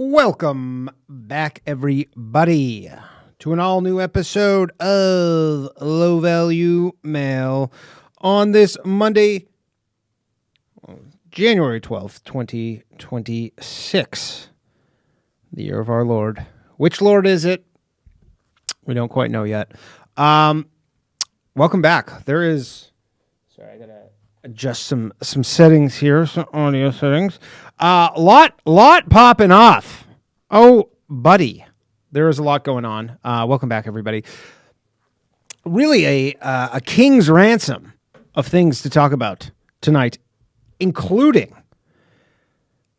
Welcome back, everybody, to an all-new episode of Low Value Mail on this Monday, January 12th, 2026, the year of our Lord. Which Lord is it? We don't quite know yet. Welcome back. There is... Sorry, I gotta adjust some settings here, some audio settings. Lot popping off. Oh, buddy. There is a lot going on. Welcome back, everybody. Really a king's ransom of things to talk about tonight, including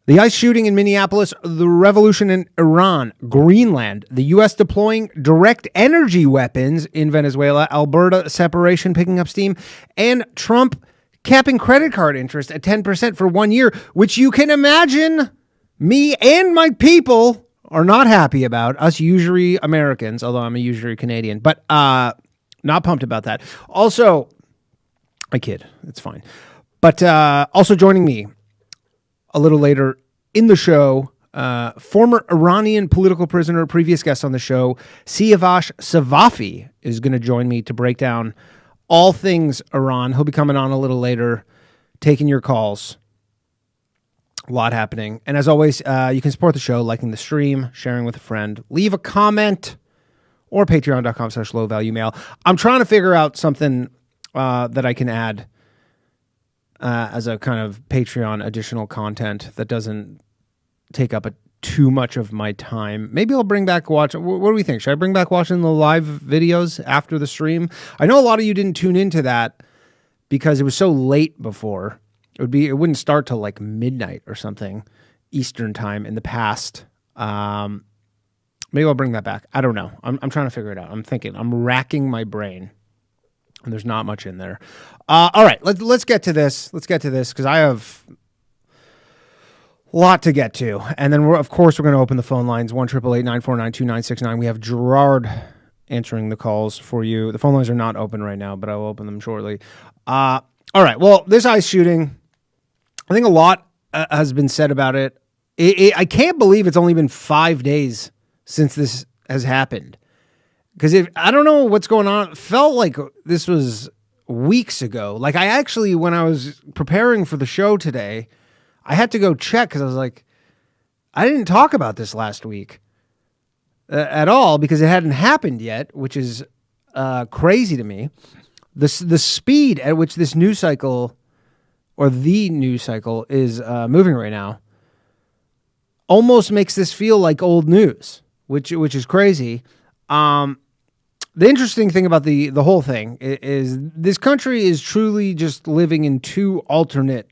the ICE shooting in Minneapolis, the revolution in Iran, Greenland, the U.S. deploying direct energy weapons in Venezuela, Alberta separation picking up steam, and Trump capping credit card interest at 10% for 1 year, which you can imagine me and my people are not happy about, us usury Americans, although I'm a usury Canadian, but not pumped about that. Also, I kid, it's fine. But also joining me a little later in the show, former Iranian political prisoner, previous guest on the show, SiaVash Safavi is going to join me to break down all things Iran. He'll be coming on a little later, taking your calls. A lot happening. And as always, you can support the show, liking the stream, sharing with a friend, leave a comment, or patreon.com/lowvaluemail. I'm trying to figure out something that I can add as a kind of Patreon additional content that doesn't take up too much of my time. Maybe I'll bring back watching. What do we think? Should I bring back watching the live videos after the stream? I know a lot of you didn't tune into that because it was so late before. It wouldn't start till like midnight or something Eastern time in the past. Maybe I'll bring that back. I don't know. I'm trying to figure it out. I'm racking my brain, and there's not much in there. All right, let's get to this. Let's get to this because I have a lot to get to, and then we're going to open the phone lines 1-888-949-2969. We have Gerard answering the calls for you. The phone lines are not open right now, but I will open them shortly. All right. Well, this ICE shooting, I think a lot has been said about it. I can't believe it's only been 5 days since this has happened. Because I don't know what's going on. It felt like this was weeks ago. Like I actually, when I was preparing for the show today, I had to go check because I was like, I didn't talk about this last week at all because it hadn't happened yet, which is crazy to me. The speed at which this news cycle or the news cycle is moving right now almost makes this feel like old news, which is crazy. The interesting thing about the whole thing is this country is truly just living in two alternate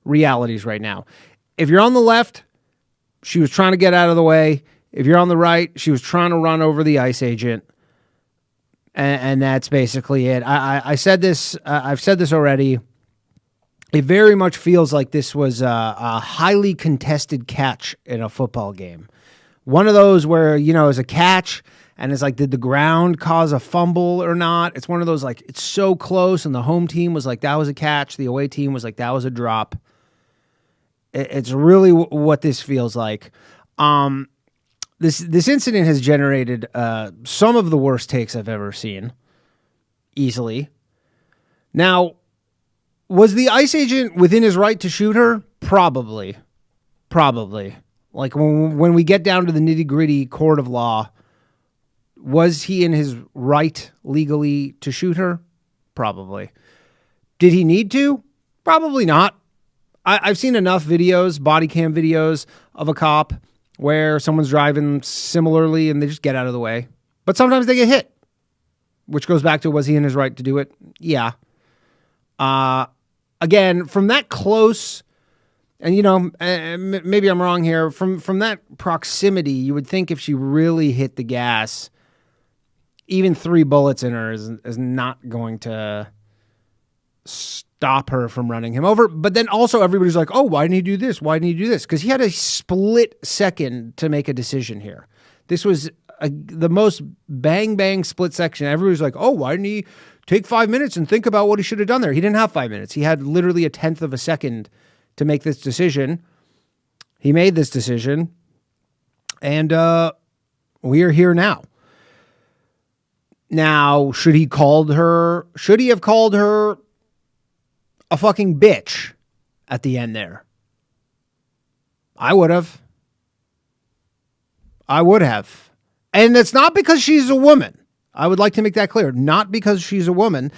realities right now. If you're on the left, she was trying to get out of the way. If you're on the right, she was trying to run over the ICE agent. And that's basically it. I said this, I've said this already. It very much feels like this was a highly contested catch in a football game. One of those where, it's a catch and it's like, did the ground cause a fumble or not? It's one of those like, it's so close and the home team was like, that was a catch. The away team was like, that was a drop. It's really what this feels like. This incident has generated some of the worst takes I've ever seen, easily. Now, was the ICE agent within his right to shoot her? Probably. Like when we get down to the nitty-gritty court of law, was he in his right legally to shoot her? Probably. Did he need to? Probably not. I've seen enough videos, body cam videos of a cop where someone's driving similarly and they just get out of the way. But sometimes they get hit, which goes back to, was he in his right to do it? Yeah. Again, from that close, and maybe I'm wrong here, from that proximity, you would think if she really hit the gas, even 3 bullets in her is not going to stop her from running him over. But then also everybody's like, oh, why didn't he do this? Why didn't he do this? Because he had a split second to make a decision here. This was the most bang split section. Everybody's like, oh, why didn't he take 5 minutes and think about what he should have done there? He didn't have 5 minutes. He had literally a 1/10 of a second to make this decision. He made this decision. And we are here now. Now, should he have called her a fucking bitch at the end there? I would have. And it's not because she's a woman. I would like to make that clear. Not because she's a woman.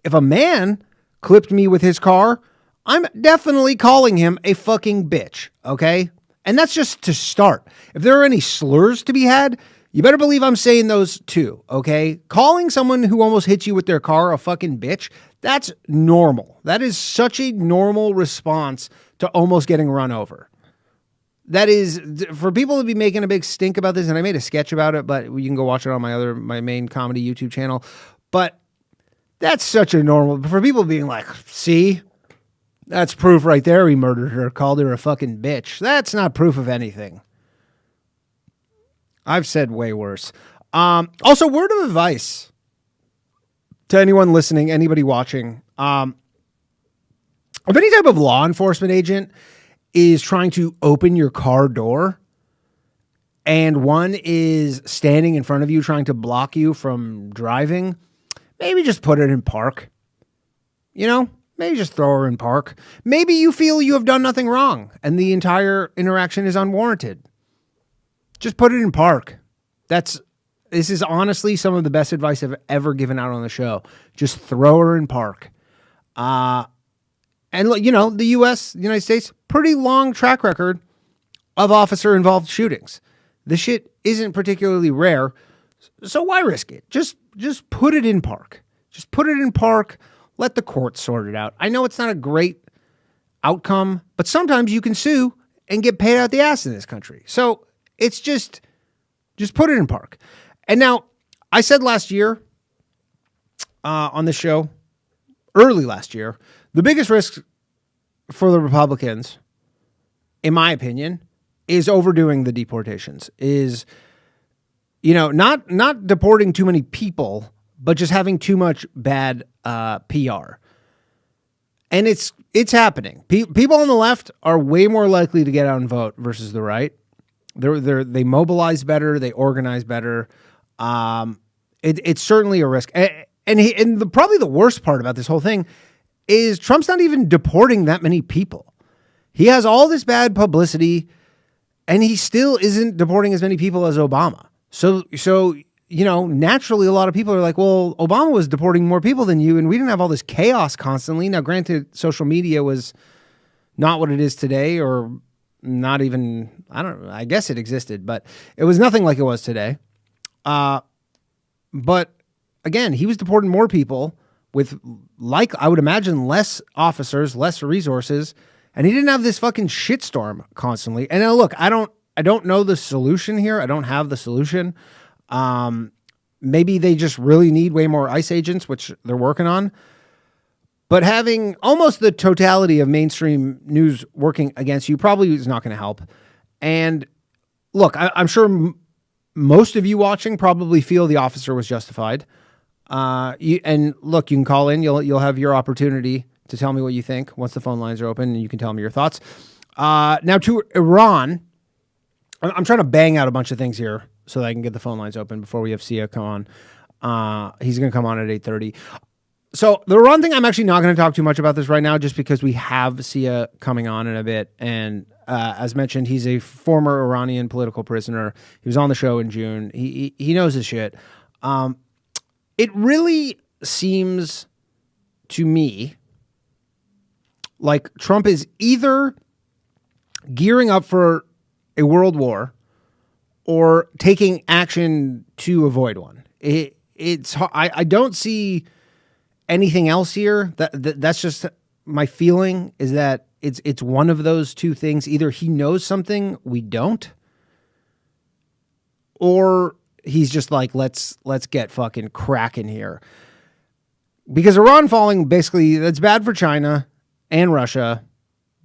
If a man clipped me with his car, I'm definitely calling him a fucking bitch, okay? And that's just to start. If there are any slurs to be had, you better believe I'm saying those too, okay? Calling someone who almost hits you with their car a fucking bitch, that's normal. That is such a normal response to almost getting run over. That is, for people to be making a big stink about this, and I made a sketch about it, but you can go watch it on my main comedy YouTube channel. But that's such a normal, for people being like, see, that's proof right there. He murdered her, called her a fucking bitch. That's not proof of anything. I've said way worse. Also, word of advice to anyone listening, anybody watching. If any type of law enforcement agent is trying to open your car door and one is standing in front of you trying to block you from driving, maybe just put it in park. You know, maybe just throw her in park. Maybe you feel you have done nothing wrong and the entire interaction is unwarranted. Just put it in park. This is honestly some of the best advice I've ever given out on the show. Just throw her in park. And, you know, the United States, pretty long track record of officer-involved shootings. This shit isn't particularly rare, so why risk it? Just put it in park. Just put it in park. Let the courts sort it out. I know it's not a great outcome, but sometimes you can sue and get paid out the ass in this country. So it's just put it in park. And now, I said last year on the show, early last year, the biggest risk for the Republicans, in my opinion, is overdoing the deportations. Is, you know, not deporting too many people, but just having too much bad PR. And it's happening. People on the left are way more likely to get out and vote versus the right. They mobilize better. They organize better. It's certainly a risk. And probably the worst part about this whole thing is Trump's not even deporting that many people. He has all this bad publicity and he still isn't deporting as many people as Obama. So, you know, naturally a lot of people are like, well, Obama was deporting more people than you and we didn't have all this chaos constantly. Now, granted, social media was not what it is today, or not even, I guess it existed, but it was nothing like it was today. But again, he was deporting more people with, like, I would imagine, less officers, less resources, and he didn't have this fucking shitstorm constantly. And now look, I don't know the solution here. I don't have the solution. Maybe they just really need way more ICE agents, which they're working on. But having almost the totality of mainstream news working against you probably is not going to help. And look, I'm sure most of you watching probably feel the officer was justified. And look, you can call in. You'll have your opportunity to tell me what you think once the phone lines are open, and you can tell me your thoughts. Now to Iran, I'm trying to bang out a bunch of things here so that I can get the phone lines open before we have Sia come on. He's going to come on at 8:30. So the Iran thing, I'm actually not going to talk too much about this right now, just because we have Sia coming on in a bit. And as mentioned, he's a former Iranian political prisoner. He was on the show in June. He knows his shit. It really seems to me like Trump is either gearing up for a world war or taking action to avoid one. I don't see anything else here. That's just my feeling, is that it's one of those two things. Either he knows something we don't, or he's just like, let's get fucking cracking here. Because Iran falling, basically, that's bad for China and Russia,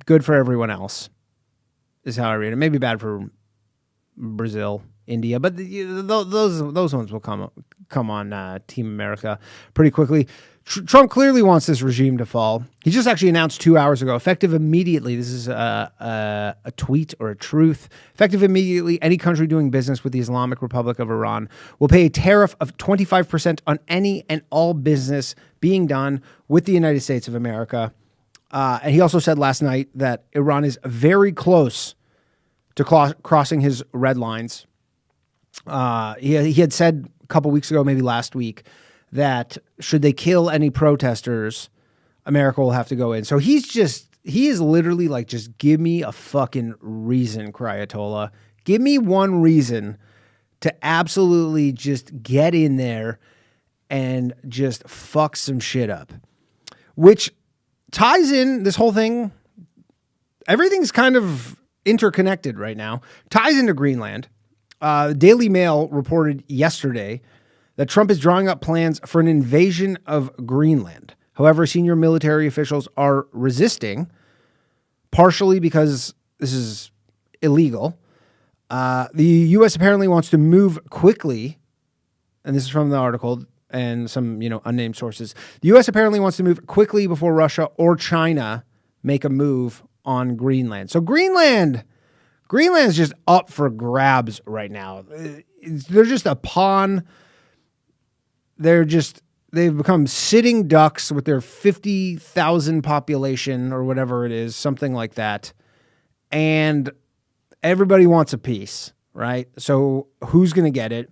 good for everyone else, is how I read it. Maybe bad for Brazil, India, but those ones will come on Team America pretty quickly. Trump clearly wants this regime to fall. He just actually announced 2 hours ago, effective immediately. This is a tweet or a truth. Effective immediately, any country doing business with the Islamic Republic of Iran will pay a tariff of 25% on any and all business being done with the United States of America. And he also said last night that Iran is very close to crossing his red lines. He had said a couple weeks ago, maybe last week, that should they kill any protesters, America will have to go in. So he is literally like, just give me a fucking reason, Ayatollah. Give me one reason to absolutely just get in there and just fuck some shit up. Which ties in this whole thing. Everything's kind of interconnected right now. Ties into Greenland. Daily Mail reported yesterday that Trump is drawing up plans for an invasion of Greenland. However, senior military officials are resisting, partially because this is illegal. The U.S. apparently wants to move quickly, and this is from the article and some, unnamed sources. The U.S. apparently wants to move quickly before Russia or China make a move on Greenland. So Greenland's just up for grabs right now. They're just a pawn. They've become sitting ducks with their 50,000 population or whatever it is, something like that. And everybody wants a piece, right? So who's going to get it?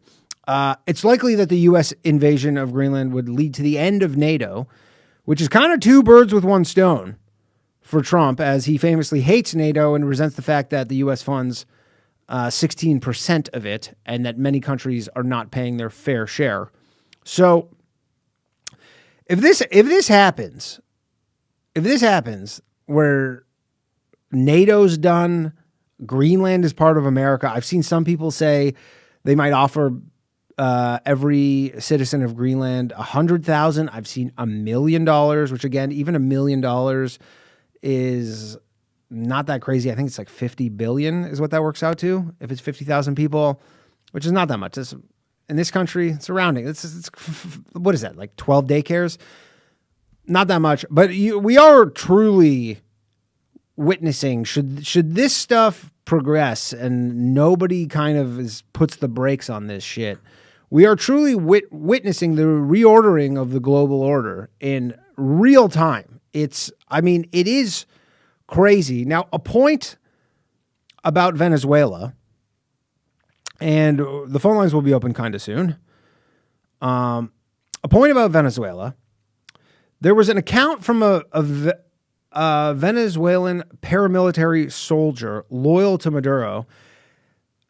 It's likely that the U.S. invasion of Greenland would lead to the end of NATO, which is kind of two birds with one stone for Trump, as he famously hates NATO and resents the fact that the U.S. funds 16% of it and that many countries are not paying their fair share. So if this happens where NATO's done, Greenland is part of America. I've seen some people say they might offer every citizen of Greenland $100,000. I've seen $1 million, which again, even $1 million is not that crazy. I think it's like 50 billion is what that works out to. If it's 50,000 people, which is not that much. In this country, surrounding, it's what is that, like 12 daycares? Not that much, but we are truly witnessing, should this stuff progress and nobody kind of puts the brakes on this shit, we are truly witnessing the reordering of the global order in real time. It is crazy. Now, a point about Venezuela, and the phone lines will be open kind of soon. A point about Venezuela. There was an account from a Venezuelan paramilitary soldier loyal to Maduro,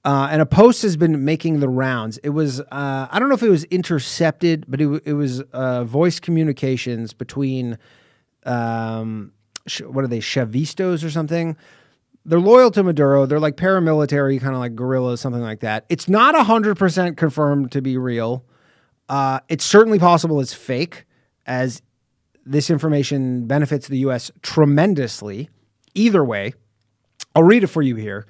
and a post has been making the rounds. It was, I don't know if it was intercepted, but it was voice communications between, what are they, Chavistos or something? They're loyal to Maduro. They're like paramilitary, kind of like guerrillas, something like that. It's not 100% confirmed to be real. It's certainly possible it's fake, as this information benefits the U.S. tremendously. Either way, I'll read it for you here.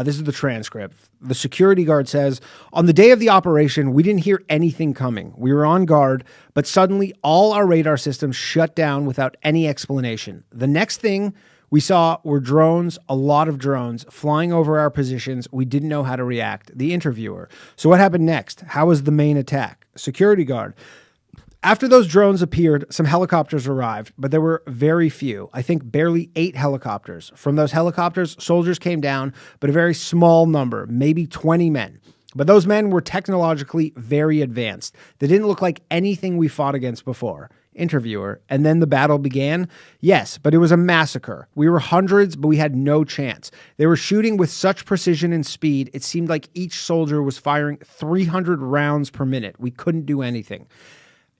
This is the transcript. The security guard says, on the day of the operation, we didn't hear anything coming. We were on guard, but suddenly all our radar systems shut down without any explanation. The next thing we saw were drones, a lot of drones, flying over our positions. We didn't know how to react. The interviewer. So what happened next? How was the main attack? Security guard. After those drones appeared, some helicopters arrived, but there were very few. I think barely 8 helicopters. From those helicopters, soldiers came down, but a very small number, maybe 20 men. But those men were technologically very advanced. They didn't look like anything we fought against before. Interviewer. And then the battle began? Yes, but it was a massacre. We were hundreds, but we had no chance. They were shooting with such precision and speed, it seemed like each soldier was firing 300 rounds per minute. We couldn't do anything.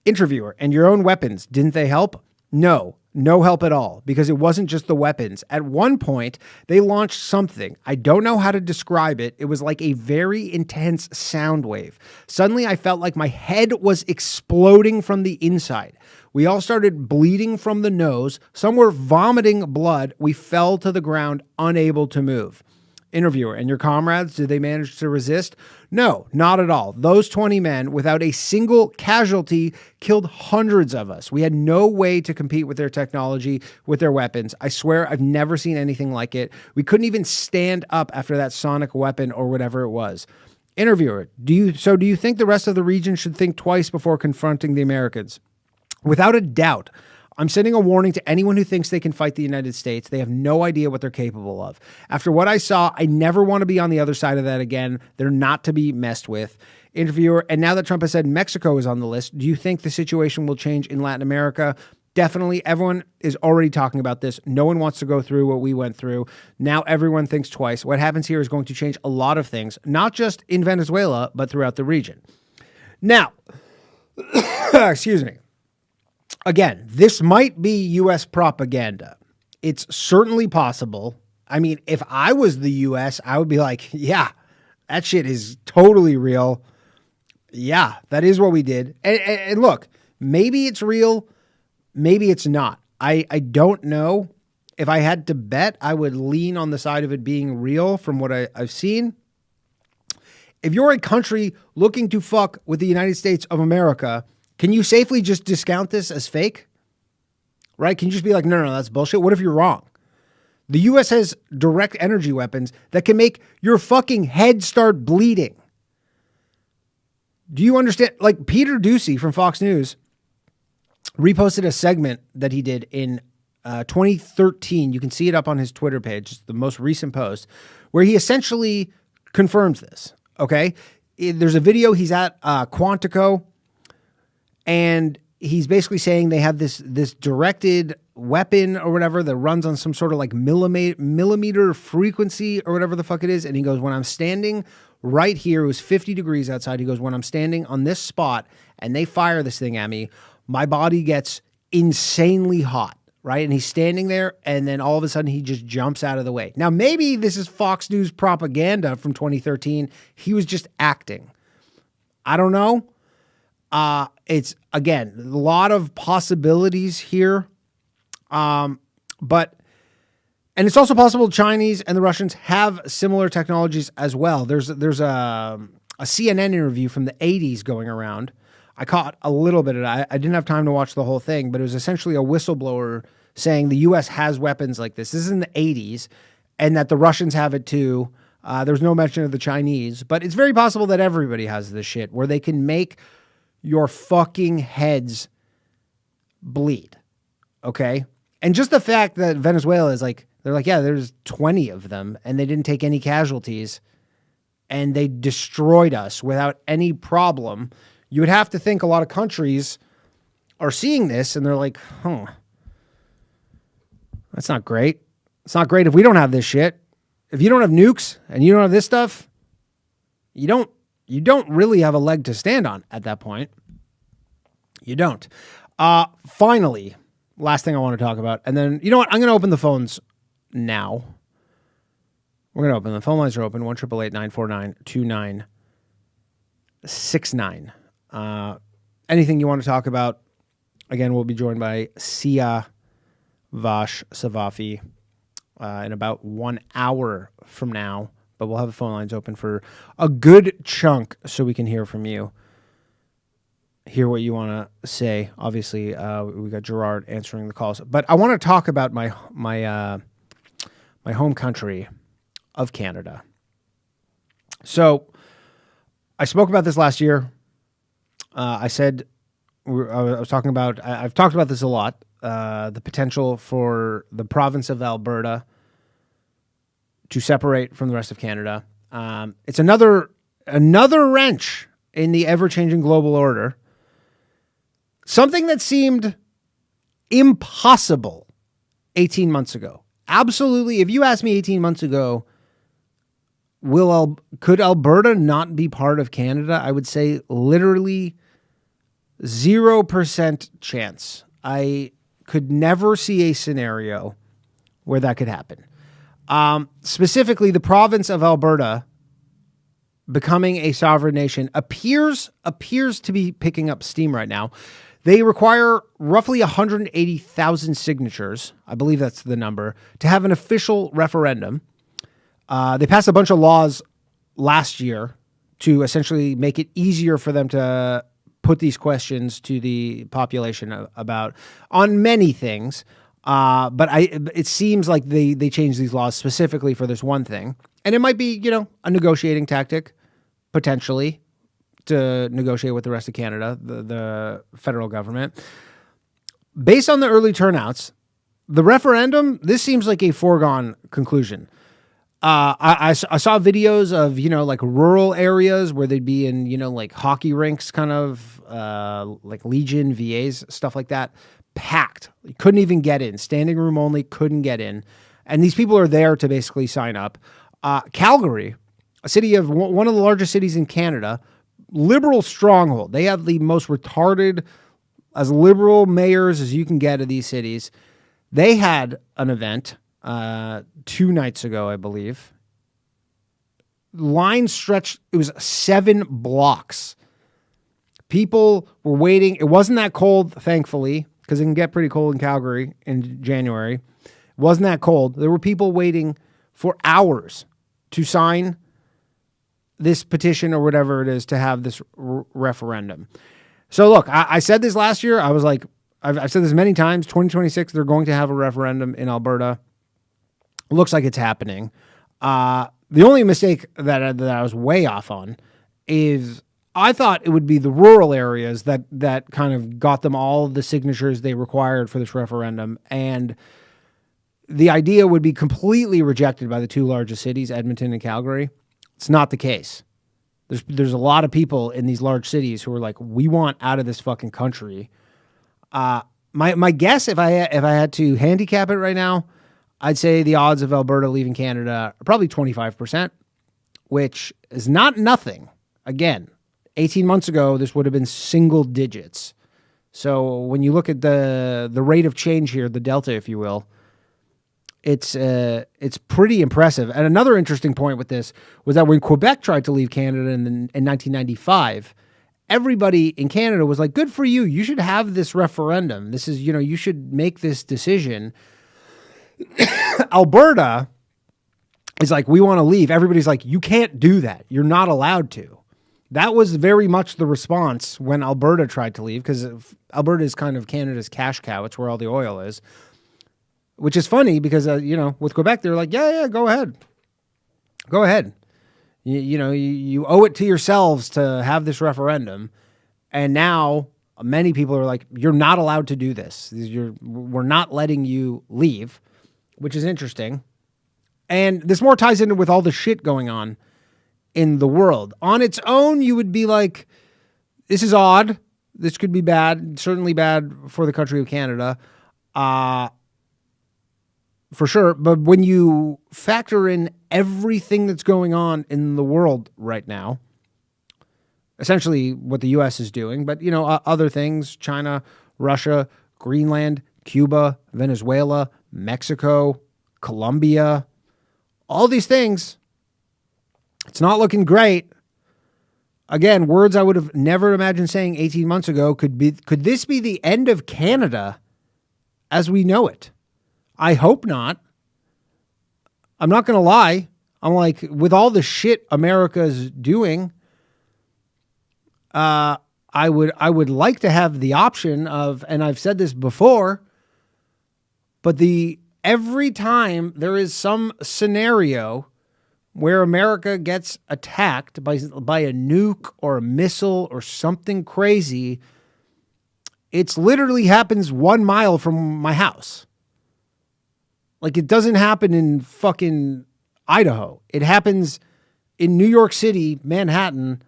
Interviewer. And your own weapons, didn't they help? No help at all, because it wasn't just the weapons. At one point, they launched something. I don't know how to describe it. It was like a very intense sound wave. Suddenly, I felt like my head was exploding from the inside. We all started bleeding from the nose. Some were vomiting blood. We fell to the ground, unable to move. Interviewer, and your comrades, did they manage to resist? No, not at all. Those 20 men, without a single casualty, killed hundreds of us. We had no way to compete with their technology, with their weapons. I swear I've never seen anything like it. We couldn't even stand up after that sonic weapon or whatever it was. Interviewer, do you think the rest of the region should think twice before confronting the Americans? Without a doubt. I'm sending a warning to anyone who thinks they can fight the United States. They have no idea what they're capable of. After what I saw, I never want to be on the other side of that again. They're not to be messed with. Interviewer, and now that Trump has said Mexico is on the list, do you think the situation will change in Latin America? Definitely. Everyone is already talking about this. No one wants to go through what we went through. Now everyone thinks twice. What happens here is going to change a lot of things, not just in Venezuela, but throughout the region. Now, excuse me. Again, this might be U.S. propaganda. It's certainly possible. I mean, if I was the U.S., I would be like, yeah, that shit is totally real. Yeah, that is what we did. And look, maybe it's real. Maybe it's not. I don't know. If I had to bet, I would lean on the side of it being real from what I've seen. If you're a country looking to fuck with the United States of America, can you safely just discount this as fake? Right? Can you just be like, no, that's bullshit? What if you're wrong? The U.S. has direct energy weapons that can make your fucking head start bleeding. Do you understand? Like Peter Doocy from Fox News reposted a segment that he did in 2013. You can see it up on his Twitter page. It's the most recent post where he essentially confirms this. Okay. There's a video. He's at Quantico. And he's basically saying they have this directed weapon or whatever that runs on some sort of like millimeter frequency or whatever the fuck it is. And he goes, when I'm standing right here, it was 50 degrees outside. He goes, when I'm standing on this spot and they fire this thing at me, my body gets insanely hot, right? And he's standing there and then all of a sudden he just jumps out of the way. Now, maybe this is Fox News propaganda from 2013. He was just acting. I don't know. It's, again, a lot of possibilities here. And it's also possible Chinese and the Russians have similar technologies as well. There's a CNN interview from the 80s going around. I caught a little bit of it. I didn't have time to watch the whole thing, but it was essentially a whistleblower saying the U.S. has weapons like this. This is in the 80s, and that the Russians have it too. There's no mention of the Chinese, but it's very possible that everybody has this shit where they can make your fucking heads bleed. Okay. And just the fact that Venezuela is like, they're like, yeah, there's 20 of them and they didn't take any casualties and they destroyed us without any problem. You would have to think a lot of countries are seeing this and they're like, that's not great. It's not great if we don't have this shit. If you don't have nukes and you don't have this stuff, you don't really have a leg to stand on at that point. You don't. Finally, last thing I want to talk about. And then, you know what? I'm going to open the phones now. We're going to open. The phone lines are open. 1-888-949-2969. Anything you want to talk about? Again, we'll be joined by SiaVash Safavi in about 1 hour from now. But we'll have the phone lines open for a good chunk so we can hear from you. Hear what you want to say. Obviously, we got Gerard answering the calls. But I want to talk about my home country of Canada. So I spoke about this last year. I said, I was talking about, I've talked about this a lot, the potential for the province of Alberta to separate from the rest of Canada. It's another wrench in the ever-changing global order. Something that seemed impossible 18 months ago. Absolutely. If you asked me 18 months ago, could Alberta not be part of Canada? I would say literally 0% chance. I could never see a scenario where that could happen. Specifically, the province of Alberta becoming a sovereign nation appears to be picking up steam right now. They require roughly 180,000 signatures, I believe that's the number, to have an official referendum. They passed a bunch of laws last year to essentially make it easier for them to put these questions to the population about on many things. But it seems like they changed these laws specifically for this one thing. And it might be, a negotiating tactic, potentially, to negotiate with the rest of Canada, the federal government. Based on the early turnouts, the referendum, this seems like a foregone conclusion. I saw videos of, like rural areas where they'd be in, like hockey rinks, kind of like Legion, VAs, stuff like that, packed. You couldn't even get in. Standing room only, couldn't get in. And these people are there to basically sign up. Calgary, a city of one of the largest cities in Canada, liberal stronghold. They have the most retarded, as liberal mayors as you can get of these cities. They had an event 2 nights ago, I believe. Line stretched, it was 7 blocks. People were waiting. It wasn't that cold, thankfully, because it can get pretty cold in Calgary in January. It wasn't that cold. There were people waiting for hours to sign this petition or whatever it is to have this referendum. So look, I said this last year. I was like, I've said this many times, 2026, they're going to have a referendum in Alberta. Looks like it's happening. The only mistake that I was way off on is I thought it would be the rural areas that kind of got them all the signatures they required for this referendum. And the idea would be completely rejected by the 2 largest cities, Edmonton and Calgary. It's not the case. There's a lot of people in these large cities who are like, we want out of this fucking country. My guess, if I had to handicap it right now, I'd say the odds of Alberta leaving Canada are probably 25%, which is not nothing. Again, 18 months ago, this would have been single digits. So when you look at the rate of change here, the delta, if you will, it's pretty impressive. And another interesting point with this was that when Quebec tried to leave Canada in 1995, everybody in Canada was like, good for you. You should have this referendum. This is, you should make this decision. Alberta is like, we want to leave. Everybody's like, you can't do that. You're not allowed to. That was very much the response when Alberta tried to leave, because Alberta is kind of Canada's cash cow. It's where all the oil is, which is funny because, with Quebec, they're like, yeah, go ahead. Go ahead. You owe it to yourselves to have this referendum. And now many people are like, you're not allowed to do this. We're not letting you leave, which is interesting. And this more ties into with all the shit going on in the world. On its own, you would be like, this is odd. This could be bad, certainly bad for the country of Canada, for sure. But when you factor in everything that's going on in the world right now, essentially what the U.S. is doing, but, other things, China, Russia, Greenland, Cuba, Venezuela, Mexico, Colombia, all these things, it's not looking great. Again, words I would have never imagined saying 18 months ago. Could this be the end of Canada as we know it? I hope not. I'm not going to lie. I'm like, with all the shit America's doing, I would like to have the option of, and I've said this before, but every time there is some scenario where America gets attacked by a nuke or a missile or something crazy, it's literally happens 1 mile from my house. Like, it doesn't happen in fucking Idaho. It happens in New York City, Manhattan,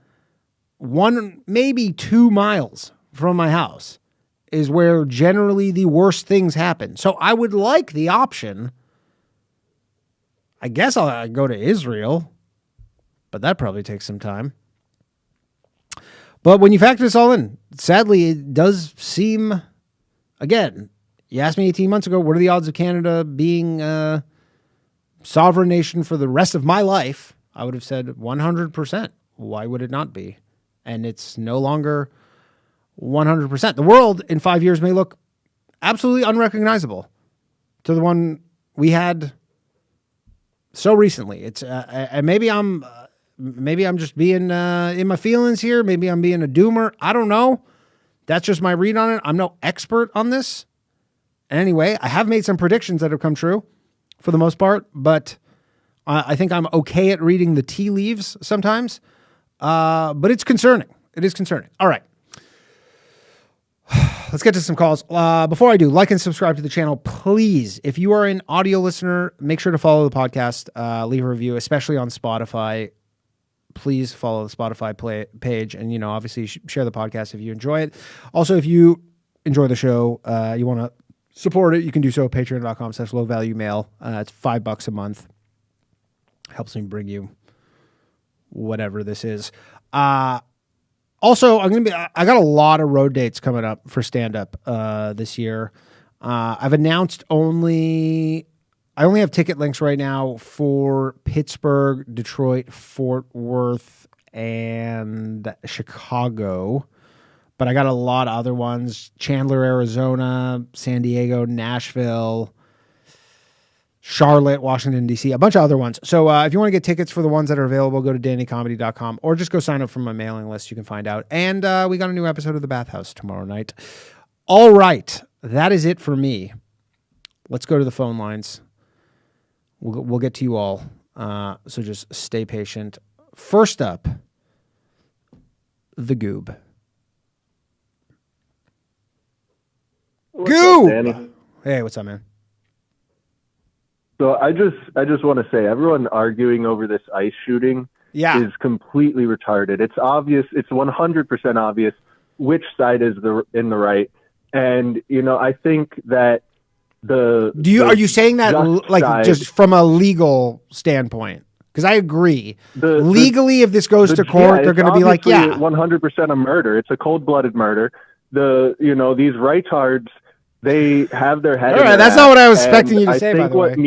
1, maybe 2 miles from my house is where generally the worst things happen. So I would like the option. I guess I'll go to Israel, but that probably takes some time. But when you factor this all in, sadly, it does seem, again, you asked me 18 months ago, what are the odds of Canada being a sovereign nation for the rest of my life? I would have said 100%. Why would it not be? And it's no longer 100%. The world in 5 years may look absolutely unrecognizable to the one we had So recently. It's and maybe I'm just being in my feelings here. Maybe I'm being a doomer. I don't know. That's just my read on it. I'm no expert on this. Anyway, I have made some predictions that have come true for the most part, but I think I'm okay at reading the tea leaves sometimes. But it's concerning. It is concerning. All right. Let's get to some calls. Before I do, like and subscribe to the channel, please. If you are an audio listener, make sure to follow the podcast, leave a review, especially on Spotify. Please follow the Spotify page, and obviously share the podcast if you enjoy it. Also, if you enjoy the show, you want to support it, you can do so at patreon.com/low-value-mail. It's $5 a month. Helps me bring you whatever this is. Also, I got a lot of road dates coming up for stand-up this year. I've announced I only have ticket links right now for Pittsburgh, Detroit, Fort Worth, and Chicago. But I got a lot of other ones. Chandler, Arizona, San Diego, Nashville, Charlotte, Washington, D.C., a bunch of other ones. So if you want to get tickets for the ones that are available, go to dannycomedy.com or just go sign up for my mailing list. You can find out. And we got a new episode of The Bathhouse tomorrow night. All right. That is it for me. Let's go to the phone lines. We'll get to you all. So just stay patient. First up, the Goob. What's up, Danny? Hey, what's up, man? So I just want to say, everyone arguing over this ICE shooting is completely retarded. It's obvious. It's 100% obvious which side is in the right. And, I think that are you saying that just from a legal standpoint? Because I agree. Legally, if this goes to court, they're going to be like, 100% a murder. It's a cold-blooded murder. These rightards, they have their head. All right, that's not what I was expecting you to say, by the way. I think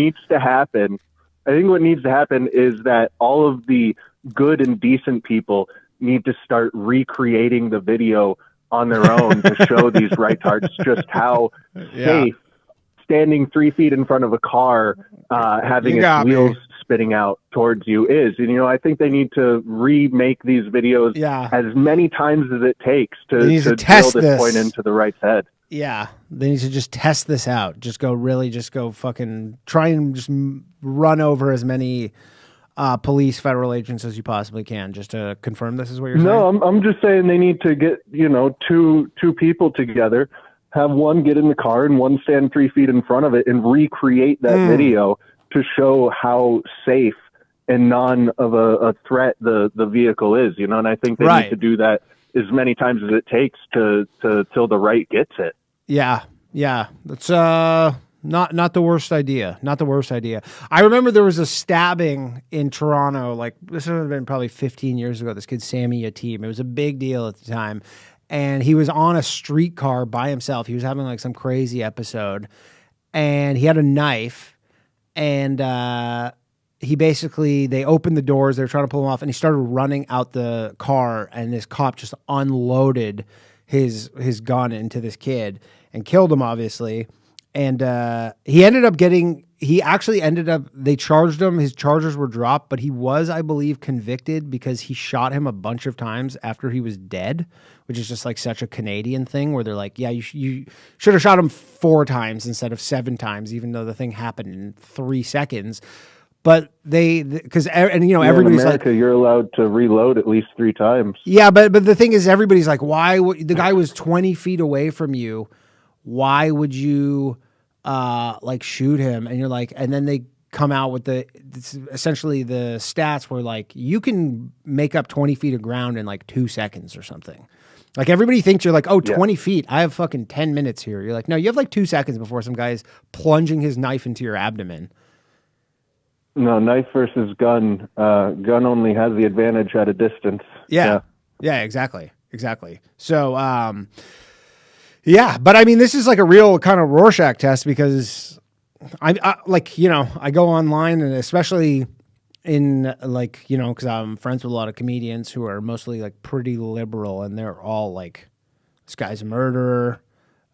what needs to happen is that all of the good and decent people need to start recreating the video on their own to show these rightards just how safe standing 3 feet in front of a car, having its wheels spitting out towards you is. And, I think they need to remake these videos as many times as it takes to drill this point into the right's head. Yeah, they need to just test this out. Just go fucking try and just run over as many police, federal agents as you possibly can, just to confirm this is what you're saying. No, I'm just saying they need to get, two people together, have one get in the car and one stand 3 feet in front of it and recreate that video to show how safe and non of a threat the vehicle is, and I think they need to do that as many times as it takes till the right gets it. Yeah. That's not the worst idea. Not the worst idea. I remember there was a stabbing in Toronto, like this would have been probably 15 years ago. This kid, Sammy Yatim. It was a big deal at the time. And he was on a streetcar by himself. He was having like some crazy episode. And he had a knife. And they opened the doors. They were trying to pull him off. And he started running out the car. And this cop just unloaded his gun into this kid and killed him, obviously. And they charged him. His charges were dropped, but he was, I believe, convicted because he shot him a bunch of times after he was dead, which is just like such a Canadian thing where they're like, yeah, you should have shot him 4 times instead of 7 times, even though the thing happened in 3 seconds. But everybody's in America, you're allowed to reload at least 3 times. Yeah, but the thing is, everybody's like, why? The guy was 20 feet away from you. Why would you shoot him? And you're like, and then they come out with essentially the stats where like you can make up 20 feet of ground in like 2 seconds or something. Like everybody thinks you're like, 20 feet. I have fucking 10 minutes here. You're like, no, you have like 2 seconds before some guy's plunging his knife into your abdomen. No, knife versus gun. Gun only has the advantage at a distance. Yeah, exactly. So, but I mean, this is like a real kind of Rorschach test because I go online and especially in because I'm friends with a lot of comedians who are mostly like pretty liberal and they're all like, this guy's a murderer.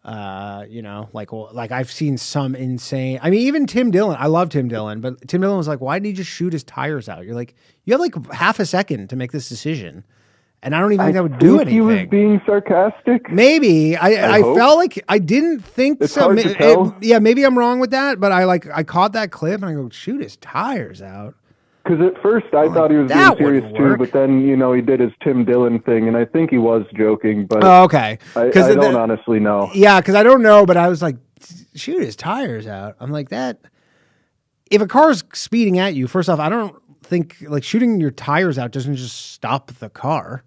Like I've seen some insane. I mean, even Tim Dillon. I love Tim Dillon, but Tim Dillon was like, "Why did he just shoot his tires out?" You're like, you have like half a second to make this decision, and I don't even think that would do anything. He was being sarcastic. Maybe I felt like I didn't think it's so. Hard to tell. Yeah, maybe I'm wrong with that, but I caught that clip and I go, shoot his tires out. Because at first I thought he was being serious too, but then, he did his Tim Dillon thing, and I think he was joking, but okay. I don't honestly know. Yeah, because I don't know, but I was like, shoot his tires out. I'm like, that, if a car's speeding at you, first off, I don't think, like, shooting your tires out doesn't just stop the car.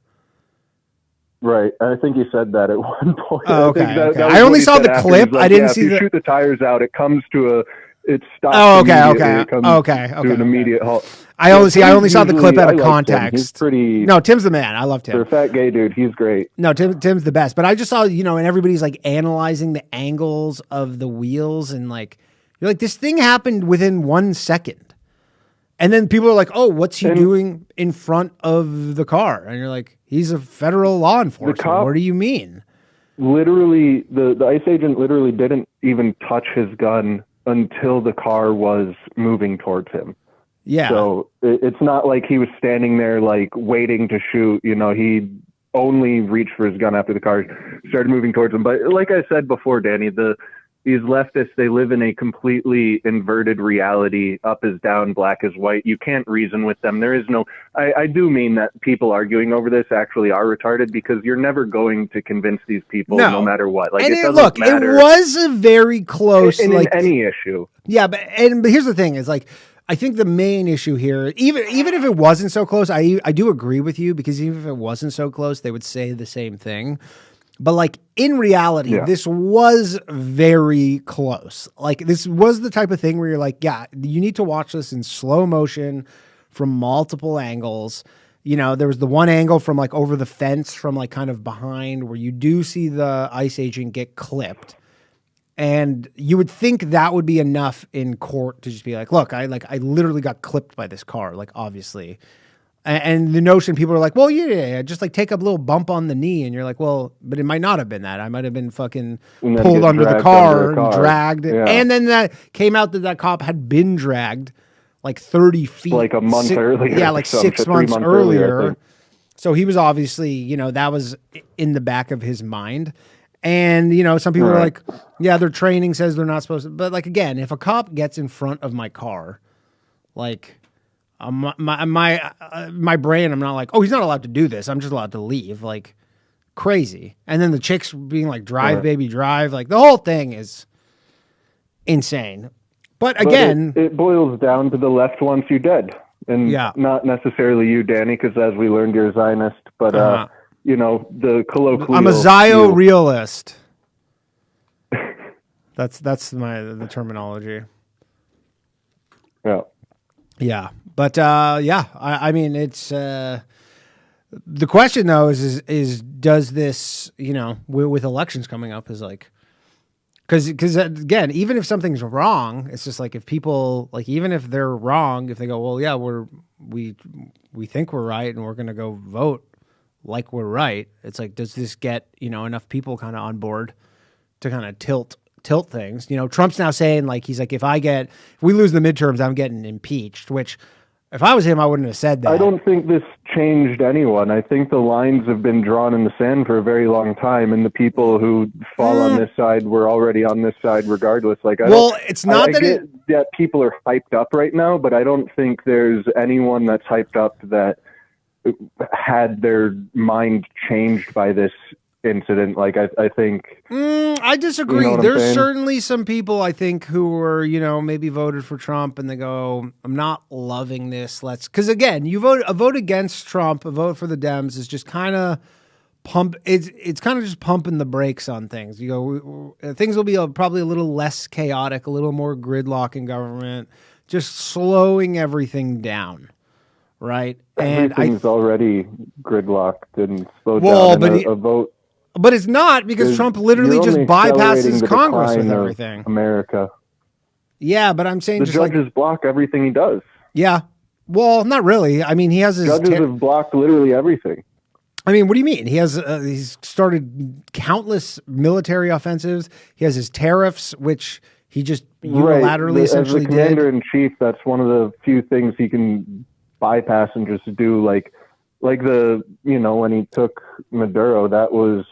Right. I think he said that at one point. Oh, okay. I only saw the clip. I didn't see if you shoot the tires out, it comes to it stops. Oh, okay. To an immediate halt. I only saw the clip out of context. He's pretty. No, Tim's the man. I love Tim. For a fat gay dude, he's great. No, Tim's the best. But I just saw, and everybody's like analyzing the angles of the wheels, and like, you're like, this thing happened within 1 second, and then people are like, oh, what's he doing in front of the car? And you're like, he's a federal law enforcement. What do you mean? Literally, the ICE agent literally didn't even touch his gun until the car was moving towards him. Yeah. So it's not like he was standing there like waiting to shoot. He only reached for his gun after the car started moving towards him. But like I said before, Danny, these leftists, they live in a completely inverted reality. Up is down, black is white. You can't reason with them. There is no, I do mean that people arguing over this actually are retarded, because you're never going to convince these people no matter what. Like, it doesn't matter. It was a very close, in any issue. Yeah. But here's the thing is, like, I think the main issue here, even if it wasn't so close, I do agree with you, because even if it wasn't so close, they would say the same thing. But like, in reality, this was very close. Like, this was the type of thing where you're like, yeah, you need to watch this in slow motion from multiple angles. There was the one angle from like over the fence from like kind of behind where you do see the ICE agent get clipped. And you would think that would be enough in court to just be like, look, I literally got clipped by this car, like, obviously. And the notion, people are like, well, yeah, just like take a little bump on the knee. And you're like, well, but it might not have been that. I might have been fucking pulled under the car and dragged. Yeah. And then that came out that cop had been dragged like 30 feet. Like a month earlier. Yeah, like 6 months earlier. So he was obviously, that was in the back of his mind. And, some people are like, yeah, their training says they're not supposed to. But like, again, if a cop gets in front of my car, like, my brain, I'm not like, oh, he's not allowed to do this. I'm just allowed to leave. Like, crazy. And then the chicks being like, drive, baby, drive. Like, the whole thing is insane. But again, it boils down to the left wants you dead. And not necessarily you, Danny, because as we learned, you're a Zionist. But, the colloquial. I'm a Zio-realist. That's the terminology. Yeah. Yeah. But, I mean, it's, the question though is does this, with elections coming up, is like, because again, even if something's wrong, it's just like, if people, like, even if they're wrong, if they go, well, yeah, we think we're right and we're going to go vote like we're right. It's like, does this get, enough people kind of on board to kind of tilt things? Trump's now saying, like, he's like, if we lose the midterms, I'm getting impeached, which if I was him, I wouldn't have said that. I don't think this changed anyone. I think the lines have been drawn in the sand for a very long time, and the people who fall on this side were already on this side regardless. Like, it's not that people are hyped up right now, but I don't think there's anyone that's hyped up that had their mind changed by this incident. Like, I think I disagree. There's certainly some people, I think, who were, maybe voted for Trump and they go, I'm not loving this. Because again, a vote against Trump, a vote for the Dems is just kind of it's kind of just pumping the brakes on things. You go, things will be probably a little less chaotic, a little more gridlock in government, just slowing everything down. Right. Everything's already gridlocked and slowed down in a vote. But it's not, because Trump literally just bypasses Congress with everything. America. Yeah, but I'm saying the judges block everything he does. Yeah. Well, not really. I mean, he has his judges have blocked literally everything. I mean, what do you mean? He has he's started countless military offensives. He has his tariffs, which he just unilaterally essentially did. As the commander-in-chief, that's one of the few things he can bypass and just do. Like when he took Maduro, that was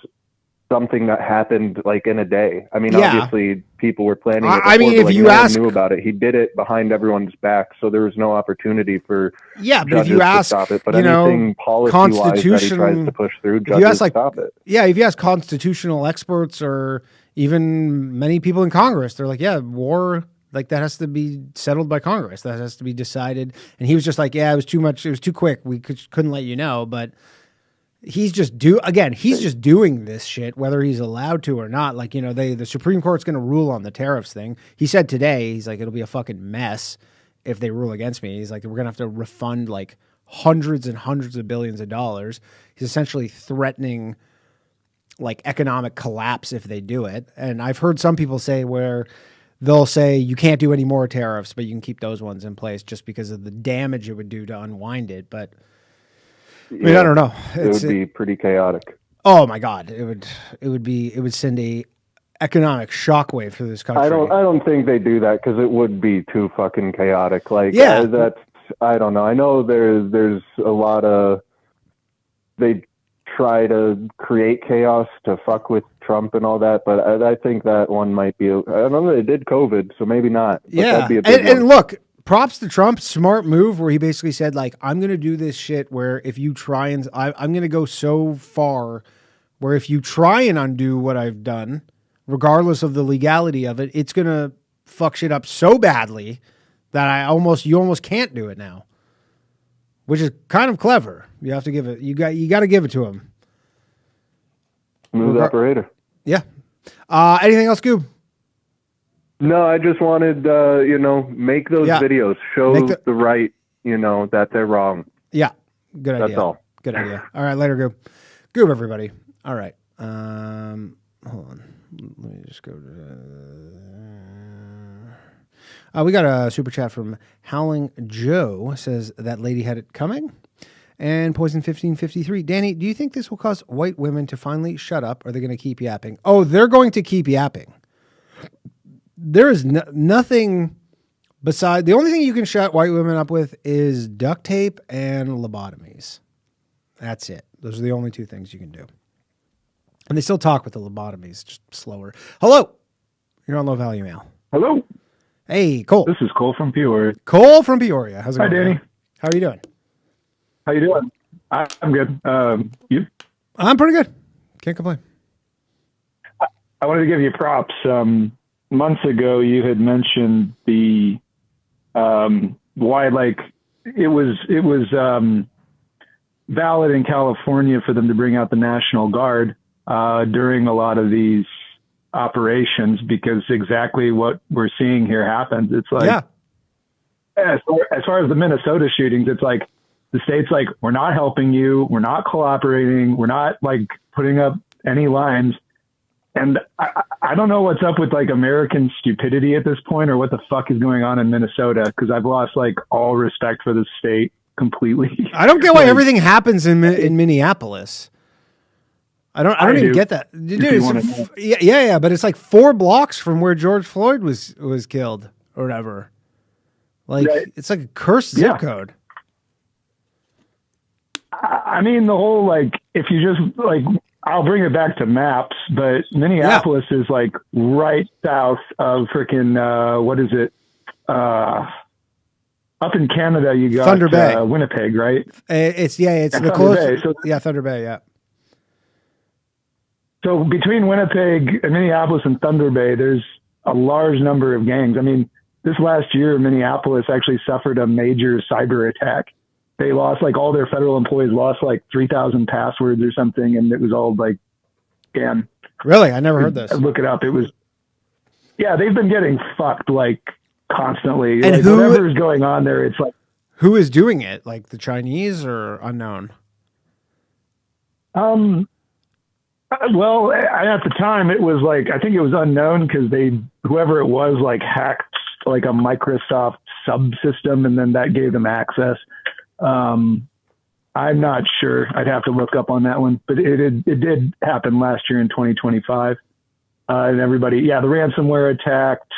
something that happened like in a day. I mean, obviously people were planning it before, if you ask, knew about it. He did it behind everyone's back, so there was no opportunity for but if you ask, to stop it. But anything policy-wise that he tries to push through, judges stop it. Yeah, if you ask constitutional experts or even many people in Congress, they're like, yeah, war, like that has to be settled by Congress. That has to be decided. And he was just like, yeah, it was too much. It was too quick. We couldn't let you know, but he's just doing this shit, whether he's allowed to or not. Like, the Supreme Court's going to rule on the tariffs thing. He said today, he's like, it'll be a fucking mess if they rule against me. He's like, we're going to have to refund like hundreds and hundreds of billions of dollars. He's essentially threatening like economic collapse if they do it. And I've heard some people say where they'll say you can't do any more tariffs, but you can keep those ones in place just because of the damage it would do to unwind it. But I mean, I don't know. It would be pretty chaotic. Oh my God. It would send a economic shockwave through this country. I don't think they do that because it would be too fucking chaotic. Like, I don't know. I know there's a lot of, they try to create chaos to fuck with Trump and all that, but I think that one might be, I don't know, they did COVID, so maybe not. Yeah. And look, props to Trump, smart move where he basically said, like, I'm going to do this shit where if you try and I'm going to go so far where if you try and undo what I've done, regardless of the legality of it, it's going to fuck shit up so badly that you almost can't do it now, which is kind of clever. You have to give it, you got to give it to him. Smooth operator. Yeah. Anything else, Goob? No, I just wanted, make those videos, show the right, that they're wrong. Yeah. Good idea. That's all. Good idea. All right, later, Goob. Goob, everybody. All right. Hold on. Let me just go to... we got a super chat from Howling Joe. Says that lady had it coming. And Poison 1553. Danny, do you think this will cause white women to finally shut up? Or are they going to keep yapping? Oh, they're going to keep yapping. There is nothing beside... The only thing you can shut white women up with is duct tape and lobotomies. That's it. Those are the only two things you can do. And they still talk with the lobotomies, just slower. Hello. You're on Low Value Mail. Hello. Hey, Cole. This is Cole from Peoria. Cole from Peoria. How's it going? Hi, Danny. How are you doing? How you doing? I'm good. You? I'm pretty good. Can't complain. I wanted to give you props. Months ago, you had mentioned the why, like, it was valid in California for them to bring out the National Guard during a lot of these operations, because exactly what we're seeing here happens. It's like, as far as the Minnesota shootings, it's like the state's like, we're not helping you, we're not cooperating, we're not like putting up any lines. And I don't know what's up with like American stupidity at this point, or what the fuck is going on in Minnesota, because I've lost like all respect for the state completely. I don't get why everything happens in Minneapolis. I don't even get that, dude. Yeah, but it's like 4 blocks from where George Floyd was killed or whatever. Like, it's like a cursed zip code. I mean, the whole, like, if you just like, I'll bring it back to maps, but Minneapolis is like right south of freaking what is it? Up in Canada, you got Thunder Bay, Winnipeg, right? It's the closest. Thunder Bay, yeah. So between Winnipeg and Minneapolis and Thunder Bay, there's a large number of gangs. I mean, this last year, Minneapolis actually suffered a major cyber attack. They lost, like, all their federal employees lost like 3,000 passwords or something, and it was all like scam. Really? I never heard this. Look it up. It was, they've been getting fucked like constantly. And like, whatever's going on there, it's like, who is doing it? Like the Chinese or unknown? Well, at the time it was like, I think it was unknown because whoever it was, like, hacked like a Microsoft subsystem, and then that gave them access. I I'm not sure. I'd have to look up on that one, but it did happen last year in 2025. And everybody, the ransomware attacked,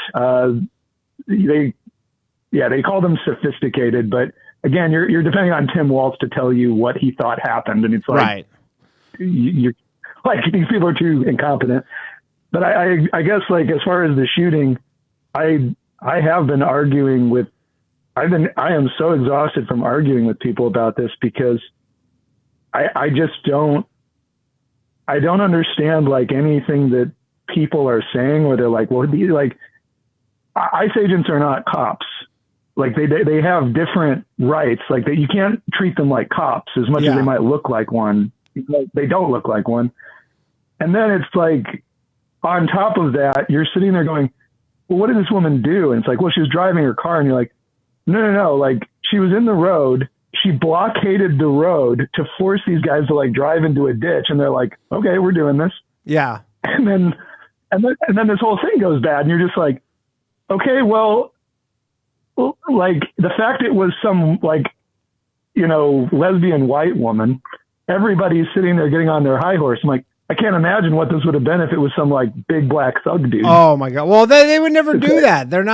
they call them sophisticated, but again, you're depending on Tim Waltz to tell you what he thought happened. And it's like, right. You're like, these people are too incompetent. But I guess, like, as far as the shooting, I have been arguing with, I am so exhausted from arguing with people about this because I just don't understand, like, anything that people are saying where they're like, well, ICE agents are not cops. Like they have different rights. Like that, you can't treat them like cops as much as they might look like one. They don't look like one. And then it's like, on top of that, you're sitting there going, well, what did this woman do? And it's like, well, she was driving her car. And you're like, no. Like, she was in the road. She blockaded the road to force these guys to, like, drive into a ditch. And they're like, okay, we're doing this. Yeah. And then this whole thing goes bad. And you're just like, okay, well, like, the fact it was some, like, lesbian white woman, everybody's sitting there getting on their high horse. I'm like, I can't imagine what this would have been if it was some, like, big black thug dude. Oh my God. Well, they would never do that. They don't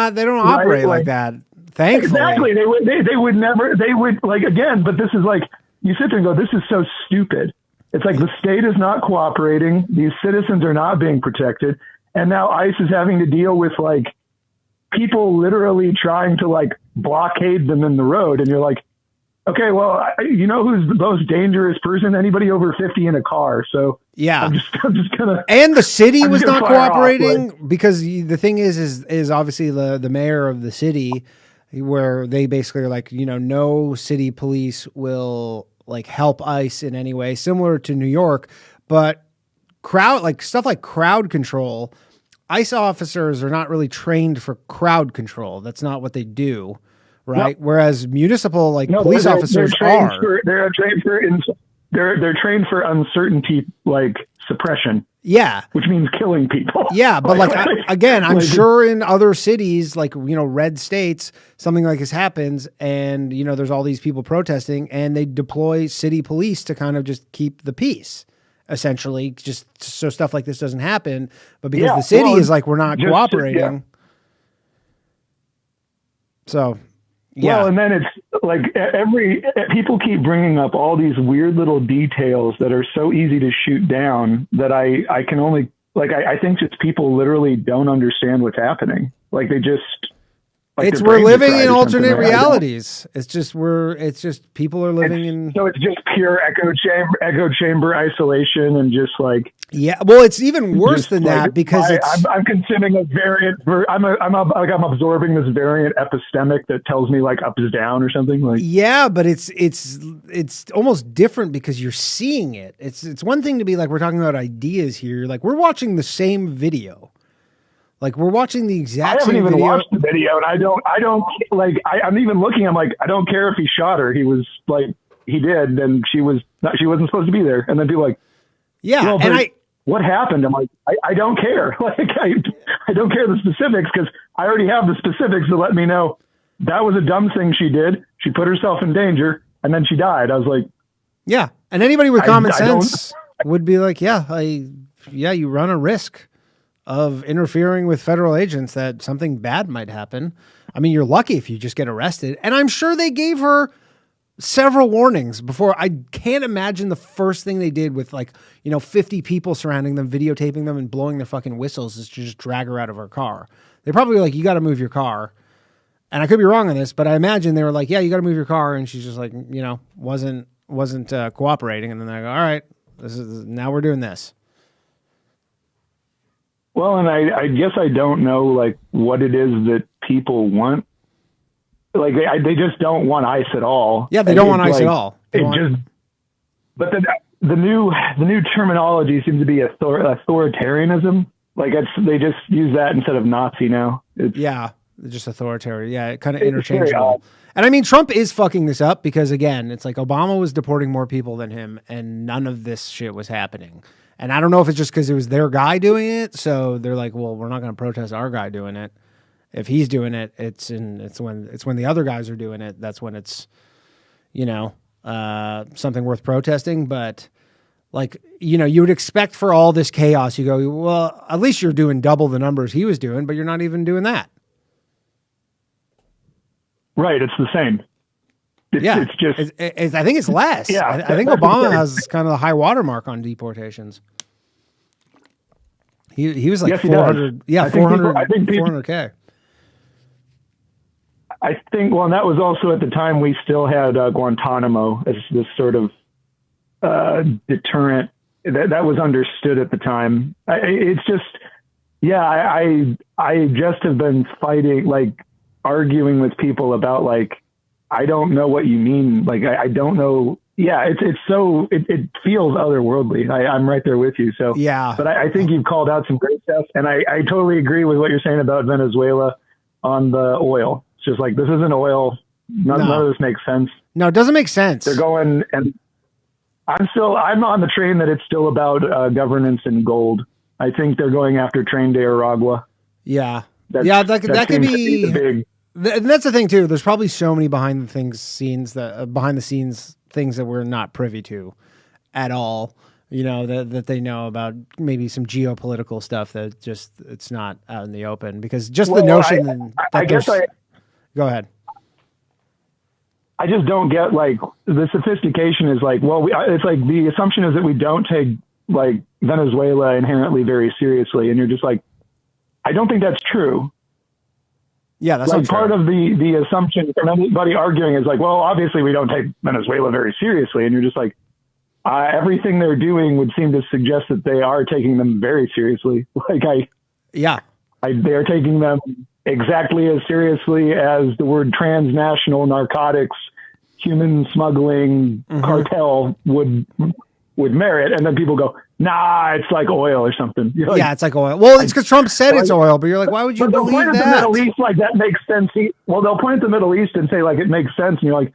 operate like that. Thankfully. Exactly. They would never, like, again, but this is like, you sit there and go, this is so stupid. It's like the state is not cooperating. These citizens are not being protected. And now ICE is having to deal with, like, people literally trying to, like, blockade them in the road. And you're like, okay, well, you know who's the most dangerous person? Anybody over 50 in a car. So yeah, I'm just gonna. And the city was not cooperating because the thing is obviously the mayor of the city, where they basically are like, no city police will, like, help ICE in any way, similar to New York, but stuff like crowd control. ICE officers are not really trained for crowd control. That's not what they do. Right. No. Whereas municipal, police officers are. They're trained for uncertainty, like, suppression. Yeah. Which means killing people. Yeah. But I'm sure in other cities, red states, something like this happens and, there's all these people protesting and they deploy city police to kind of just keep the peace, essentially, just so stuff like this doesn't happen. But because the city is like, we're not cooperating. Yeah. So. Yeah. Well, and then it's like people keep bringing up all these weird little details that are so easy to shoot down that I can only, I think just people literally don't understand what's happening. Like they just, we're living in alternate realities. It's just people are living in. So it's just pure echo chamber isolation and just like. Yeah, well, it's even worse than that because I'm consuming a variant. I'm absorbing this variant epistemic that tells me like up is down or something. Like yeah, but it's almost different because you're seeing it. It's one thing to be like we're talking about ideas here. Like we're watching the same video. Like we're watching the exact same video. I haven't even watched the video, and I don't like. I'm even looking. I'm like, I don't care if he shot her. He was like, he did, and she wasn't supposed to be there. And then people are like, yeah, well, and what happened? I'm like, I don't care. Like I don't care the specifics because I already have the specifics to let me know that was a dumb thing she did. She put herself in danger, and then she died. I was like, yeah, and anybody with common sense would be like, yeah, you run a risk of interfering with federal agents that something bad might happen. I mean, you're lucky if you just get arrested. And I'm sure they gave her several warnings before. I can't imagine the first thing they did with 50 people surrounding them, videotaping them and blowing their fucking whistles is to just drag her out of her car. They probably were like, you got to move your car. And I could be wrong on this, but I imagine they were like, yeah, you got to move your car. And she's just like, wasn't cooperating. And then they're like, all right, now we're doing this. Well, and I guess I don't know what it is that people want. Like they just don't want ICE at all. Yeah, they don't want ICE at all. But the new terminology seems to be authoritarianism. They just use that instead of Nazi now. Just authoritarian. Yeah, kind of interchangeable. And I mean, Trump is fucking this up because again, it's like Obama was deporting more people than him, and none of this shit was happening. And I don't know if it's just because it was their guy doing it, so they're like, well, we're not going to protest our guy doing it. If he's doing it, it's when the other guys are doing it. That's when it's, something worth protesting, but like, you know, you would expect for all this chaos, you go, well, at least you're doing double the numbers he was doing, but you're not even doing that. Right. It's the same. It's just, I think it's less. Yeah. I think Obama has kind of the high watermark on deportations. He was like yes, 400. Yeah. 400K. I think, well, and that was also at the time we still had Guantanamo as this sort of deterrent that was understood at the time. It's just, I just have been fighting, like arguing with people about like, I don't know what you mean. Like, I don't know. Yeah. It's so, it feels otherworldly. I'm right there with you. So, yeah, but I think you've called out some great stuff, and I totally agree with what you're saying about Venezuela on the oil. It's just like, this isn't oil. None of this makes sense. No, it doesn't make sense. They're going, and I'm on the train that it's still about governance and gold. I think they're going after Train de Aragua. Yeah. That could be big. And that's the thing too. There's probably so many behind the scenes things that we're not privy to at all. You know, that they know about, maybe some geopolitical stuff that just, it's not out in the open, because just the notion go ahead. I just don't get, like, the sophistication is like, well, it's like the assumption is that we don't take like Venezuela inherently very seriously. And you're just like, I don't think that's true. Yeah, that's like part of the assumption from anybody arguing is like, well, obviously we don't take Venezuela very seriously. And you're just like, everything they're doing would seem to suggest that they are taking them very seriously. Like they're taking them exactly as seriously as the word transnational narcotics, human smuggling cartel would merit. And then people go, nah, it's like oil or something. Like, yeah, it's like oil. Well, it's because Trump said it's oil, but you're like, why would you believe that? They'll point at the Middle East like that makes sense. They'll point at the Middle East and say like it makes sense. And you're like,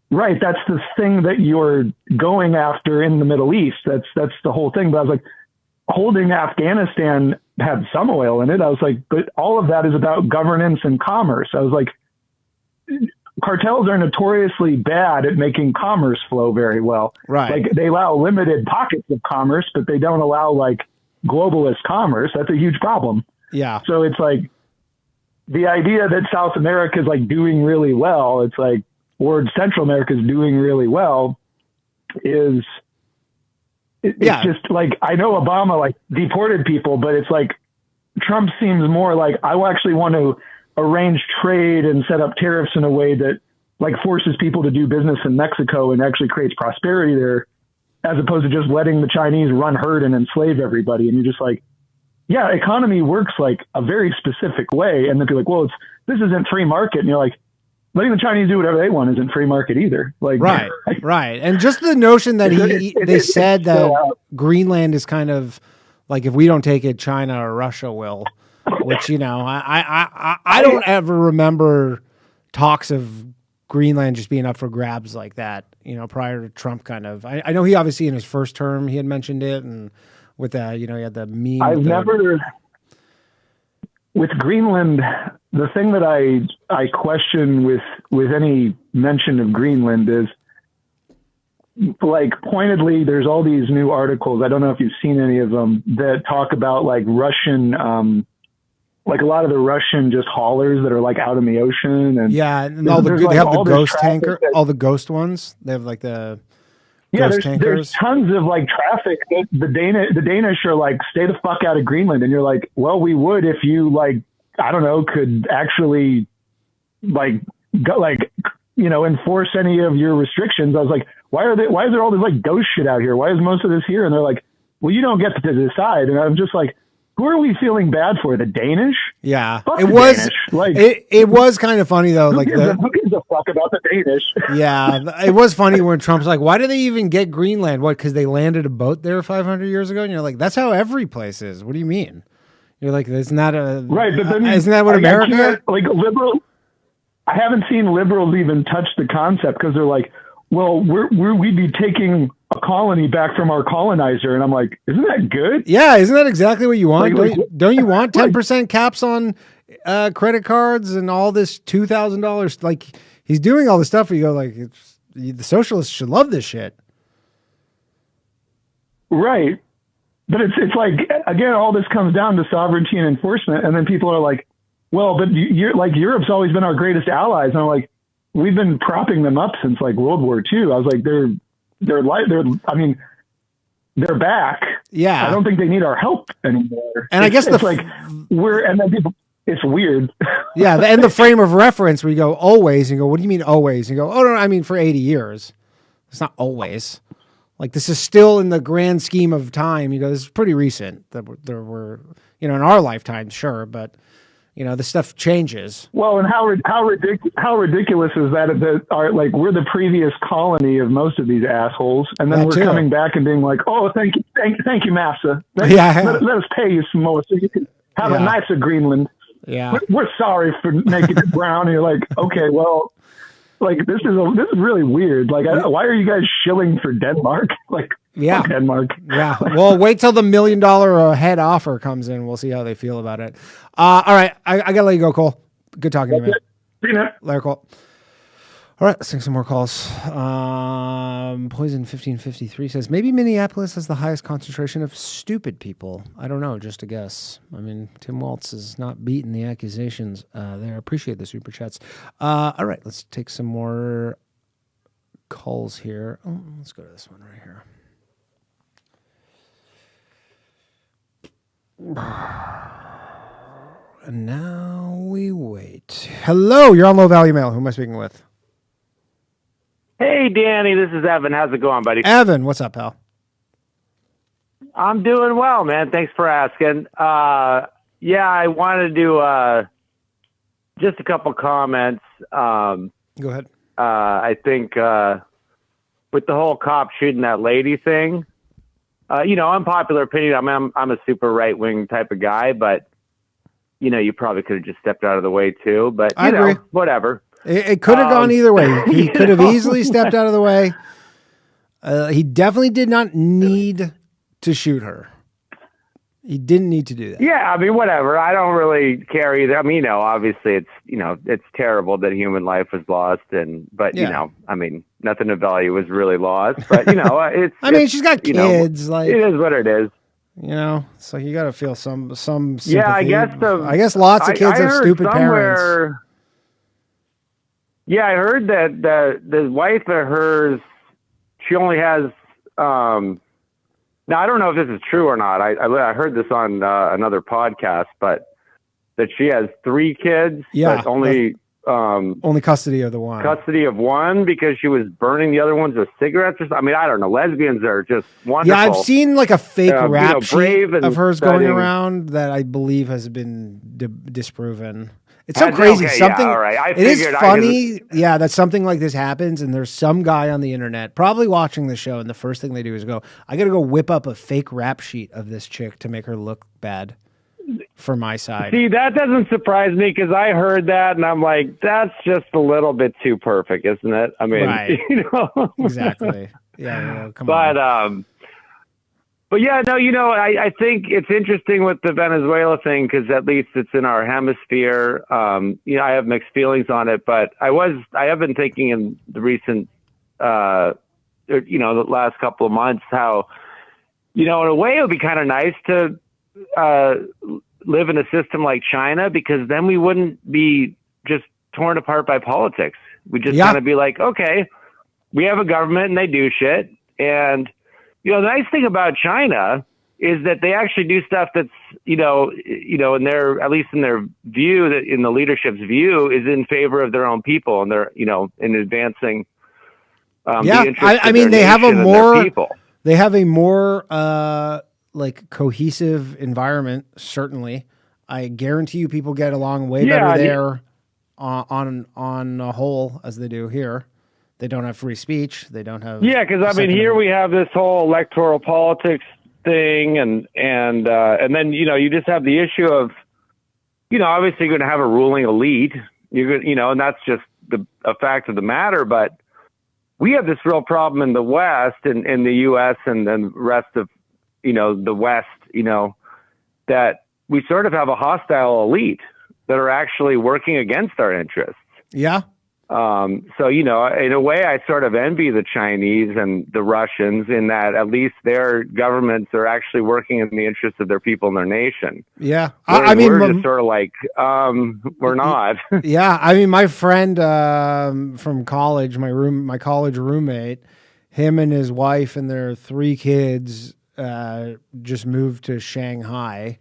right, that's the thing that you're going after in the Middle East. That's the whole thing. But I was like, holding Afghanistan had some oil in it. I was like, but all of that is about governance and commerce. I was like, cartels are notoriously bad at making commerce flow very well. Right. Like they allow limited pockets of commerce, but they don't allow like globalist commerce. That's a huge problem. Yeah. So it's like the idea that South America is like doing really well. It's like, or Central America is doing really well it's just like, I know Obama like deported people, but it's like Trump seems more like, I actually want to arrange trade and set up tariffs in a way that like forces people to do business in Mexico and actually creates prosperity there, as opposed to just letting the Chinese run herd and enslave everybody. And you're just like, yeah, economy works like a very specific way. And then you're like, well, this isn't free market. And you're like, letting the Chinese do whatever they want isn't free market either. Like, right. And just the notion that they said that Greenland is kind of like, if we don't take it, China or Russia will, which, you know, I don't ever remember talks of Greenland just being up for grabs like that, you know, prior to Trump kind of, I know he obviously in his first term, he had mentioned it, and with that, you know, he had the meme. With Greenland, the thing that I question with any mention of Greenland is, like, pointedly, there's all these new articles, I don't know if you've seen any of them, that talk about like Russian, like a lot of the Russian just haulers that are like out in the ocean. And yeah, and they have the ghost tanker, all the ghost ones. They have like the ghost tankers. There's tons of like traffic. The Danish are like, stay the fuck out of Greenland. And you're like, well, we would if you like, I don't know, could actually like go, like, you know, enforce any of your restrictions. I was like, why is there all this like ghost shit out here? Why is most of this here? And they're like, well, you don't get to decide. And I'm just like, who are we feeling bad for? The Danish? Yeah, fuck it was Danish. Like it was kind of funny though. Like, who gives a fuck about the Danish? Yeah, it was funny when Trump's like, "Why do they even get Greenland? What? Because they landed a boat there 500 years ago?" And you're like, "That's how every place is." What do you mean? You're like, "Isn't that a right?" But then, isn't that what America? Like liberal, I haven't seen liberals even touch the concept because they're like, "Well, we'd be taking a colony back from our colonizer," and I'm like, isn't that good? Yeah, isn't that exactly what you want? Don't you want 10% caps on credit cards and all this $2,000? Like, he's doing all this stuff where you go like, The socialists should love this shit. Right. But it's like, again, all this comes down to sovereignty and enforcement. And then people are like, well, but you're like, Europe's always been our greatest allies. And I'm like, we've been propping them up since like World War II. I was like, they're back. Yeah. I don't think they need our help anymore. And I guess it's like it's weird. Yeah. And the frame of reference where you go always and you go, what do you mean always? And you go, oh no, I mean for 80 years. It's not always. Like this is still in the grand scheme of time. You go, this is pretty recent that there were, in our lifetime, sure. But the stuff changes. Well, and how ridiculous is that we're the previous colony of most of these assholes, and then we're coming back and being like, oh, thank you, Massa. Let us pay you some more so you can have a nicer Greenland. Yeah, we're sorry for making it brown. And you're like, okay, well, like this is really weird. Like, why are you guys shilling for Denmark? Like, yeah, Denmark. Yeah. Well, wait till the $1 million a head offer comes in. We'll see how they feel about it. All right, I gotta let you go, Cole. Good talking to you, man. See you, man. Later, Cole. All right, let's take some more calls. Poison 1553 says maybe Minneapolis has the highest concentration of stupid people. I don't know, just a guess. I mean, Tim Waltz is not beating the accusations there. Appreciate the super chats. All right, let's take some more calls here. Oh, let's go to this one right here. And now we wait. Hello, you're on Low Value Mail. Who am I speaking with? Hey, Danny, this is Evan. How's it going, buddy? Evan, what's up, pal? I'm doing well, man. Thanks for asking. Yeah, I wanted to do just a couple comments. Go ahead. I think with the whole cop shooting that lady thing, unpopular opinion, I'm a super right-wing type of guy, but, you probably could have just stepped out of the way, too. But, I agree. Whatever. It could have gone either way. He could have easily stepped out of the way. He definitely did not need to shoot her. He didn't need to do that. Yeah, whatever. I don't really care either. Obviously it's terrible that human life was lost, but nothing of value was really lost. But it's. She's got kids. It is what it is. So you got to feel some sympathy. Yeah, I guess lots of kids have stupid parents. Yeah, I heard that the wife of hers, she only has. Now I don't know if this is true or not. I heard this on another podcast, but that she has 3 kids. Yeah, but only custody of the one. Custody of one because she was burning the other ones with cigarettes or something. I don't know. Lesbians are just wonderful. Yeah, I've seen like a fake rap sheet of hers going around that I believe has been disproven. It's so crazy. Okay, something. Yeah, all right. It is funny. Yeah, that something like this happens, and there's some guy on the internet probably watching the show, and the first thing they do is go, "I got to go whip up a fake rap sheet of this chick to make her look bad for my side." See, that doesn't surprise me because I heard that, and I'm like, that's just a little bit too perfect, isn't it? Right. Exactly. Yeah. Come on. But yeah, no, I think it's interesting with the Venezuela thing because at least it's in our hemisphere. I have mixed feelings on it, but I have been thinking in the recent, the last couple of months how, in a way it would be kind of nice to live in a system like China because then we wouldn't be just torn apart by politics. We just kind of be like, okay, we have a government and they do shit. And the nice thing about China is that they actually do stuff that's, in their, at least in their view, that in the leadership's view, is in favor of their own people, and they're, in advancing. The interests of their they have they have a more cohesive environment. Certainly, I guarantee you, people get along way better there on a whole as they do here. They don't have free speech. They don't have. Yeah, because here we have this whole electoral politics thing, and then you just have the issue of, obviously you're going to have a ruling elite. You're going, and that's just a fact of the matter. But we have this real problem in the West, and in the U.S. and then the rest of, the West, that we sort of have a hostile elite that are actually working against our interests. Yeah. So, you know, in a way, I sort of envy the Chinese and the Russians in that at least their governments are actually working in the interest of their people and their nation. Yeah. I mean, we're just sort of like, we're not. Yeah. I mean, my friend from college, my college roommate, him and his wife and their 3 kids just moved to Shanghai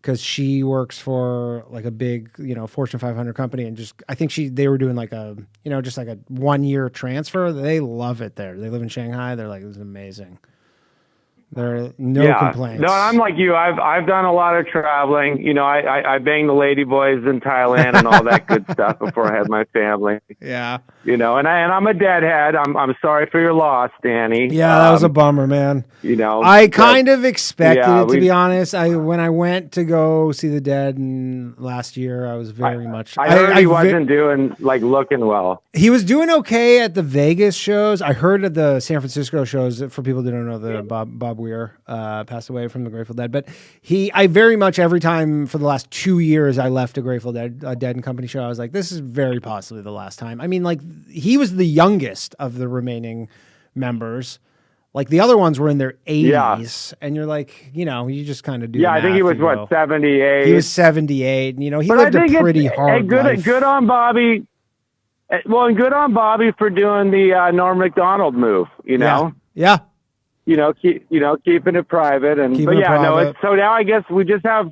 because she works for like a big, you know, Fortune 500 company. And just, I think they were doing like a, you know, just like a 1-year transfer. They love it there. They live in Shanghai. They're like, this is amazing. There are no complaints. No, I'm like you. I've done a lot of traveling. You know, I banged the ladyboys in Thailand and all that good stuff before I had my family. Yeah. You know, and I'm a deadhead. I'm sorry for your loss, Danny. Yeah, that was a bummer, man. You know, I kind of expected it, to be honest. When I went to go see the Dead last year, I was very much. I heard he wasn't doing like looking well. He was doing okay at the Vegas shows. I heard at the San Francisco shows. For people that don't know, the Bob Weir passed away from the Grateful Dead. But I very much every time for the last 2 years I left a Grateful Dead and Company show, I was like, this is very possibly the last time. I mean, like he was the youngest of the remaining members. Like the other ones were in their 80s, and you're like, you know, you just kind of do. Yeah, I think he was 78. He was 78. You know, he lived a pretty hard life. Good on Bobby. Well, and good on Bobby for doing the Norm Macdonald move. You know. Yeah. You know, keeping it private, so now I guess we just have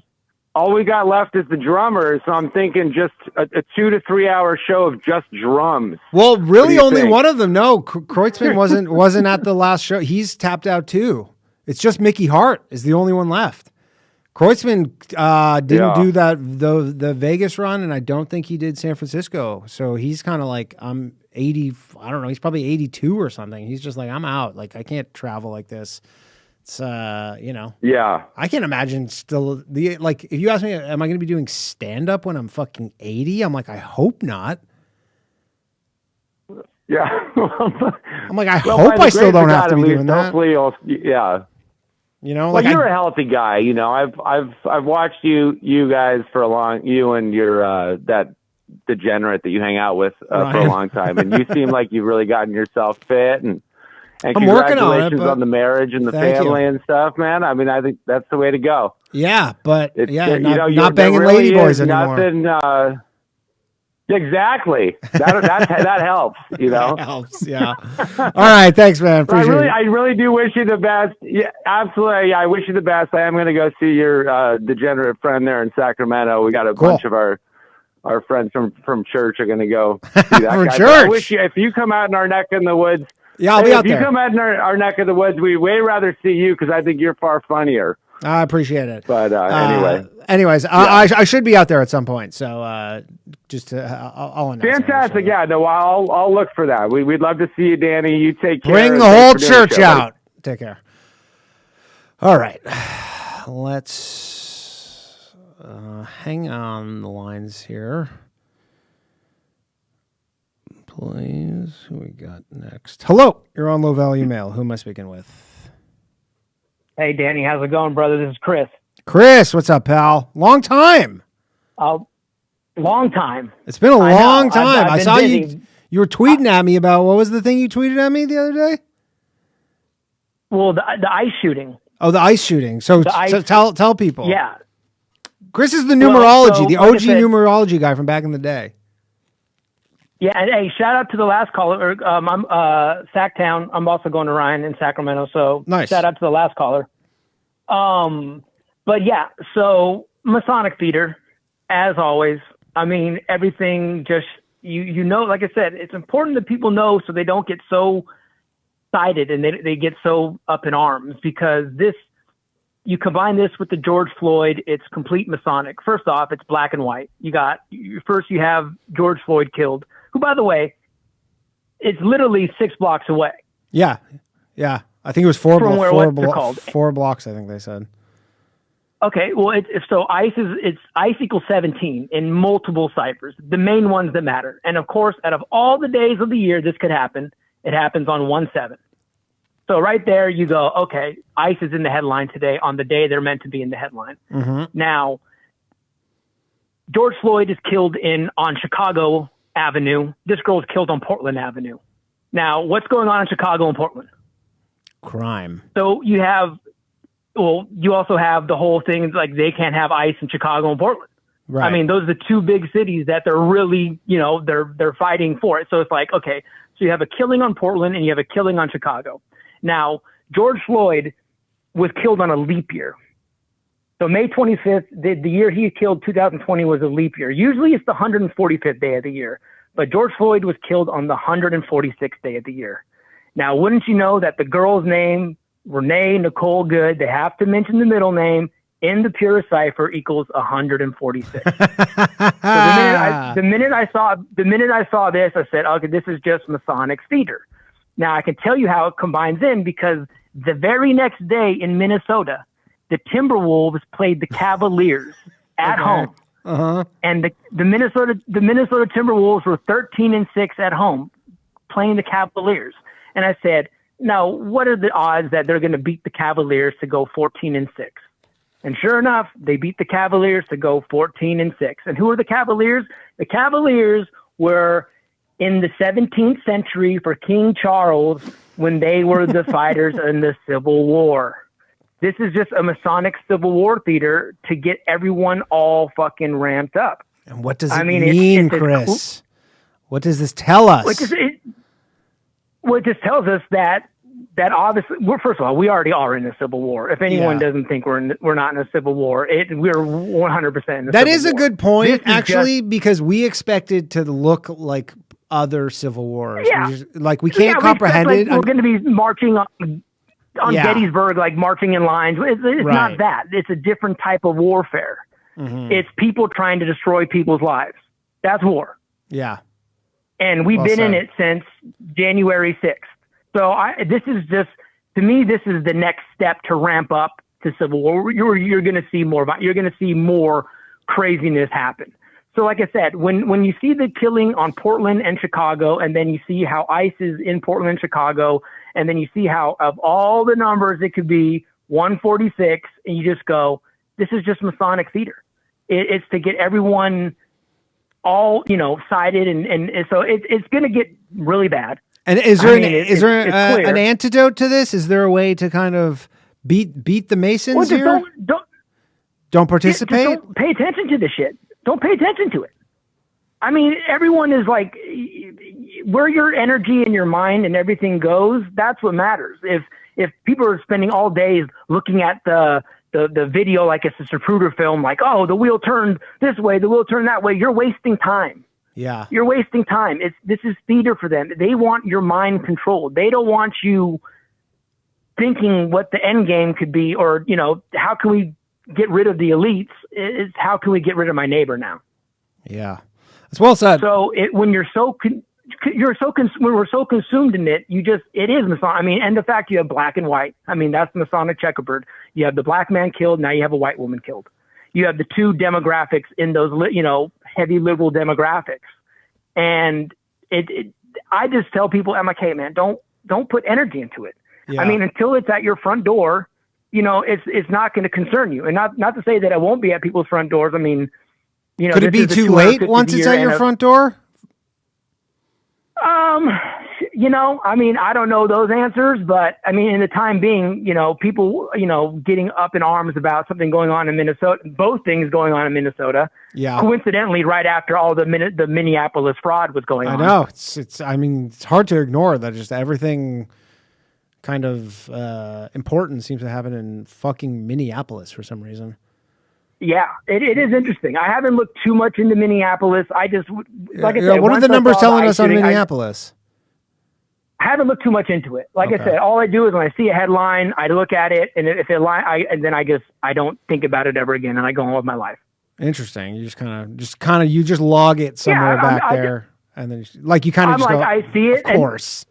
all we got left is the drummers. So I'm thinking just a 2 to 3 hour show of just drums. Well, really, only one of them. No, Kreutzmann wasn't at the last show. He's tapped out too. It's just Mickey Hart is the only one left. Kreutzmann didn't do the Vegas run, and I don't think he did San Francisco. So he's kind of like, I'm 80. I don't know. He's probably 82 or something. He's just like, I'm out. Like I can't travel like this. It's you know. Yeah. I can't imagine still like if you ask me, am I going to be doing stand up when I'm fucking 80? I'm like, I hope not. Yeah. I'm like, I hope I still don't have to be doing that. Hopefully, yeah. You know, like you're a healthy guy. You know, I've watched you guys for a long. You and your that degenerate that you hang out with for a long time, and you seem like you've really gotten yourself fit. And I'm working on the marriage and the family and stuff, man. I mean, I think that's the way to go. Yeah, but not banging really ladyboys anymore. Nothing. Exactly. That helps. You know, that helps. Yeah. All right. Thanks, man. Appreciate it. I really do wish you the best. Yeah, absolutely. I wish you the best. I am going to go see your degenerate friend there in Sacramento. We got a bunch of our friends from church are going to go see that from guy. church. I wish if you come out in our neck in the woods. Yeah, I'll be out there. If you come out in our neck of the woods, we'd way rather see you because I think you're far funnier. I appreciate it. But anyway. Anyways, I should be out there at some point. So I'll announce. Fantastic. Yeah, no, I'll look for that. We'd love to see you, Danny. You take care. Bring the whole church out. Take care. All right. Let's hang on the lines here. Please. Who we got next? Hello. You're on Low Value Mail. Who am I speaking with? Hey, Danny. How's it going, brother? This is Chris. Chris, what's up, pal? Long time. Long time. It's been a long time. I saw you were tweeting at me about, what was the thing you tweeted at me the other day? Well, the ice shooting. Oh, the ice shooting. So tell people. Yeah. Chris is the numerology, the OG numerology guy from back in the day. Yeah, and hey, shout out to the last caller. I'm Sacktown. I'm also going to Ryan in Sacramento, so nice. Shout out to the last caller. But yeah, so Masonic theater, as always. I mean, everything just you know. Like I said, it's important that people know so they don't get so excited and they get so up in arms because this. You combine this with the George Floyd, it's complete Masonic. First off, it's black and white. You have George Floyd killed, who, by the way, it's literally 6 blocks away. Yeah. Yeah. I think it was 4 blocks. 4 blocks, I think they said. Okay. Well, it's ICE equals 17 in multiple ciphers, the main ones that matter. And of course, out of all the days of the year this could happen, it happens on 1/7. So right there you go, okay, ICE is in the headline today on the day they're meant to be in the headline. Mm-hmm. Now, George Floyd is killed on Chicago Avenue. This girl was killed on Portland Avenue. Now, what's going on in Chicago and Portland? Crime. So you also have the whole thing, like they can't have ICE in Chicago and Portland. Right. I mean, those are the two big cities that they're really, they're fighting for it. So it's like, okay, so you have a killing on Portland and you have a killing on Chicago. Now, George Floyd was killed on a leap year. So May 25th, the year he killed, 2020, was a leap year. Usually it's the 145th day of the year, but George Floyd was killed on the 146th day of the year. Now, wouldn't you know that the girl's name, Renee Nicole Good, they have to mention the middle name in the Peoria cipher equals 146. So the minute I saw this, I said, okay, this is just Masonic theater. Now I can tell you how it combines in, because the very next day in Minnesota, the Timberwolves played the Cavaliers at home. Uh-huh. And the Minnesota Timberwolves were 13-6 at home playing the Cavaliers. And I said, now, what are the odds that they're going to beat the Cavaliers to go 14-6? And sure enough, they beat the Cavaliers to go 14-6. And who are the Cavaliers? The Cavaliers were in the 17th century for King Charles when they were the fighters in the Civil War. This is just a Masonic Civil War theater to get everyone all fucking ramped up. And what does it mean, Chris? What does this tell us? It just tells us that obviously, first of all, we already are in a civil war. If anyone doesn't think we're not in a civil war, we're 100% in a That civil is a war. good point, actually, because we expect it to look like other civil wars. Yeah. We can't comprehend it. We're going to be marching on Gettysburg, like marching in lines. It's not that. It's a different type of warfare. Mm-hmm. It's people trying to destroy people's lives. That's war. Yeah. And we've been in it since January 6th. So this is just, to me, this is the next step to ramp up to civil war. You're going to see more. You're going to see more craziness happen. So, like I said, when you see the killing on Portland and Chicago, and then you see how ICE is in Portland and Chicago, and then you see how of all the numbers it could be 146, and you just go, this is just Masonic theater. It's to get everyone all sided, and so it's going to get really bad. And is there an antidote to this? Is there a way to kind of beat the Masons here? Don't participate? Just don't pay attention to the shit. Don't pay attention to it. I mean, everyone is like, where your energy and your mind and everything goes, that's what matters. If people are spending all day looking at the video like it's a Zapruder film, like, oh, the wheel turned this way, the wheel turned that way, you're wasting time. Yeah. You're wasting time. This is theater for them. They want your mind controlled. They don't want you thinking what the end game could be, or, how can we get rid of the elites? It's how can we get rid of my neighbor now? Yeah. That's well said. So when we're so consumed in it, it is Masonic. I mean, and the fact you have black and white. I mean, that's Masonic checkerboard. You have the black man killed. Now you have a white woman killed. You have the two demographics in those, heavy liberal demographics. And I just tell people, I'm like, hey man, don't put energy into it. Yeah. I mean, until it's at your front door, it's not going to concern you. And not to say that it won't be at people's front doors. I mean, could it be too late once it's at your front door? I mean, I don't know those answers, but I mean, in the time being, people, getting up in arms about something going on in Minnesota, both things going on in Minnesota. Yeah. Coincidentally, right after all the Minneapolis fraud was going on. I know it's hard to ignore that. Just everything kind of important seems to happen in fucking Minneapolis for some reason. Yeah, it is interesting. I haven't looked too much into Minneapolis. I just, like I said, what are the numbers telling us on Minneapolis? I haven't looked too much into it. Like I said, all I do is when I see a headline, I look at it, and if it then I don't think about it ever again, and I go on with my life. Interesting. You just log it somewhere back there, and then you kind of just go, I see it, of course.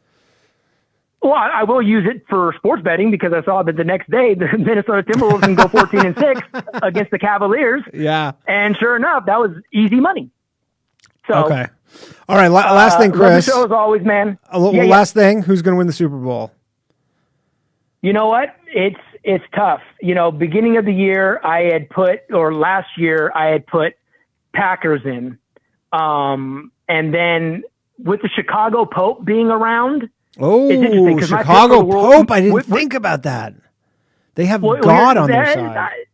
Well, I will use it for sports betting because I saw that the next day the Minnesota Timberwolves can go 14-6 against the Cavaliers. Yeah. And sure enough, that was easy money. So, okay. All right. Last thing, Chris. Love the show as always, man. Last thing. Who's going to win the Super Bowl? You know what? It's tough. Beginning of the year, last year I had put Packers in, And then with the Chicago Pope being around, oh, it's interesting, Chicago Pope! I didn't think about that. They have God on their side.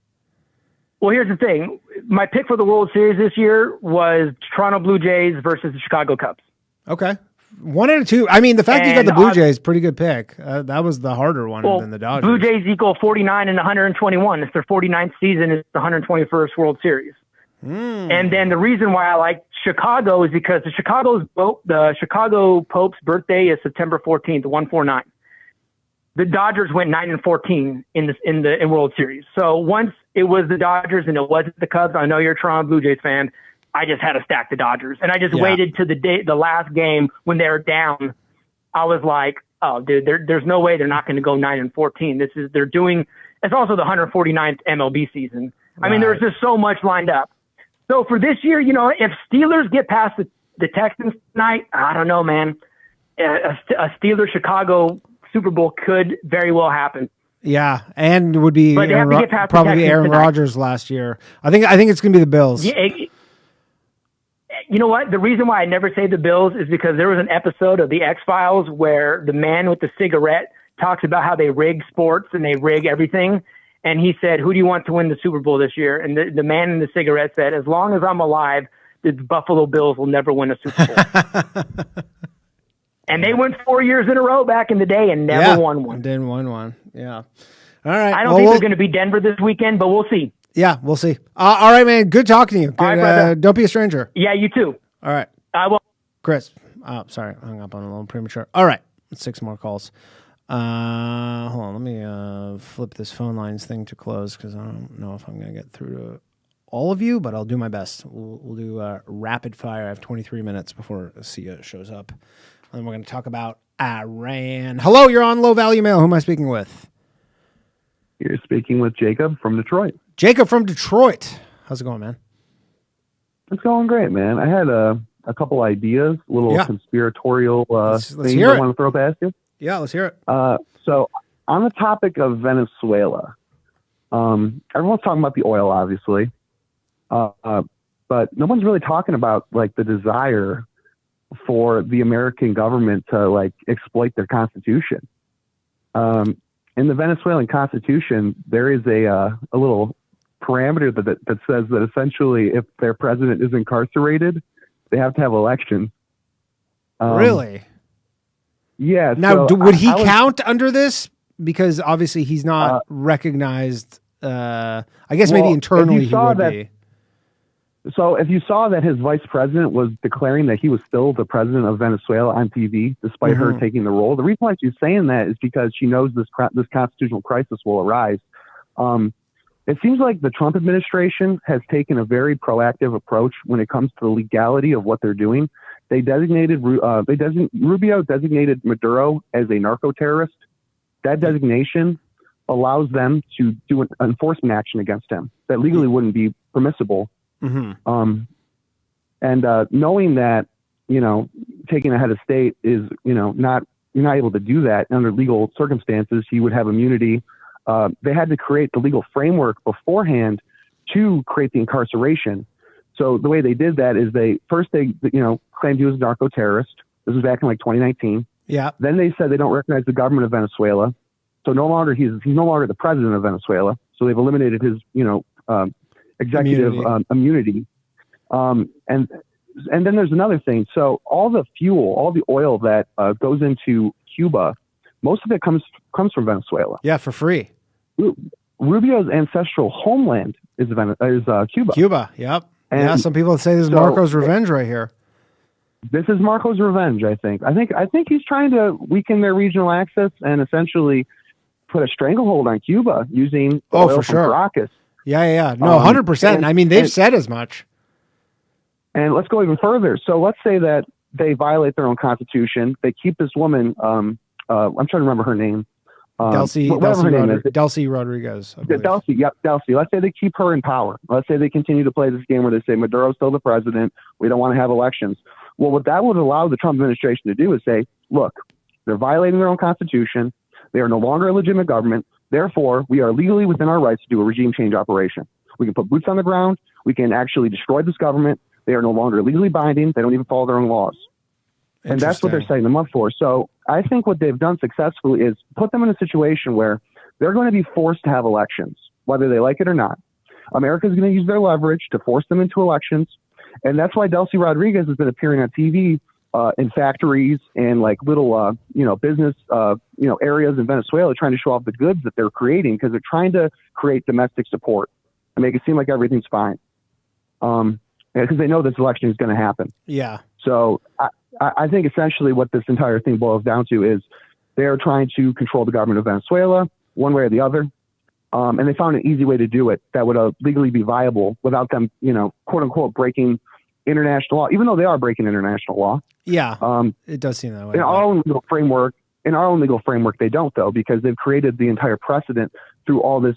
Well, here's the thing. My pick for the World Series this year was Toronto Blue Jays versus the Chicago Cubs. Okay. 1 out of 2. I mean, the fact you got the Blue Jays, pretty good pick. That was the harder one than the Dodgers. Blue Jays equal 49 and 121. It's their 49th season. It's the 121st World Series. And then the reason why I like Chicago is because the Chicago Pope's birthday is September 14th, 149. The Dodgers went 9-14 in World Series. So once it was the Dodgers and it wasn't the Cubs, I know you're a Toronto Blue Jays fan, I just had to stack the Dodgers. And I just waited to the last game when they were down. I was like, oh, dude, there's no way they're not going to go 9-14. It's also the 149th MLB season. Right. I mean, there's just so much lined up. So for this year, if Steelers get past the Texans tonight, I don't know, man. A Steelers-Chicago Super Bowl could very well happen. Yeah, and would be probably Aaron Rodgers last year. I think it's going to be the Bills. Yeah, you know what? The reason why I never say the Bills is because there was an episode of The X-Files where the man with the cigarette talks about how they rig sports and they rig everything. And he said, who do you want to win the Super Bowl this year? And the man in the cigarette said, as long as I'm alive, the Buffalo Bills will never win a Super Bowl. And they went 4 years in a row back in the day and never won one. Didn't win one. Yeah. All right. I don't think they're going to be Denver this weekend, but we'll see. Yeah, we'll see. All right, man. Good talking to you. All right, brother. Don't be a stranger. Yeah, you too. All right. I will. Chris. Oh, sorry. I hung up on a little premature. All right. 6 more calls. Hold on. Let me flip this phone lines thing to close because I don't know if I'm going to get through to all of you, but I'll do my best. We'll do rapid fire. I have 23 minutes before Sia shows up. And we're going to talk about Iran. Hello, you're on Low Value Mail. Who am I speaking with? You're speaking with Jacob from Detroit. Jacob from Detroit. How's it going, man? It's going great, man. I had a couple ideas, little conspiratorial let's things I want to throw past you. Yeah, let's hear it. So on the topic of Venezuela, everyone's talking about the oil, obviously, but no one's really talking about like the desire for the American government to like exploit their constitution. In the Venezuelan constitution, there is a little parameter that says that essentially if their president is incarcerated, they have to have elections. Really? Yeah. Now, would he count under this? Because obviously he's not recognized. I guess maybe internally he would be. So if you saw that his vice president was declaring that he was still the president of Venezuela on TV, despite her taking the role, the reason why she's saying that is because she knows this constitutional crisis will arise. It seems like the Trump administration has taken a very proactive approach when it comes to the legality of what they're doing. Rubio designated Maduro as a narco-terrorist. That designation allows them to do an enforcement action against him that legally wouldn't be permissible. And knowing that, taking a head of state is, you're not able to do that under legal circumstances. He would have immunity. They had to create the legal framework beforehand to create the incarceration. So the way they did that is they claimed he was a narco-terrorist. This was back in like 2019. Yeah. Then they said they don't recognize the government of Venezuela. So he's no longer the president of Venezuela. So they've eliminated his, executive immunity. And then there's another thing. So all the oil that goes into Cuba, most of it comes from Venezuela. Yeah, for free. Rubio's ancestral homeland is Cuba. Cuba, yep. And some people say this is Marco's revenge right here. This is Marco's revenge, I think. I think he's trying to weaken their regional access and essentially put a stranglehold on Cuba using oil from Caracas. Yeah. No, 100%. I mean, they've said as much. And let's go even further. So let's say that they violate their own constitution. They keep this woman, I'm trying to remember her name. Delcy Rodriguez. Delcy. Let's say they keep her in power. Let's say they continue to play this game where they say Maduro's still the president. We don't want to have elections. Well, what that would allow the Trump administration to do is say, look, they're violating their own constitution. They are no longer a legitimate government. Therefore, we are legally within our rights to do a regime change operation. We can put boots on the ground. We can actually destroy this government. They are no longer legally binding. They don't even follow their own laws. And that's what they're setting them up for. So I think what they've done successfully is put them in a situation where they're going to be forced to have elections, whether they like it or not. America's going to use their leverage to force them into elections. And that's why Delcy Rodriguez has been appearing on TV in factories and like little, business, areas in Venezuela, trying to show off the goods that they're creating, because they're trying to create domestic support and make it seem like everything's fine. Because they know this election is going to happen. Yeah. So I think essentially what this entire thing boils down to is they're trying to control the government of Venezuela one way or the other. And they found an easy way to do it that would legally be viable without them, quote unquote, breaking international law, even though they are breaking international law. Yeah. It does seem that way. In our own legal framework, they don't, though, because they've created the entire precedent through all this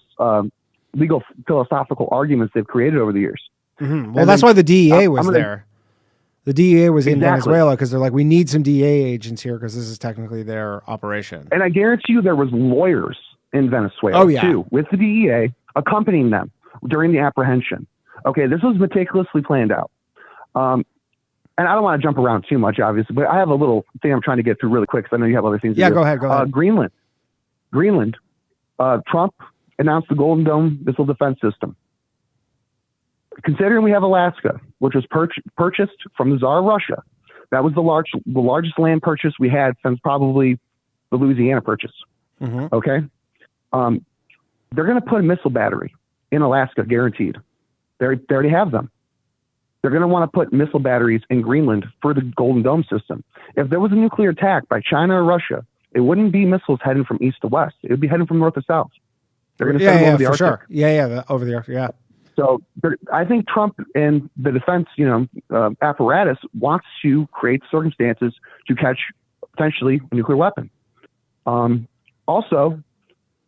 legal philosophical arguments they've created over the years. Mm-hmm. Well, that's why the DEA was there. The DEA was in Venezuela because they're like, we need some DEA agents here because this is technically their operation. And I guarantee you there was lawyers in Venezuela, too, with the DEA accompanying them during the apprehension. Okay, this was meticulously planned out. And I don't want to jump around too much, obviously, but I have a little thing I'm trying to get through really quick because I know you have other things to do. Go ahead. Greenland. Trump announced the Golden Dome missile defense system. Considering we have Alaska, which was purchased from the Tsar of Russia, that was the largest land purchase we had since probably the Louisiana Purchase. Mm-hmm. Okay? They're going to put a missile battery in Alaska, guaranteed. They already have them. They're going to want to put missile batteries in Greenland for the Golden Dome system. If there was a nuclear attack by China or Russia, it wouldn't be missiles heading from east to west. It would be heading from north to south. They're going to send them over the Arctic. Sure. Yeah, over the Arctic, yeah. So I think Trump and the defense, apparatus wants to create circumstances to catch potentially a nuclear weapon. Also,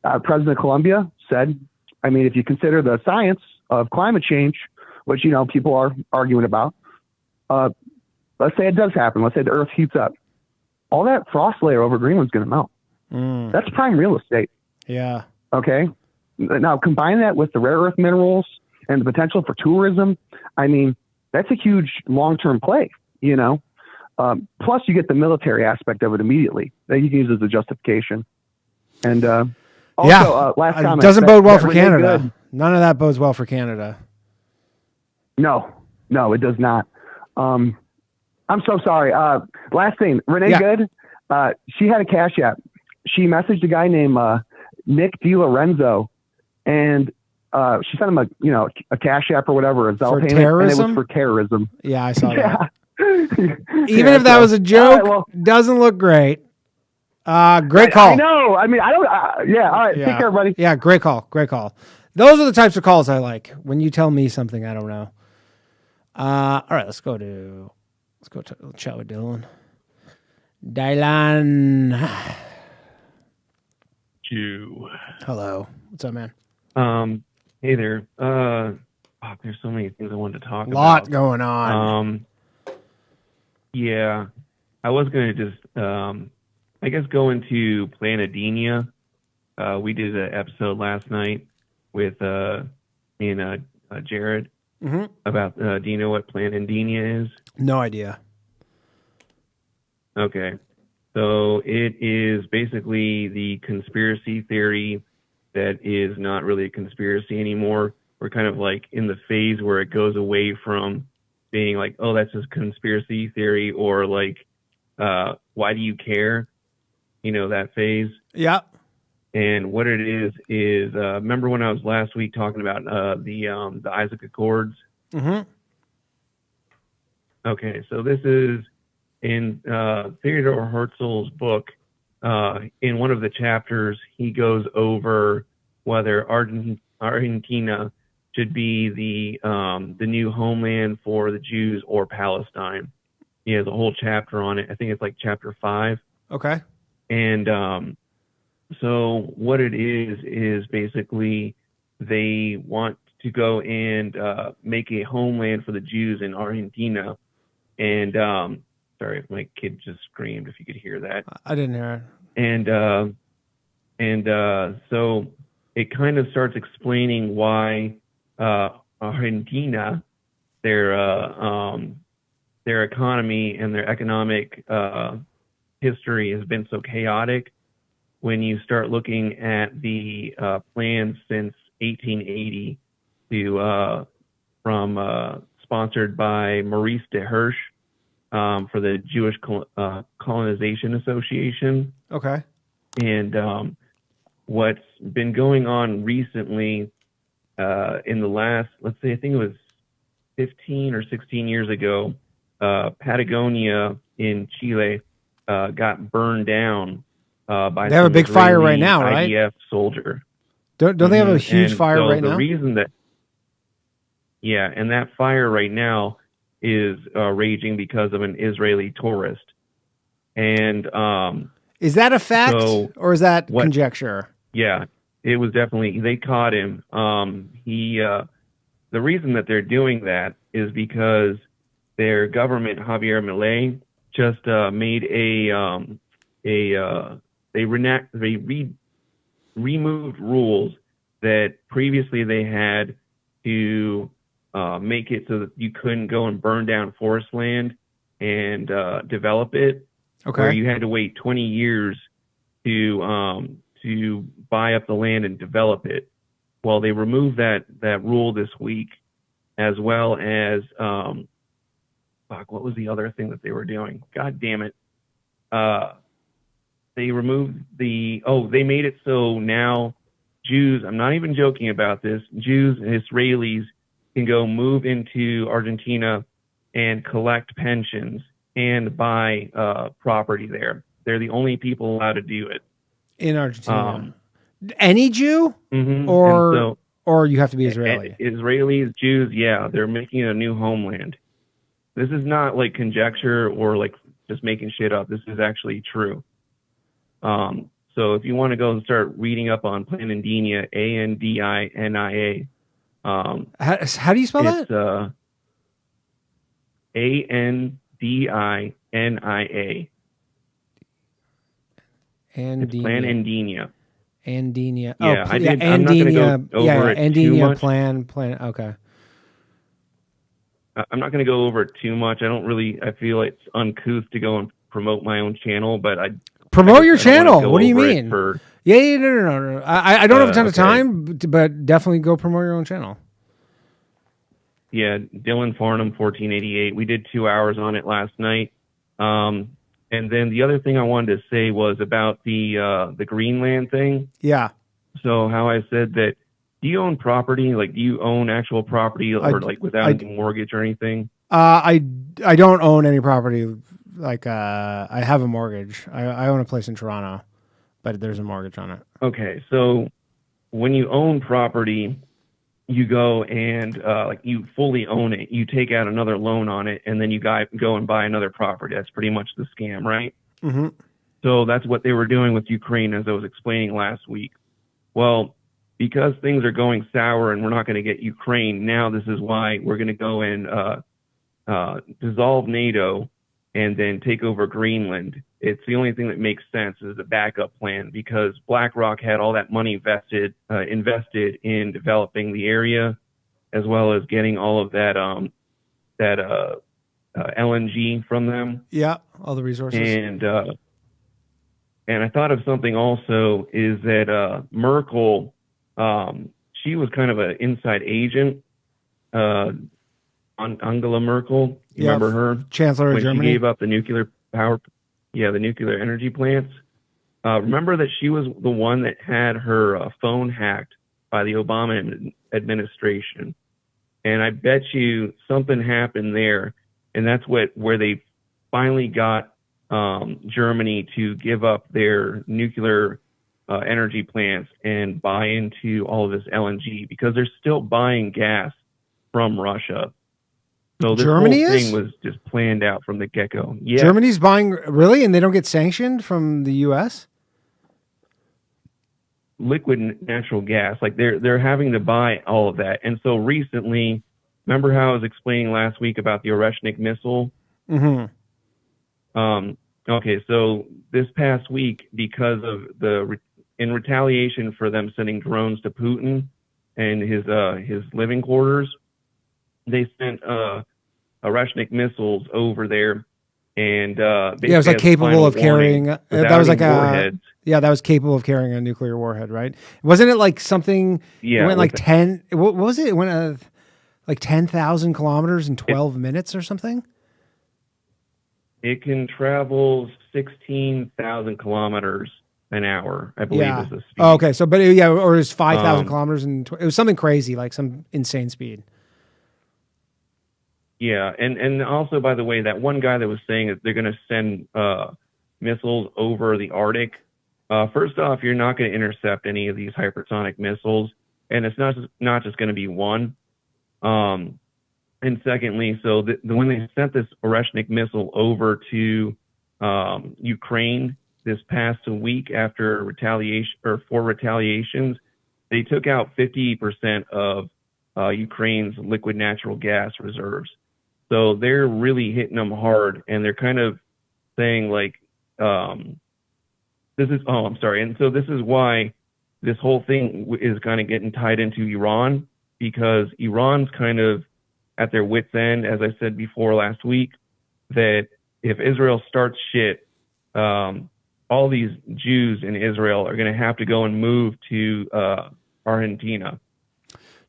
President of Colombia said, if you consider the science of climate change, which, people are arguing about, let's say it does happen. Let's say the Earth heats up. All that frost layer over Greenland's going to melt. That's prime real estate. Yeah. Okay. Now combine that with the rare earth minerals and the potential for tourism. That's a huge long-term play, plus you get the military aspect of it immediately that you can use as a justification. And last comment. It doesn't bode well for Canada. None of that bodes well for Canada. No, it does not. I'm so sorry. Last thing, Renee Good, she had a Cash App. She messaged a guy named Nick DiLorenzo, and she sent him a Cash App or whatever, a Zelle payment, and it was for terrorism. Yeah, I saw that. Even if that was a joke, doesn't look great. Great call. I know. I don't. All right. Take care, buddy. Yeah, great call. Those are the types of calls I like. When you tell me something I don't know. All right, let's go to chat with Dylan. Dylan. Hello. What's up, man? Hey there. There's so many things I wanted to talk about. A lot going on. Yeah. I was going to just, go into Plan Andinia. We did an episode last night with me and Jared about, do you know what Plan Andinia is? No idea. Okay. So it is basically the conspiracy theory that is not really a conspiracy anymore. We're kind of like in the phase where it goes away from being like, oh, that's just conspiracy theory, or like, why do you care? That phase. Yeah. And what it is remember when I was last week talking about the Isaac Accords? Mm-hmm. Okay, so this is in Theodore Herzl's book. In one of the chapters, he goes over whether Argentina should be the new homeland for the Jews or Palestine. He has a whole chapter on it. I think it's like chapter 5. Okay. And so what it is basically they want to go and make a homeland for the Jews in Argentina. And sorry if my kid just screamed, if you could hear that. I didn't hear it. And so it kind of starts explaining why Argentina their economy and their economic history has been so chaotic. When you start looking at the plans since 1880 from sponsored by Maurice de Hirsch for the Jewish Colonization Association. Okay. And what's been going on recently in the last, let's say, I think it was 15 or 16 years ago, Patagonia in Chile got burned down by they have a big Israeli fire right now, right? IDF soldier. Don't they have a huge fire so right the now? Reason that, yeah, and that fire right now is raging because of an Israeli tourist. And is that a fact or is that conjecture? Yeah, it was definitely, they caught him. The reason that they're doing that is because their government, Javier Milei, just made they removed rules that previously they had to make it so that you couldn't go and burn down forest land and develop it. Okay. Where you had to wait 20 years to buy up the land and develop it. Well, they removed that rule this week, as well as what was the other thing that they were doing? God damn it. They removed they made it so now Jews, I'm not even joking about this, Jews and Israelis can go move into Argentina and collect pensions and buy property there. They're the only people allowed to do it. In Argentina? Any Jew? Mm-hmm. Or you have to be Israeli? Israelis, Jews, yeah, they're making a new homeland. This is not like conjecture or like just making shit up. This is actually true. So if you want to go and start reading up on Plan Andinia, Andinia, how do you spell that? Andinia. It's Plan Andinia. Andinia. Yeah, oh, I'm not going to go over it too Andinia much. Plan. Okay. I'm not going to go over it too much. I feel it's uncouth to go and promote my own channel, but promote your channel. What do you mean? No. I don't have a ton of time, but definitely go promote your own channel. Yeah, Dylan Farnham, 1488. We did 2 hours on it last night. And then the other thing I wanted to say was about the Greenland thing. Yeah. So how I said that, do you own property? Like, do you own actual property or like without any mortgage or anything? I don't own any property. Like, I have a mortgage. I own a place in Toronto, but there's a mortgage on it. Okay. So when you own property, you go and like you fully own it. You take out another loan on it, and then you go and buy another property. That's pretty much the scam, right? Mm-hmm. So that's what they were doing with Ukraine, as I was explaining last week. Well, because things are going sour and we're not going to get Ukraine, now this is why we're going to go and dissolve NATO and then take over Greenland. It's the only thing that makes sense as a backup plan, because BlackRock had all that money invested in developing the area, as well as getting all of that LNG from them. Yeah, all the resources. And I thought of something also, is that Merkel, she was kind of an inside agent. Angela Merkel, you remember her? Chancellor of Germany. She gave up the nuclear power, the nuclear energy plants. Remember that she was the one that had her phone hacked by the Obama administration. And I bet you something happened there. And that's where they finally got Germany to give up their nuclear energy plants and buy into all of this LNG, because they're still buying gas from Russia. So this whole thing was just planned out from the get-go. Yeah. Germany's buying, really? And they don't get sanctioned from the U.S.? Liquid natural gas. Like they're having to buy all of that. And so recently, remember how I was explaining last week about the Oreshnik missile? Mm-hmm. Okay, so this past week, because of in retaliation for them sending drones to Putin and his living quarters, they sent Oreshnik missiles over there, and it was like capable of carrying. That was like warheads. That was capable of carrying a nuclear warhead, right? Wasn't it like something? Yeah, it went like 10. What was it? It went like 10,000 kilometers in 12 minutes or something. It can travel 16,000 kilometers an hour, I believe is the speed. Oh, okay. So, but or it was 5,000 kilometers, and it was something crazy, like some insane speed. Yeah, and also, by the way, that one guy that was saying that they're going to send missiles over the Arctic. First off, you're not going to intercept any of these hypersonic missiles, and it's not just going to be one. And secondly, so when they sent this Oreshnik missile over to Ukraine this past week after retaliations, they took out 50% of Ukraine's liquid natural gas reserves. So they're really hitting them hard, and they're kind of saying like, and so this is why this whole thing is kind of getting tied into Iran, because Iran's kind of at their wits' end, as I said before last week, that if Israel starts shit, all these Jews in Israel are going to have to go and move to Argentina.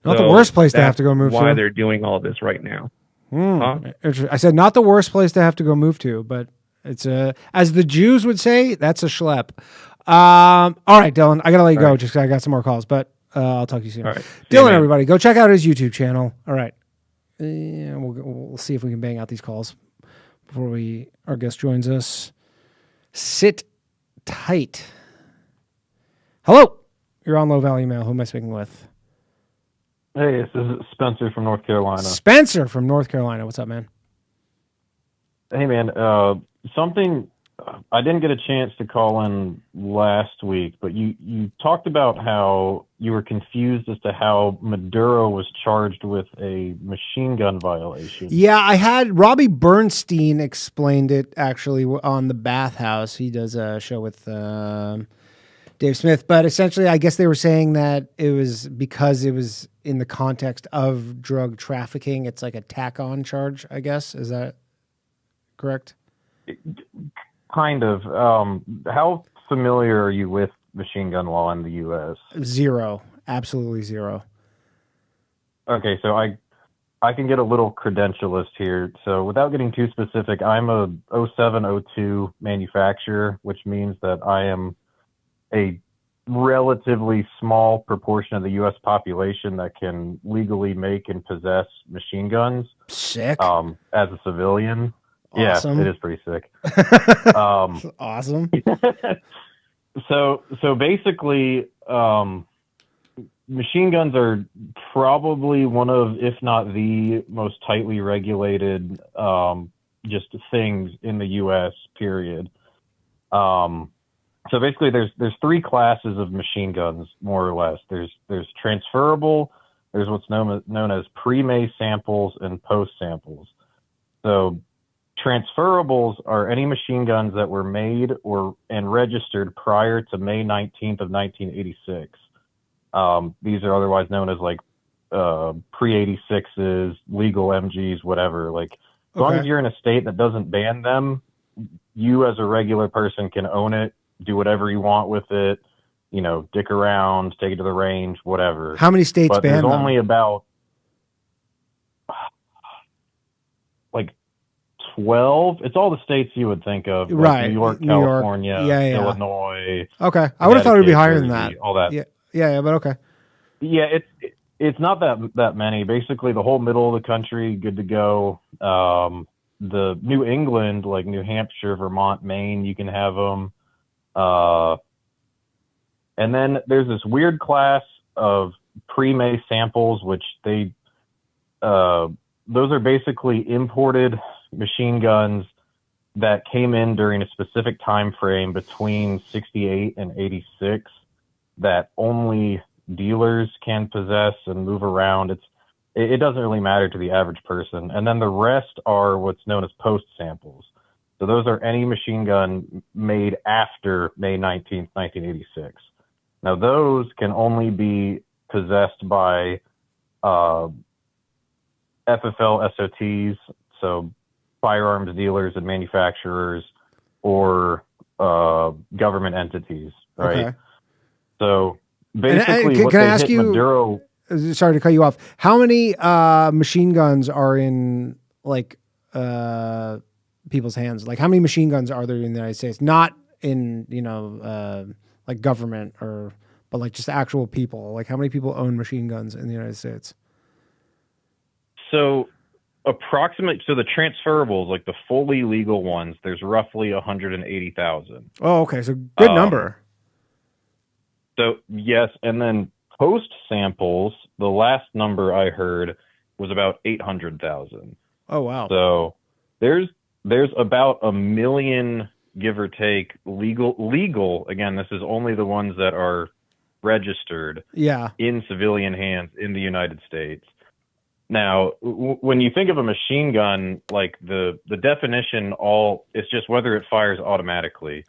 Not the worst place to have to go move to. Why they're doing all this right now. I said not the worst place to have to go move to, but it's as the Jews would say, that's a schlep. All right, Dylan, I got to let you go just because I got some more calls, but I'll talk to you soon. All right. Dylan, everybody, go check out his YouTube channel. All right. We'll see if we can bang out these calls before our guest joins us. Sit tight. Hello. You're on Low Value Mail. Who am I speaking with? Hey, this is Spencer from North Carolina. Spencer from North Carolina. What's up, man? Hey, man. Something I didn't get a chance to call in last week, but you talked about how you were confused as to how Maduro was charged with a machine gun violation. Yeah, I had Robbie Bernstein explained it actually on the Bathhouse. He does a show with Dave Smith, but essentially I guess they were saying that it was because it was in the context of drug trafficking. It's like a tack-on charge, I guess. Is that correct? Kind of. How familiar are you with machine gun law in the U.S.? Zero. Absolutely zero. Okay, so I can get a little credentialist here. So without getting too specific, I'm a 0702 manufacturer, which means that I am a relatively small proportion of the U.S. population that can legally make and possess machine guns. Sick. As a civilian. Awesome. Yeah, it is pretty sick. Awesome. So basically, machine guns are probably one of, if not the most tightly regulated, just things in the U.S. period. So basically, there's three classes of machine guns, more or less. There's transferable. There's what's known as pre-May samples and post samples. So transferables are any machine guns that were made and registered prior to May 19th of 1986. These are otherwise known as like pre-86s, legal MGs, whatever. Like as long as you're in a state that doesn't ban them, you as a regular person can own it, do whatever you want with it, dick around, take it to the range, whatever. How many states ban them? There's only about like 12. It's all the states you would think of, like right? New York, California, Illinois. Okay, I would have thought it would be higher than that. All that. Yeah, but okay. Yeah, it's not that many. Basically, the whole middle of the country, good to go. The New England, like New Hampshire, Vermont, Maine, you can have them. And then there's this weird class of pre-May samples, which those are basically imported machine guns that came in during a specific time frame between 68 and 86 that only dealers can possess and move around. It doesn't really matter to the average person. And then the rest are what's known as post samples. So those are any machine gun made after May 19th, 1986. Now those can only be possessed by FFL SOTs, so firearms dealers and manufacturers, or government entities, right? Okay. So basically, what they hit Maduro. Sorry to cut you off. How many machine guns are in like people's hands? Like, how many machine guns are there in the United States? Not in like government but like just actual people. Like, how many people own machine guns in the United States? So the transferables, like the fully legal ones, there's roughly 180,000. Oh, okay. So good number. So yes. And then post samples, the last number I heard was about 800,000. Oh, wow. So there's about 1 million, give or take, legal. Again, this is only the ones that are registered in civilian hands in the United States. Now, when you think of a machine gun, like the definition, it's just whether it fires automatically,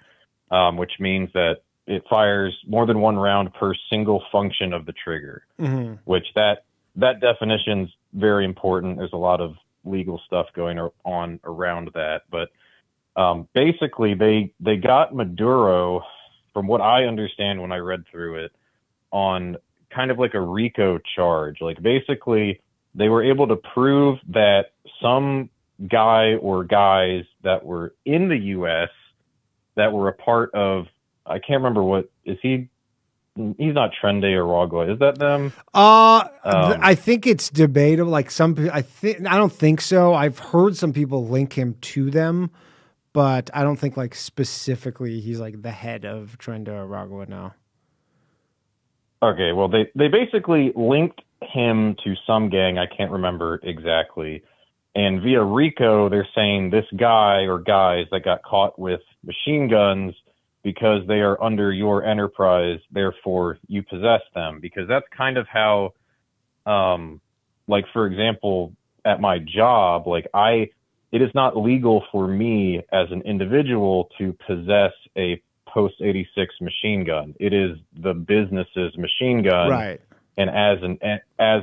which means that it fires more than one round per single function of the trigger, which that definition's very important. There's a lot of legal stuff going on around that. But basically, they got Maduro, from what I understand when I read through it, on kind of like a RICO charge. Like, basically, they were able to prove that some guy or guys that were in the U.S. that were a part of, I can't remember what, is he? He's not Trende Aragua. Is that them? I think it's debatable. Like, I don't think so. I've heard some people link him to them, but I don't think like specifically he's like the head of Trende Aragua now. Okay, well, they basically linked him to some gang. I can't remember exactly. And via RICO, they're saying this guy or guys that got caught with machine guns, because they are under your enterprise, therefore you possess them. Because that's kind of how, like, for example, at my job, like it is not legal for me as an individual to possess a post-86 machine gun. It is the business's machine gun. Right. And as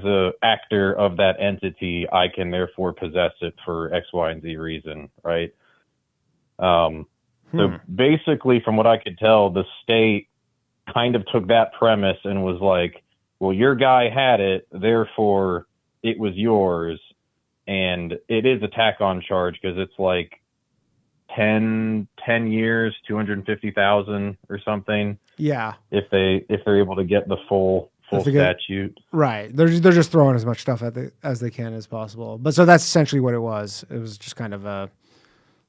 a actor of that entity, I can therefore possess it for X, Y, and Z reason, right? So basically, from what I could tell, the state kind of took that premise and was like, well, your guy had it, therefore it was yours. And it is a tack-on charge because it's like 10 years, 250,000 or something. Yeah. If they're able to get the full statute. Right. They're just throwing as much stuff as they can as possible. But so that's essentially what it was. It was just kind of a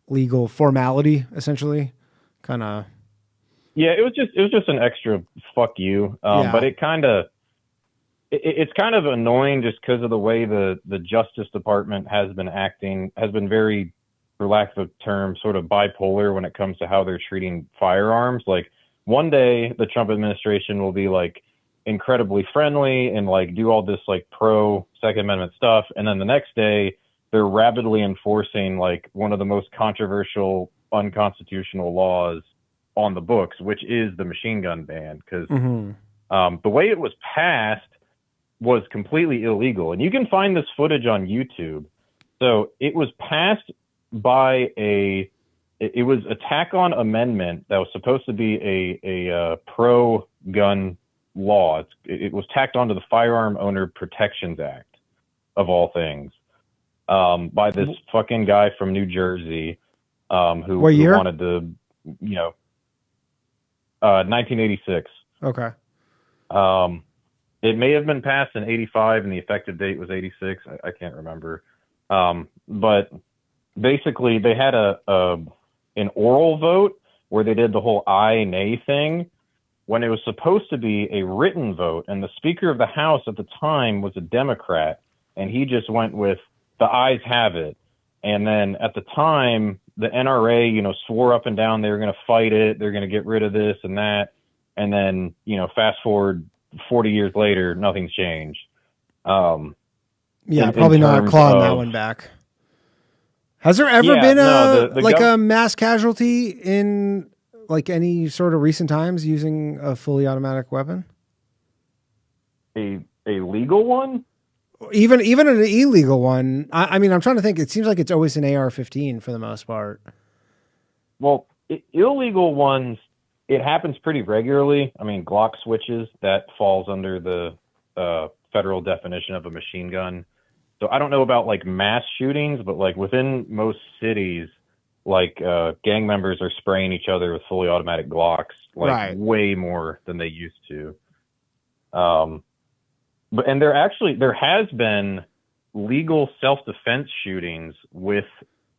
legal formality, essentially. Kind of. Yeah, it was just an extra fuck you. But it's kind of annoying just because of the way the Justice Department has been very, for lack of a term, sort of bipolar when it comes to how they're treating firearms. Like, one day the Trump administration will be like incredibly friendly and like do all this like pro Second Amendment stuff, and then the next day they're rapidly enforcing like one of the most controversial, unconstitutional laws on the books, which is the machine gun ban. Because the way it was passed was completely illegal, and you can find this footage on YouTube. So it was passed by it was a tack-on amendment that was supposed to be a pro-gun law. It was tacked onto the Firearm Owner Protections Act, of all things, by this fucking guy from New Jersey who wanted to, 1986. Okay. It may have been passed in 85 and the effective date was 86. I can't remember. But basically they had an oral vote where they did the whole aye, nay thing when it was supposed to be a written vote. And the Speaker of the House at the time was a Democrat, and he just went with the ayes have it. And then at the time, the NRA, swore up and down they were going to fight it. They're going to get rid of this and that. And then, fast forward 40 years later, nothing's changed. Probably not clawing that one back. Has there ever been a mass casualty in like any sort of recent times using a fully automatic weapon? A legal one? Even an illegal one. I mean, I'm trying to think. It seems like it's always an AR-15 for the most part. Well, illegal ones, it happens pretty regularly. I mean, Glock switches, that falls under the federal definition of a machine gun. So I don't know about like mass shootings, but like within most cities, like gang members are spraying each other with fully automatic Glocks, like way more than they used to. And there has been legal self-defense shootings with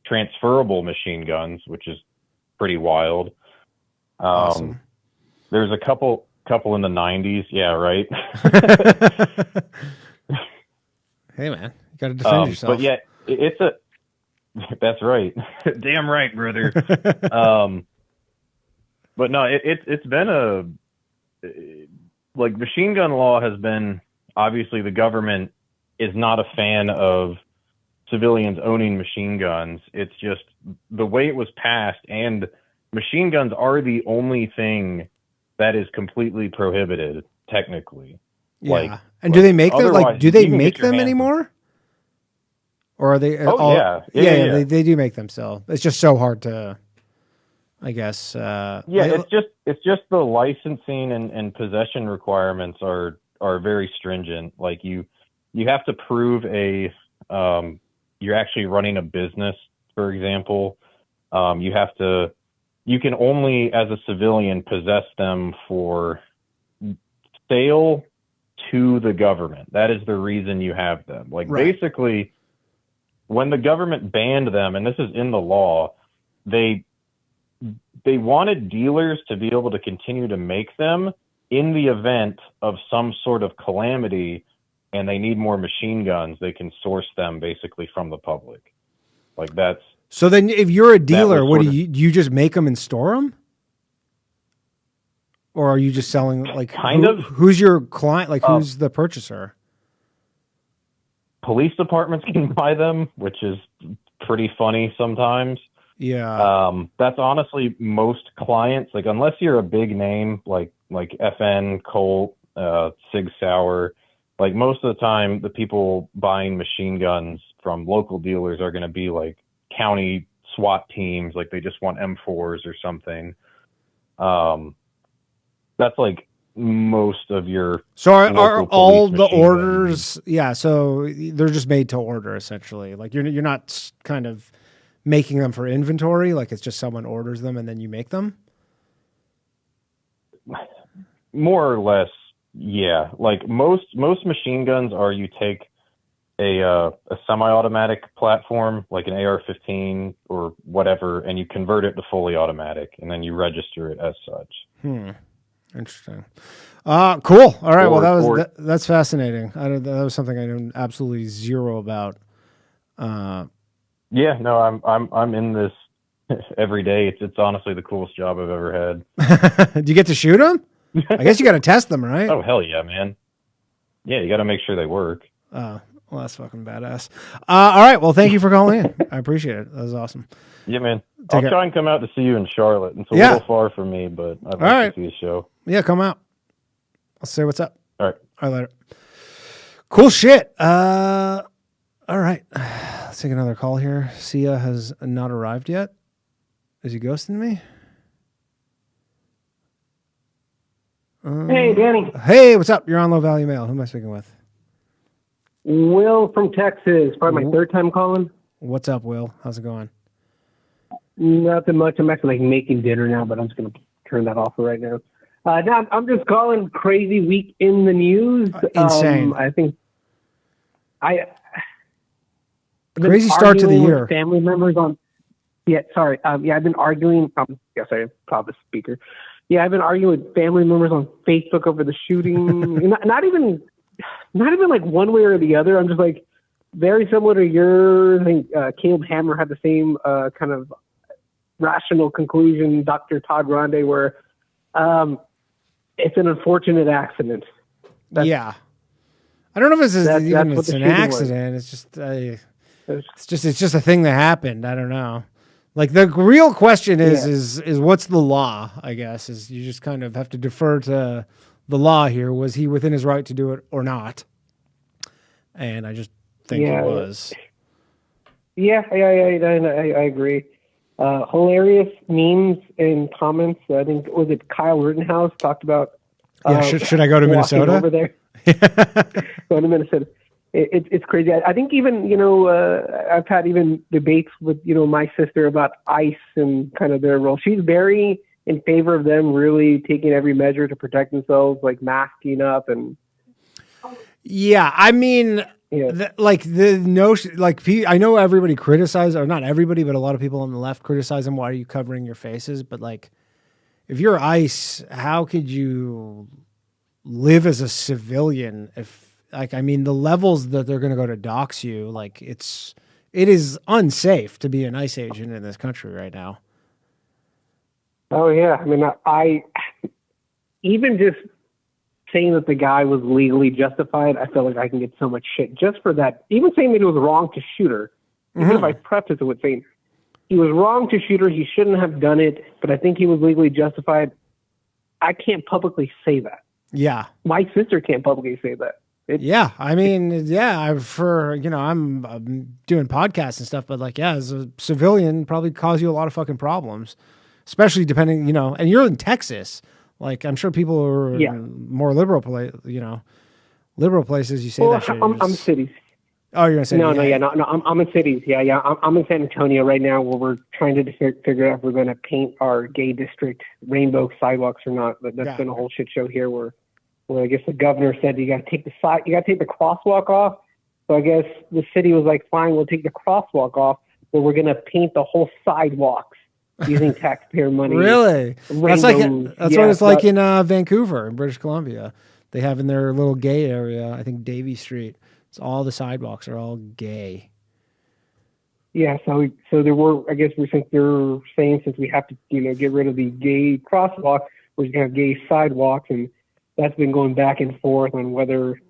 transferable machine guns, which is pretty wild. Awesome. There's a couple in the 90s. Yeah, right. Hey, man, you got to defend yourself. But yeah, that's right. Damn right, brother. But no, it's been like machine gun law has been, obviously the government is not a fan of civilians owning machine guns. It's just the way it was passed, and machine guns are the only thing that is completely prohibited technically. Yeah. Like, and do they make them? Like, do they make them anymore? Or are they? Yeah. They do make them still. It's just so hard to, I guess. It's just the licensing and possession requirements are very stringent. Like you have to prove you're actually running a business, for example. You can only, as a civilian, possess them for sale to the government. That is the reason you have them. Like basically, when the government banned them, and this is in the law, they wanted dealers to be able to continue to make them in the event of some sort of calamity, and they need more machine guns. They can source them basically from the public. Like that's. So then, if you're a dealer, what do you just make them and store them? Or are you just selling, like, who's your client? Like, who's the purchaser? Police departments can buy them, which is pretty funny sometimes. Yeah. That's honestly most clients. Like, unless you're a big name, like FN, Colt, Sig Sauer, like most of the time, the people buying machine guns from local dealers are going to be like county SWAT teams. Like they just want M4s or something. That's like most of your. So are all the orders? Guns. Yeah. So they're just made to order essentially. Like you're not kind of making them for inventory. Like it's just someone orders them and then you make them. More or less. Yeah. Like most machine guns are, you take a semi-automatic platform, like an AR-15 or whatever, and you convert it to fully automatic, and then you register it as such. Interesting. Cool. All right. Well, that's fascinating. That was something I knew absolutely zero about. Yeah. No, I'm in this every day. It's honestly the coolest job I've ever had. Do you get to shoot them? I guess you got to test them, right? Oh hell yeah, man. Yeah, you got to make sure they work. Well, that's fucking badass. All right. Well, thank you for calling in. I appreciate it. That was awesome. Yeah, man. I'll try and come out to see you in Charlotte. It's a little far from me, but I'd like to see a show. Yeah, come out. I'll say what's up. All right. All right, later. Cool shit. All right. Let's take another call here. Sia has not arrived yet. Is he ghosting me? Hey, Danny. Hey, what's up? You're on Low Value Mail. Who am I speaking with? Will from Texas. Probably my third time calling. What's up, Will? How's it going? Nothing much. I'm actually making dinner now, but I'm just going to turn that off right now. Now I'm just calling crazy week in the news. Insane. I think crazy start to the year. Family members on. Yeah, sorry. I've been arguing. Yes, I called the speaker. Yeah, I've been arguing with family members on Facebook over the shooting. not even like one way or the other. I'm just like very similar to yours. I think Caleb Hammer had the same kind of rational conclusion. Dr. Todd Ronde, where it's an unfortunate accident. Yeah, I don't know if it's an accident. It's just a thing that happened. I don't know. Like the real question is what's the law? I guess is you just kind of have to defer to the law here. Was he within his right to do it or not? and I just think he was. Yeah, I agree. Hilarious memes and comments. I think, was it Kyle Rittenhouse talked about? Should I go to Minnesota? Over there. Go to Minnesota. It's crazy. I think even, I've had even debates with, my sister about ICE and kind of their role. She's very in favor of them really taking every measure to protect themselves, like masking up and. Yeah, I mean, the notion, like, I know everybody criticizes, or not everybody, but a lot of people on the left criticize them. Why are you covering your faces? But like, if you're ICE, how could you live as a civilian? If, like, I mean, the levels that they're going to go to dox you, like, it is unsafe to be an ICE agent in this country right now. Oh yeah, I mean, I even just saying that the guy was legally justified, I feel like I can get so much shit just for that. Even saying that it was wrong to shoot her, even if I preface it with saying he was wrong to shoot her, he shouldn't have done it, but I think he was legally justified. I can't publicly say that. Yeah. My sister can't publicly say that. I mean, I'm doing podcasts and stuff, but like, as a civilian, probably cause you a lot of fucking problems, especially depending, and you're in Texas. Like, I'm sure people are in more liberal places. You say that shit. I'm cities. Oh, you're in cities? No. I'm in cities. Yeah. I'm in San Antonio right now, where we're trying to figure out if we're going to paint our gay district rainbow sidewalks or not. But that's been a whole shit show here, where I guess the governor said you got to take the crosswalk off. So I guess the city was like, fine, we'll take the crosswalk off, but we're going to paint the whole sidewalks using taxpayer money. Really? That's what it's like in Vancouver, in British Columbia. They have in their little gay area, I think Davie Street. It's all the sidewalks are all gay. Yeah, so there were, I guess, since they're saying since we have to, get rid of the gay crosswalk, we're just gonna have gay sidewalks, and that's been going back and forth on whether,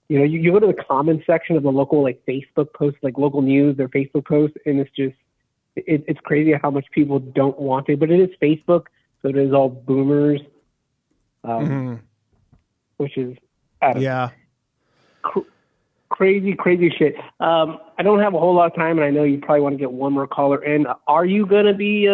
you go to the comment section of the local Facebook posts, like local news, their Facebook posts, and it's just. It's crazy how much people don't want it, but it is Facebook, so it is all boomers, which is crazy shit. I don't have a whole lot of time, and I know you probably want to get one more caller in. Are you going to be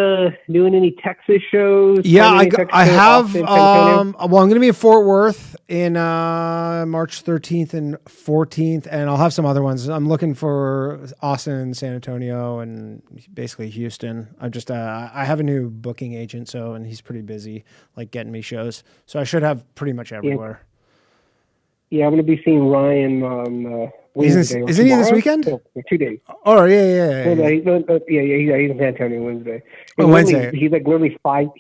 doing any Texas shows? Yeah, I have. I'm going to be in Fort Worth in March 13th and 14th, and I'll have some other ones. I'm looking for Austin, San Antonio, and basically Houston. I have a new booking agent, and he's pretty busy, like getting me shows. So I should have pretty much everywhere. Yeah, I'm going to be seeing Ryan on Wednesday. Isn't he this weekend? 2 days. Oh, yeah. He's in San Antonio Wednesday. Wednesday. He's like literally 5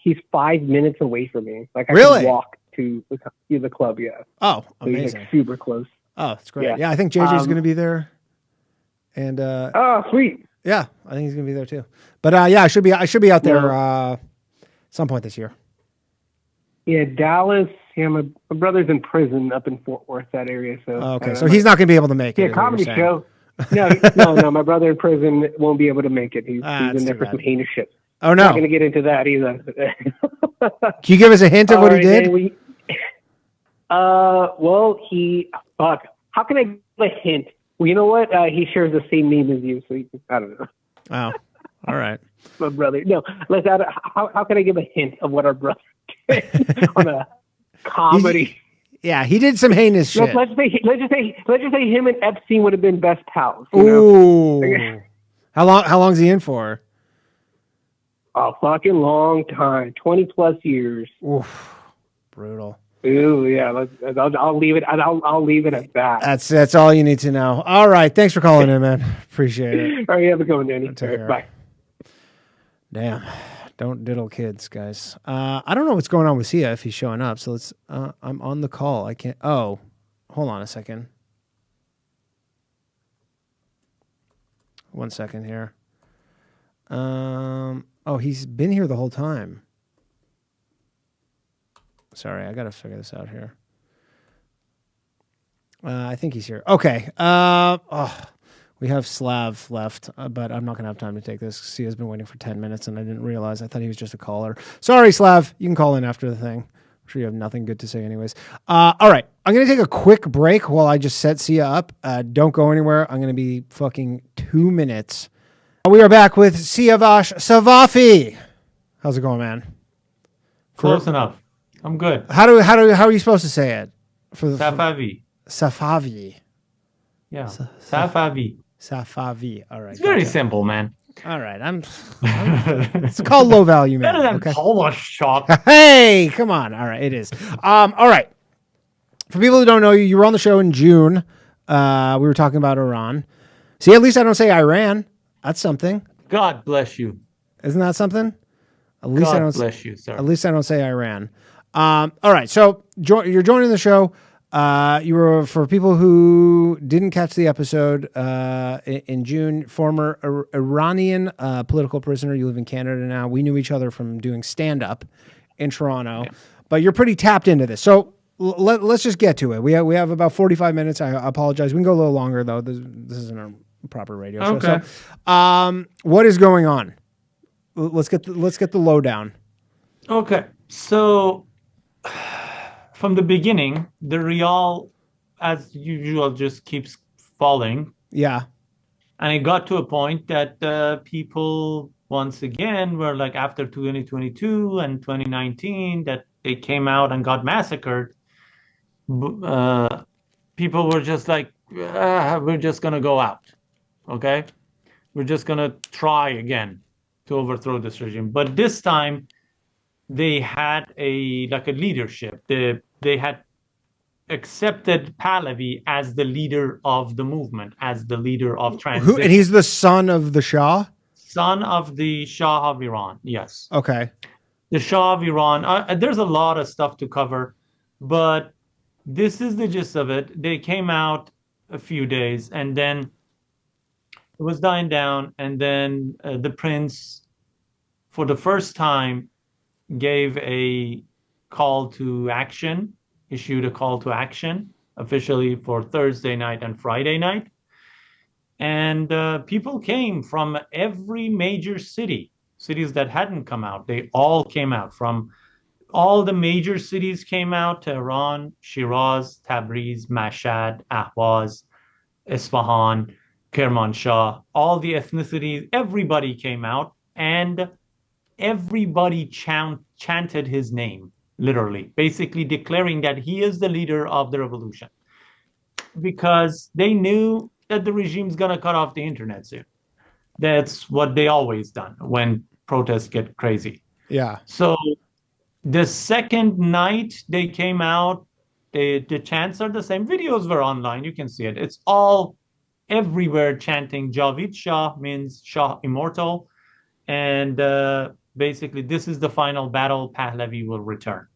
minutes away from me. Like I really? can walk to the club, yeah. Oh, so amazing. he's like super close. Oh, that's great. Yeah, I think JJ's going to be there. And oh, sweet. Yeah, I think he's going to be there too. But I should be out there some point this year. Yeah, Dallas. Yeah, my brother's in prison up in Fort Worth, that area. So okay, so he's not going to be able to make it. Yeah, comedy show. No, my brother in prison won't be able to make it. He's in there for some heinous shit. Oh no, I'm not going to get into that either. Can you give us a hint of what he did? Well, how can I give a hint? Well, you know what? He shares the same name as you, so I don't know. Oh, all right. My brother. No, how can I give a hint of what our brother did on a comedy? He did some heinous shit. Let's just say him and Epstein would have been best pals. Ooh. How long's he in for? A fucking long time, 20+ years. Oof, brutal. Ooh, yeah. I'll leave it. I'll leave it at that. That's all you need to know. All right, thanks for calling in, man. Appreciate it. All right, have a good one, Danny. Bye. Damn, don't diddle kids, guys. I don't know what's going on with Sia if he's showing up. So let's. I'm on the call. I can't. Oh, hold on a second. 1 second here. Oh, he's been here the whole time. Sorry, I got to figure this out here. I think he's here. Okay. We have Slav left, but I'm not going to have time to take this. Sia's been waiting for 10 minutes, and I didn't realize. I thought he was just a caller. Sorry, Slav. You can call in after the thing. I'm sure you have nothing good to say anyways. All right. I'm going to take a quick break while I just set Sia up. Don't go anywhere. I'm going to be fucking 2 minutes. We are back with SiaVash Safavi. How's it going, man? Close enough. I'm good. How are you supposed to say it? Safavi. Safavi. Yeah. Safavi. Safavi. All right. It's very simple, man. All right. It's called low value, man. Better than Polishchuk. Hey, come on. All right. It is. All right. For people who don't know you, you were on the show in June. We were talking about Iran. See, at least I don't say Iran. That's something. God bless you. Isn't that something? At least God I don't bless you, sir. At least I don't say Iran. All right. So you're joining the show. You were, for people who didn't catch the episode, in June, former Iranian political prisoner. You live in Canada now. We knew each other from doing stand-up in Toronto, but you're pretty tapped into this. So let's just get to it. We have about 45 minutes. I apologize. We can go a little longer, though. This isn't a proper radio show. Okay. So, what is going on? Let's get the lowdown. Okay. So from the beginning, the real, as usual, just keeps falling. Yeah. And it got to a point that people once again were like, after 2022 and 2019, that they came out and got massacred. People were just like, we're just going to go out. Okay. We're just going to try again to overthrow this regime. But this time they had a leadership. They had accepted Pahlavi as the leader of the movement, as the leader of transition. And he's the son of the Shah? Son of the Shah of Iran, yes. Okay. The Shah of Iran. There's a lot of stuff to cover, but this is the gist of it. They came out a few days, and then it was dying down, and then the prince, for the first time, gave a call to action, issued a call to action officially for Thursday night and Friday night. And people came from every major cities that hadn't come out. They all came out. From all the major cities came out: Tehran, Shiraz, Tabriz, Mashhad, Ahvaz, Isfahan, Kermanshah, all the ethnicities, everybody came out, and everybody chanted his name, literally, basically declaring that he is the leader of the revolution, because they knew that the regime's going to cut off the internet soon. That's what they always done when protests get crazy. Yeah. So the second night they came out, the chants are the same. Videos were online. You can see it. It's all everywhere chanting Javid Shah, means Shah immortal. And basically, this is the final battle. Pahlavi will return.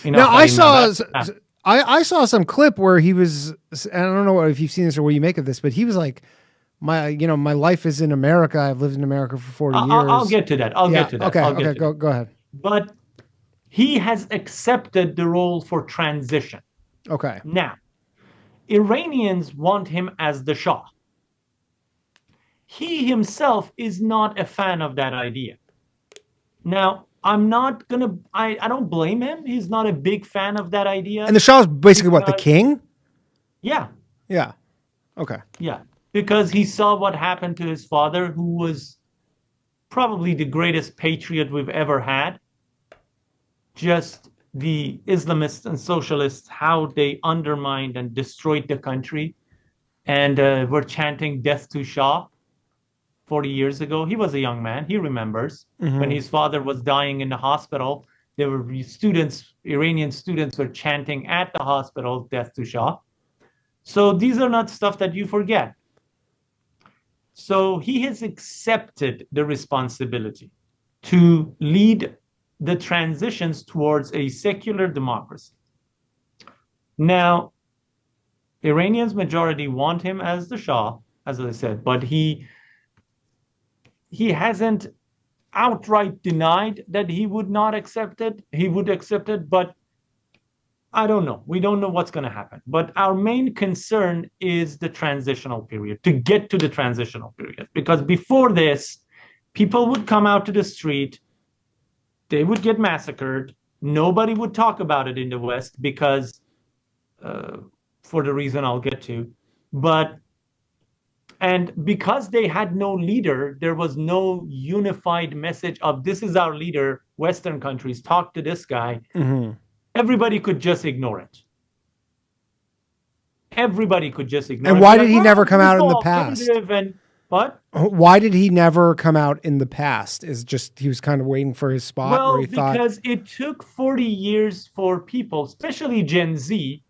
Now, I saw some clip where he was, I don't know if you've seen this or what you make of this, but he was like, my life is in America. I've lived in America for 40 years. I'll get to that. I'll get to that. Okay, go ahead. But he has accepted the role for transition. Okay. Now, Iranians want him as the Shah. He himself is not a fan of that idea. Now, I don't blame him. He's not a big fan of that idea. And the Shah is basically what, the king? Yeah. Yeah. Okay. Yeah. Because he saw what happened to his father, who was probably the greatest patriot we've ever had. Just the Islamists and socialists, how they undermined and destroyed the country, and were chanting death to Shah 40 years ago. He was a young man. He remembers when his father was dying in the hospital. There were Iranian students were chanting at the hospital, death to Shah. So these are not stuff that you forget. So he has accepted the responsibility to lead the transitions towards a secular democracy. Now, Iranians majority want him as the Shah, as I said, but he hasn't outright denied that he would not accept it. He would accept it, but I don't know. We don't know what's going to happen. But our main concern is the transitional period, to get to the transitional period. Because before this, people would come out to the street, they would get massacred, Nobody would talk about it in the West because, for the reason I'll get to, and because they had no leader, there was no unified message of this is our leader, Western countries, talk to this guy. Mm-hmm. Everybody could just ignore it. Everybody could just ignore it. And why did he never come out in the past? And what? Why did he never come out in the past? Is just he was kind of waiting for his spot where he thought. Because it took 40 years for people, especially Gen Z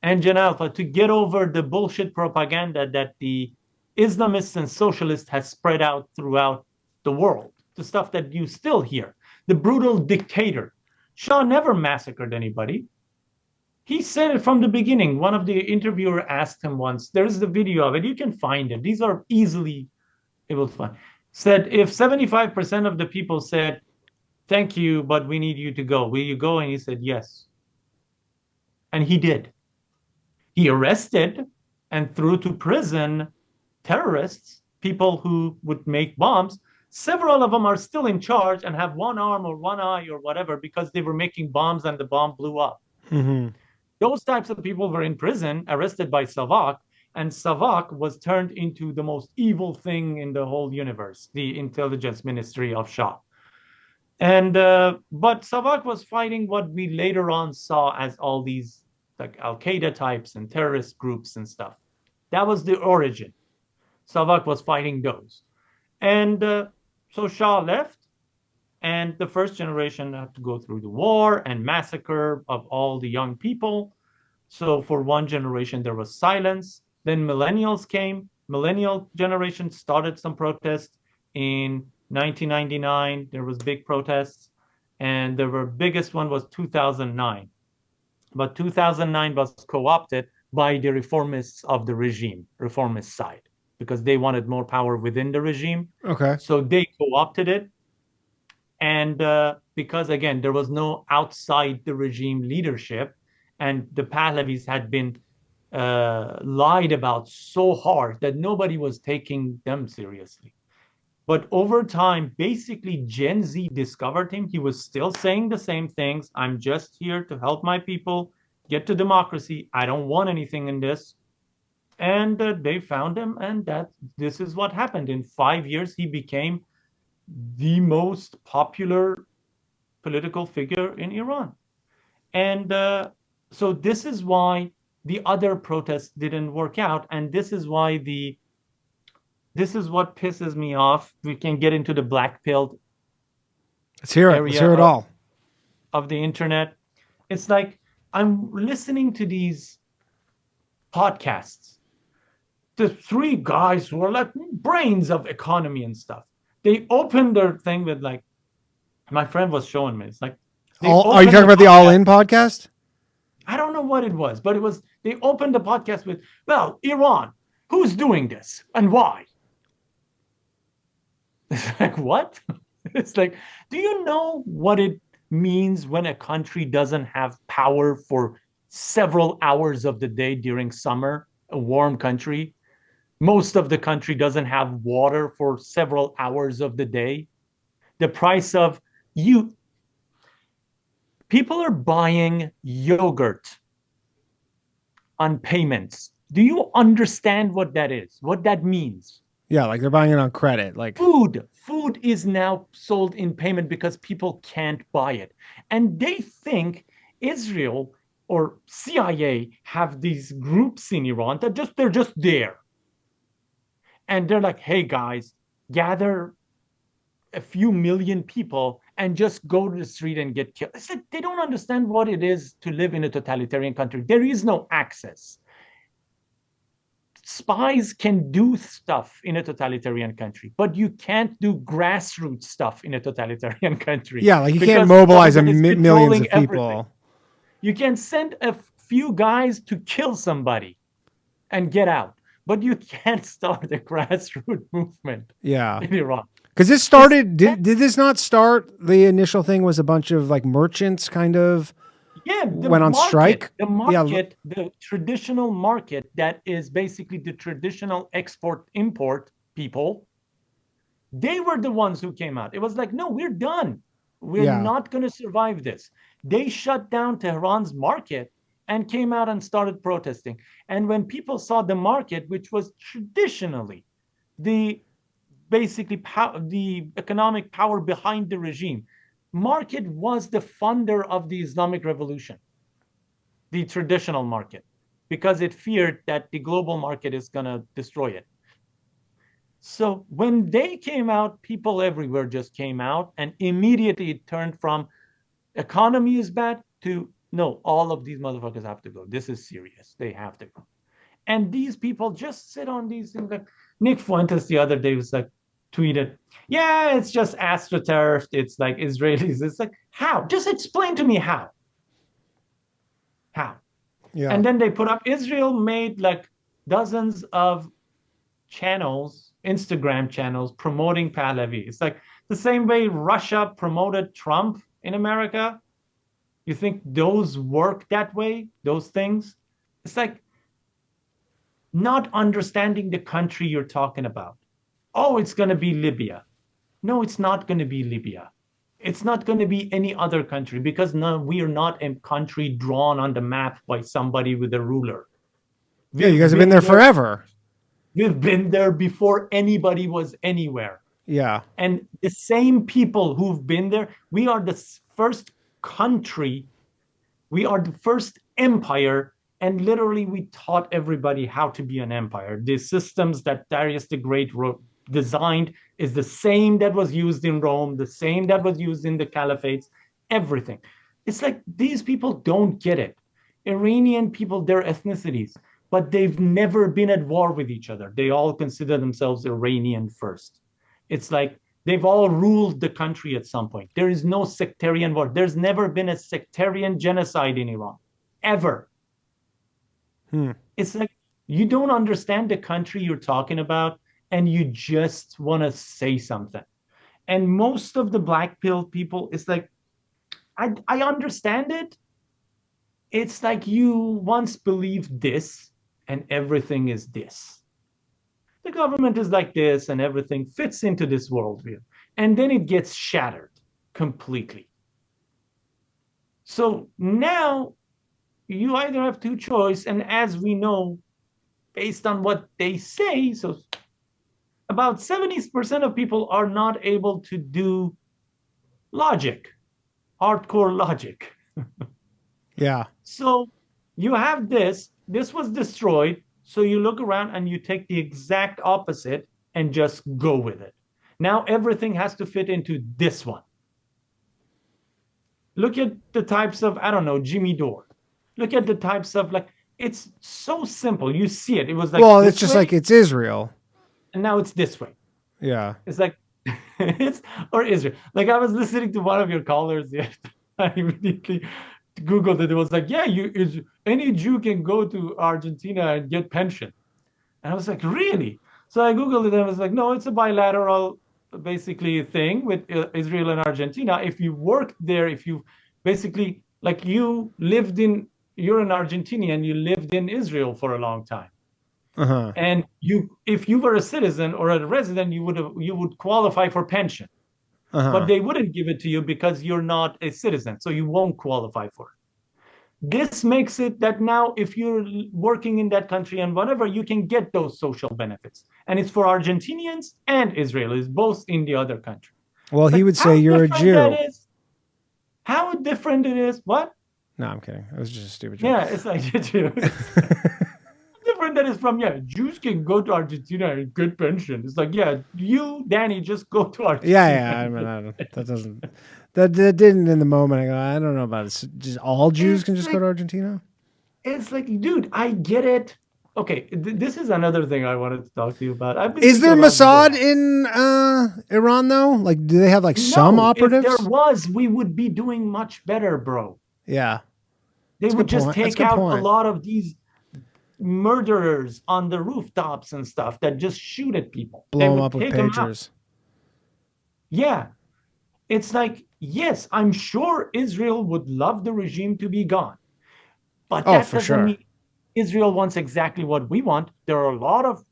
and Gen Alpha, to get over the bullshit propaganda that the Islamists and socialists has spread out throughout the world. The stuff that you still hear. The brutal dictator. Shah never massacred anybody. He said it from the beginning. One of the interviewer asked him once, there's the video of it, you can find it. These are easily able to find. Said, if 75% of the people said, thank you, but we need you to go, will you go? And he said, yes. And he did. He arrested and threw to prison terrorists, people who would make bombs. Several of them are still in charge and have one arm or one eye or whatever because they were making bombs and the bomb blew up. Mm-hmm. Those types of people were in prison, arrested by SiaVash, and SiaVash was turned into the most evil thing in the whole universe, the intelligence ministry of Shah. And but SiaVash was fighting what we later on saw as all these like Al-Qaeda types and terrorist groups and stuff. That was the origin. SiaVash was fighting those. And so Shah left, and the first generation had to go through the war and massacre of all the young people. So for one generation, there was silence. Then millennials came. Millennial generation started some protests. In 1999, there was big protests. And the biggest one was 2009. But 2009 was co-opted by the reformists of the regime, reformist side, because they wanted more power within the regime. Okay. So they co-opted it. And because, again, there was no outside the regime leadership, and the Pahlavis had been lied about so hard that nobody was taking them seriously. But over time, basically, Gen Z discovered him. He was still saying the same things. I'm just here to help my people get to democracy. I don't want anything in this. And they found him, and this is what happened. In 5 years, he became the most popular political figure in Iran. And so this is why the other protests didn't work out. And this is why this is what pisses me off. We can get into the black pill. Let's hear it. Let's hear it all. Of the internet. It's like I'm listening to these podcasts. The three guys who are like brains of economy and stuff. They opened their thing with like, my friend was showing me. It's like, are you talking about the All In podcast? I don't know what it was, but they opened the podcast with, well, Iran, who's doing this and why? It's like, what? It's like, do you know what it means when a country doesn't have power for several hours of the day during summer, a warm country? Most of the country doesn't have water for several hours of the day. The price of people are buying yogurt on payments. Do you understand what that is? What that means? Yeah, like they're buying it on credit. Like food is now sold in payment because people can't buy it. And they think Israel or CIA have these groups in Iran that they're just there. And they're like, hey, guys, gather a few million people and just go to the street and get killed. I said, they don't understand what it is to live in a totalitarian country. There is no access. Spies can do stuff in a totalitarian country, but you can't do grassroots stuff in a totalitarian country. Yeah, like you can't mobilize millions of people. Everything. You can send a few guys to kill somebody and get out. But you can't start a grassroots movement in Iran. Because this started, did this not start, the initial thing was a bunch of like merchants kind of went on strike? The market, the traditional market that is basically the traditional export-import people, they were the ones who came out. It was like, no, we're done. We're not going to survive this. They shut down Tehran's market and came out and started protesting. And when people saw the market, which was traditionally the the economic power behind the regime, market was the funder of the Islamic Revolution, the traditional market, because it feared that the global market is going to destroy it. So when they came out, people everywhere just came out, and immediately it turned from economy is bad to no, all of these motherfuckers have to go. This is serious. They have to go. And these people just sit on these things. Like Nick Fuentes the other day was like, tweeted, yeah, it's just astroturf. It's like Israelis. It's like, how? Just explain to me how. How? Yeah. And then they put up, Israel made like dozens of channels, Instagram channels, promoting Pahlavi. It's like the same way Russia promoted Trump in America. You think those work that way? Those things? It's like not understanding the country you're talking about. Oh, it's going to be Libya. No, it's not going to be Libya. It's not going to be any other country because no, we are not a country drawn on the map by somebody with a ruler. Yeah, you guys have been there forever. We've been there before anybody was anywhere. Yeah. And the same people who've been there, we are the first country, we are the first empire, and literally we taught everybody how to be an empire. The systems that Darius the Great designed is the same that was used in Rome, the same that was used in the caliphates, everything. It's like these people don't get it. Iranian people, their ethnicities, but they've never been at war with each other. They all consider themselves Iranian first. It's like they've all ruled the country at some point. There is no sectarian war. There's never been a sectarian genocide in Iran, ever. It's like you don't understand the country you're talking about, and you just want to say something. And most of the black pill people, it's like, I understand it. It's like you once believed this, and everything is this. The government is like this, and everything fits into this worldview. And then it gets shattered completely. So now you either have two choices, and as we know, based on what they say, so about 70% of people are not able to do logic, hardcore logic. Yeah. So you have this was destroyed, so you look around and you take the exact opposite and just go with it. Now everything has to fit into this one. Look at the types of, I don't know, Jimmy Dore. Look at the types of, like, it's so simple. You see it. It was like, well, it's just like it's Israel. And now it's this way. Yeah. It's like, or Israel. Like I was listening to one of your callers yesterday. I immediately Googled it. It was like, yeah, any Jew can go to Argentina and get pension. And I was like, really? So I Googled it and I was like, no, it's a bilateral basically thing with Israel and Argentina. If you worked there, if you basically, like you're an Argentinian, you lived in Israel for a long time. Uh-huh. And if you were a citizen or a resident, you would qualify for pension. Uh-huh. But they wouldn't give it to you because you're not a citizen, so you won't qualify for it. This makes it that now if you're working in that country and whatever, you can get those social benefits. And it's for Argentinians and Israelis, both in the other country. Well, he would say you're a Jew. How different it is. What? No, I'm kidding. It was just a stupid joke. Yeah, it's like Jew. Different that is from, Jews can go to Argentina and get pension. It's like, you, Danny, just go to Argentina. Yeah. I mean, that didn't in the moment. I go, I don't know about it. Just all Jews can just go to Argentina? It's like, dude, I get it. Okay, this is another thing I wanted to talk to you about. Is there Mossad in Iran, though? Like, do they have, like, some operatives? If there was, we would be doing much better, bro. Yeah. They would just take out a lot of these murderers on the rooftops and stuff that just shoot at people. Blow them up with pagers. Yeah. It's like, yes, I'm sure Israel would love the regime to be gone. But that doesn't mean Israel wants exactly what we want. There are a lot of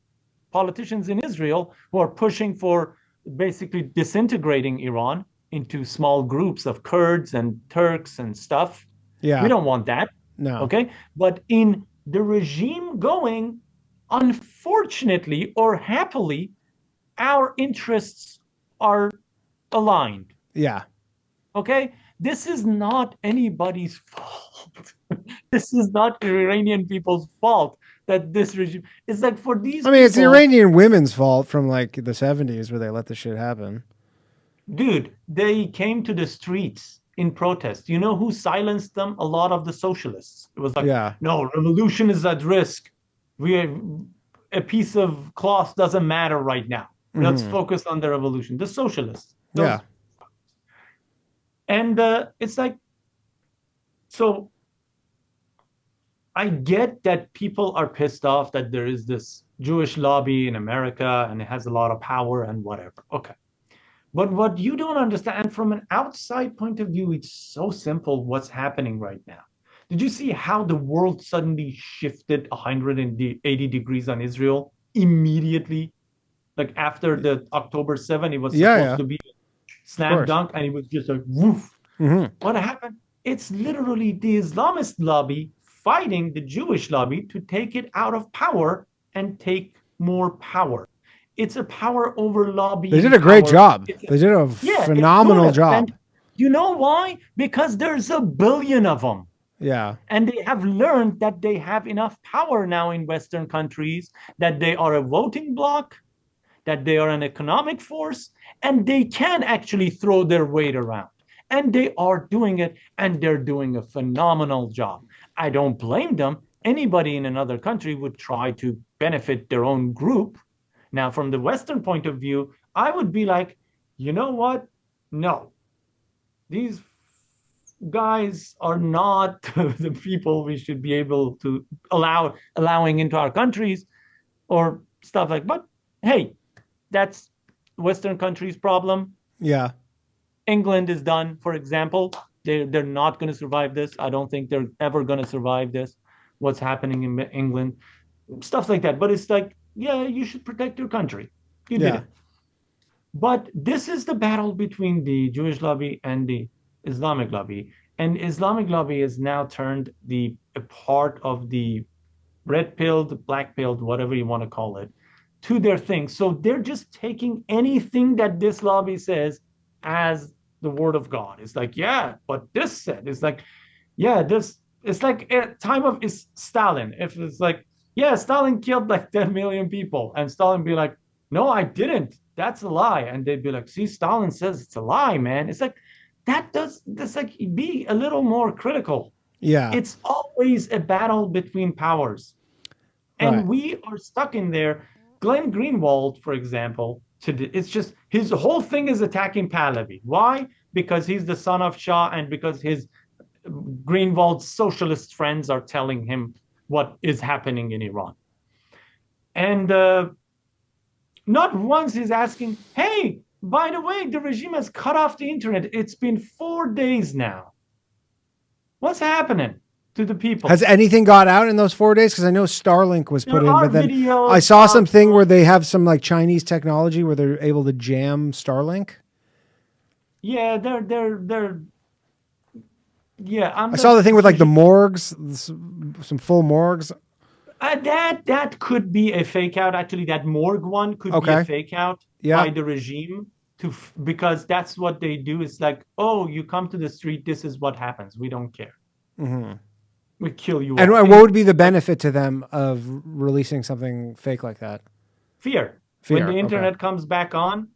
politicians in Israel who are pushing for basically disintegrating Iran. into small groups of Kurds and Turks and stuff. Yeah. We don't want that. No. Okay. But in the regime going, unfortunately or happily, our interests are aligned. Yeah. Okay. This is not anybody's fault. This is not the Iranian people's fault that this regime is like for these. I mean, it's the Iranian women's fault from like the 70s where they let this shit happen. Dude, they came to the streets in protest. You know who silenced them? A lot of the socialists. It was like, no, revolution is at risk. A piece of cloth doesn't matter right now. Let's focus on the revolution. The socialists. Yeah. And it's like, so I get that people are pissed off that there is this Jewish lobby in America and it has a lot of power and whatever. Okay. But what you don't understand from an outside point of view, it's so simple what's happening right now. Did you see how the world suddenly shifted 180 degrees on Israel immediately? Like after the October 7, it was supposed to be a slam dunk and it was just like, woof. What happened? It's literally the Islamist lobby fighting the Jewish lobby to take it out of power and take more power. It's a power over lobby. They did a great job. They did a phenomenal job. And you know why? Because there's a billion of them. Yeah. And they have learned that they have enough power now in Western countries, that they are a voting bloc, that they are an economic force, and they can actually throw their weight around. And they are doing it, and they're doing a phenomenal job. I don't blame them. Anybody in another country would try to benefit their own group. Now, from the Western point of view, I would be like, you know what? No. These guys are not the people we should be able to allowing into our countries or stuff like that. But hey, that's Western countries' problem. Yeah. England is done, for example. They're not going to survive this. I don't think they're ever going to survive this. What's happening in England, stuff like that. But it's like, yeah, you should protect your country. You did it. But this is the battle between the Jewish lobby and the Islamic lobby. And Islamic lobby is now turned a part of the red-pilled, black-pilled, whatever you want to call it, to their thing. So they're just taking anything that this lobby says as the word of God. It's like, yeah, but this said. It's like, yeah, this. It's like a time of Stalin. If it's like, yeah, Stalin killed like 10 million people. And Stalin be like, no, I didn't. That's a lie. And they'd be like, see, Stalin says it's a lie, man. It's like, that's like, be a little more critical. Yeah. It's always a battle between powers. And we are stuck in there. Glenn Greenwald, for example, it's just, his whole thing is attacking Pahlavi. Why? Because he's the son of Shah and because his Greenwald's socialist friends are telling him what is happening in Iran. And not once he's asking, hey, by the way, the regime has cut off the internet. It's been 4 days now. What's happening to the people? Has anything got out in those 4 days? Because I know Starlink was put in, but then I saw something where they have some like Chinese technology where they're able to jam Starlink. Yeah, they're yeah. I saw the thing with like the morgues, some full morgues. That could be a fake out. Actually, that morgue one could be a fake out by the regime because that's what they do. It's like, oh, you come to the street, this is what happens. We don't care. We kill you. And what would be the benefit to them of releasing something fake like that? Fear. When the internet comes back on,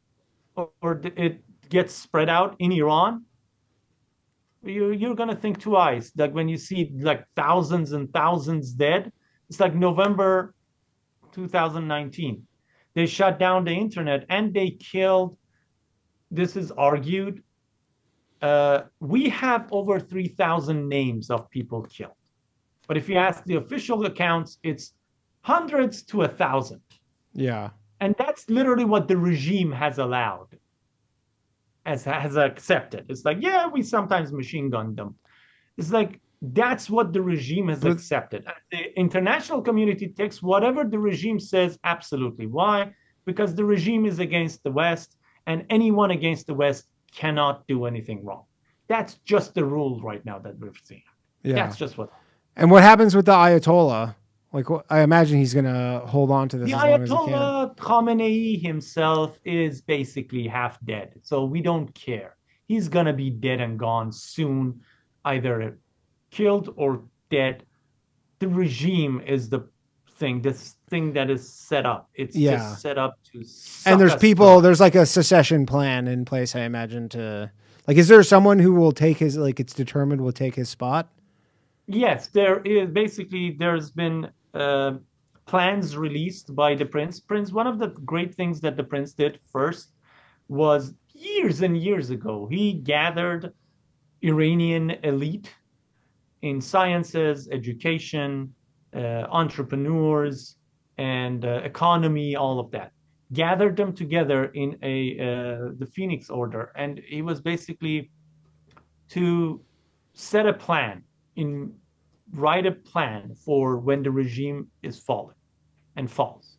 or it gets spread out in Iran, you're gonna think twice. Like when you see like thousands and thousands dead. It's like November 2019. They shut down the internet and they killed, this is argued, we have over 3,000 names of people killed. But if you ask the official accounts, it's hundreds to 1,000. Yeah. And that's literally what the regime has allowed, has accepted. It's like, yeah, we sometimes machine gun them. It's like, that's what the regime has accepted. The international community takes whatever the regime says absolutely. Why? Because the regime is against the West, and anyone against the West cannot do anything wrong. That's just the rule right now that we're seeing. Yeah. That's just what. And what happens with the Ayatollah? Like, I imagine he's going to hold on to this The as long as he can. Ayatollah Khamenei himself is basically half dead, so we don't care. He's going to be dead and gone soon, either killed or dead. The regime is the thing, this thing that is set up. It's just set up to suck and there's us people, dry. there's like a secession plan in place, I imagine, to... Like, is there someone who will take his, like, it's determined will take his spot? Yes, there is. Basically, there's been plans released by the prince. One of the great things that the prince did first was years and years ago, he gathered Iranian elite in sciences, education, entrepreneurs, and economy, all of that. Gathered them together in the Phoenix Order, and it was basically to set a plan, write a plan for when the regime is falling and falls.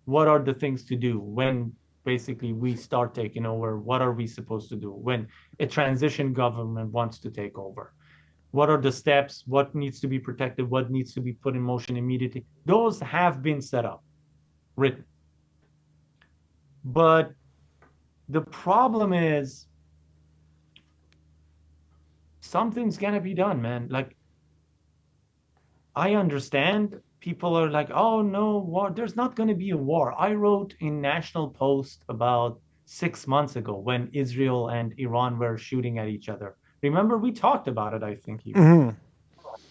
What are the things to do when basically we start taking over? What are we supposed to do when a transition government wants to take over? What are the steps? What needs to be protected? What needs to be put in motion immediately? Those have been set up, written. But the problem is something's gonna be done, man. Like, I understand people are like, oh no, war. There's not gonna be a war. I wrote in National Post about 6 months ago when Israel and Iran were shooting at each other. Remember, we talked about it, I think.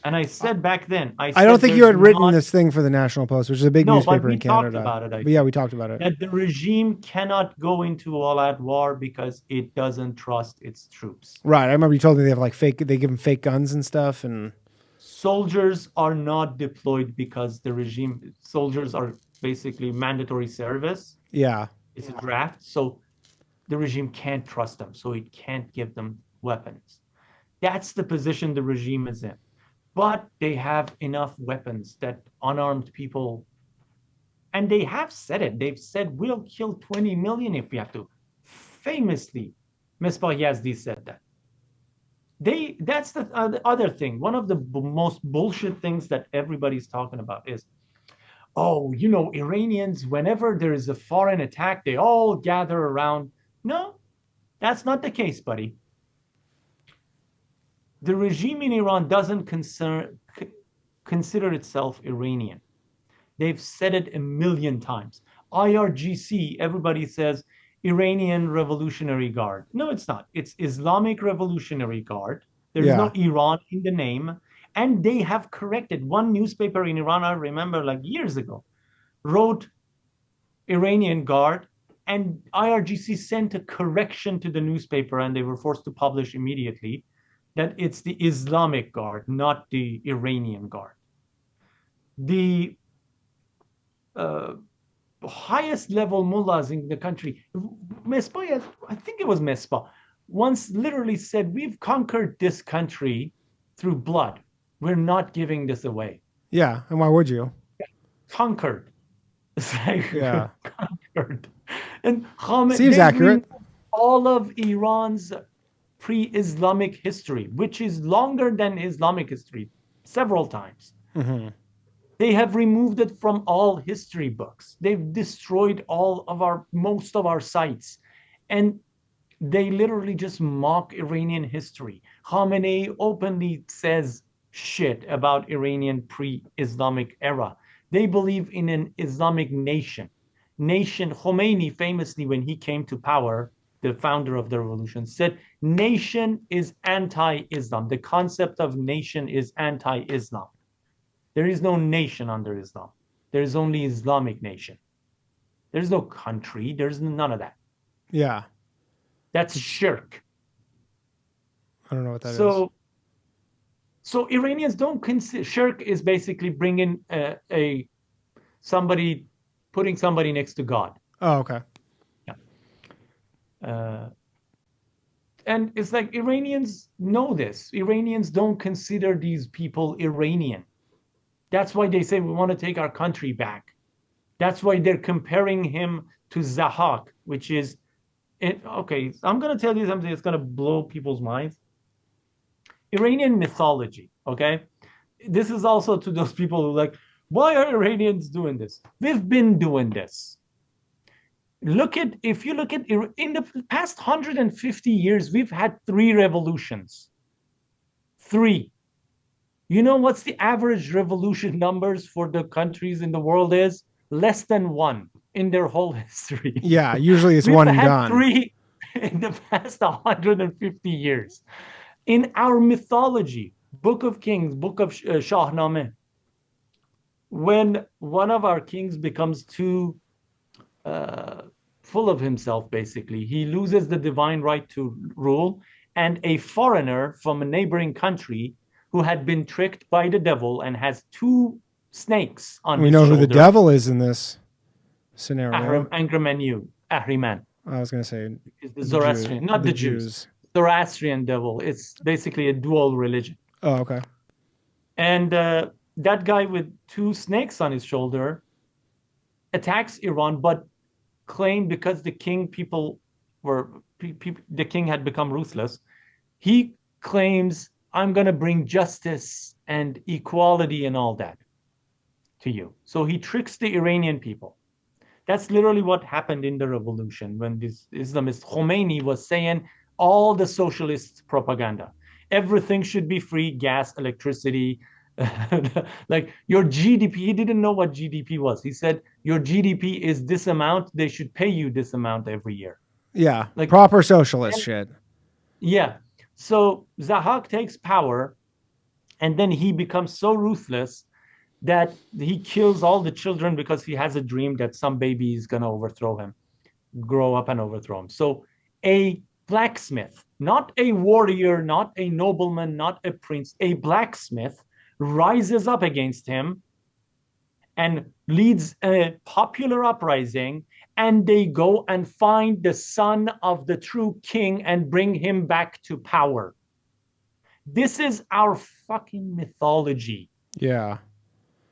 And I said back then, I don't think you had written this thing for the National Post, which is a big newspaper in Canada. Talked about it, but yeah, we talked about it. That the regime cannot go into all-out war because it doesn't trust its troops. Right. I remember you told me they have like they give them fake guns and stuff. And soldiers are not deployed because the regime, soldiers are basically mandatory service. Yeah. It's a draft. So the regime can't trust them. So it can't give them weapons. That's the position the regime is in. But they have enough weapons that unarmed people, and they have said it. They've said, we'll kill 20 million if we have to. Famously, Misbah Yazdi said that. That's the other thing. One of the most bullshit things that everybody's talking about is, oh, you know, Iranians, whenever there is a foreign attack, they all gather around. No, that's not the case, buddy. The regime in Iran doesn't consider itself Iranian. They've said it a million times. IRGC, everybody says Iranian Revolutionary Guard. No, it's not. It's Islamic Revolutionary Guard. There's no Iran in the name. And they have corrected. One newspaper in Iran, I remember like years ago, wrote Iranian Guard, and IRGC sent a correction to the newspaper, and they were forced to publish immediately that it's the Islamic Guard, not the Iranian Guard. The highest level mullahs in the country, Misbah, I think it was Misbah, once literally said, we've conquered this country through blood. We're not giving this away. Yeah, and why would you? Conquered. It's like, conquered. And seems accurate. All of Iran's pre-Islamic history, which is longer than Islamic history, several times. Mm-hmm. They have removed it from all history books. They've destroyed most of our sites. And they literally just mock Iranian history. Khamenei openly says shit about Iranian pre-Islamic era. They believe in an Islamic nation. Khomeini famously, when he came to power, the founder of the revolution, said nation is anti-Islam. The concept of nation is anti-Islam. There is no nation under Islam. There is only Islamic nation. There's no country. There's none of that. Yeah. That's shirk. I don't know what that is. So Iranians don't consider, shirk is basically bringing putting somebody next to God. Oh, okay. And it's like Iranians know this. Iranians don't consider these people Iranian. That's why they say we want to take our country back. That's why they're comparing him to Zahak, which is Okay, I'm going to tell you something that's going to blow people's minds. Iranian mythology, okay? This is also to those people who like, why are Iranians doing this? We've been doing this. If you look at in the past 150 years, we've had 3 revolutions. 3. You know what's the average revolution numbers for the countries in the world is? Less than 1 in their whole history. Yeah, usually it's one and done. 3 in the past 150 years. In our mythology, Book of Kings, Book of Shahnameh, when one of our kings becomes too full of himself, basically, he loses the divine right to rule, and a foreigner from a neighboring country who had been tricked by the devil and has 2 snakes on his shoulder. We know who the devil is in this scenario. Ahriman. I was going to say is the Zoroastrian, not the Jews. Zoroastrian devil. It's basically a dual religion. Oh, okay. And that guy with 2 snakes on his shoulder attacks Iran, but claimed because the king the king had become ruthless, he claims, I'm going to bring justice and equality and all that to you. So he tricks the Iranian people. That's literally what happened in the revolution when this Islamist Khomeini was saying all the socialist propaganda. Everything should be free, gas, electricity. Like your GDP, he didn't know what GDP was. He said, your GDP is this amount. They should pay you this amount every year. Yeah, like proper socialist shit. Yeah. So Zahak takes power, and then he becomes so ruthless that he kills all the children because he has a dream that some baby is going to overthrow him, grow up and overthrow him. So a blacksmith, not a warrior, not a nobleman, not a prince, a blacksmith rises up against him and leads a popular uprising, and they go and find the son of the true king and bring him back to power. This is our fucking mythology. Yeah.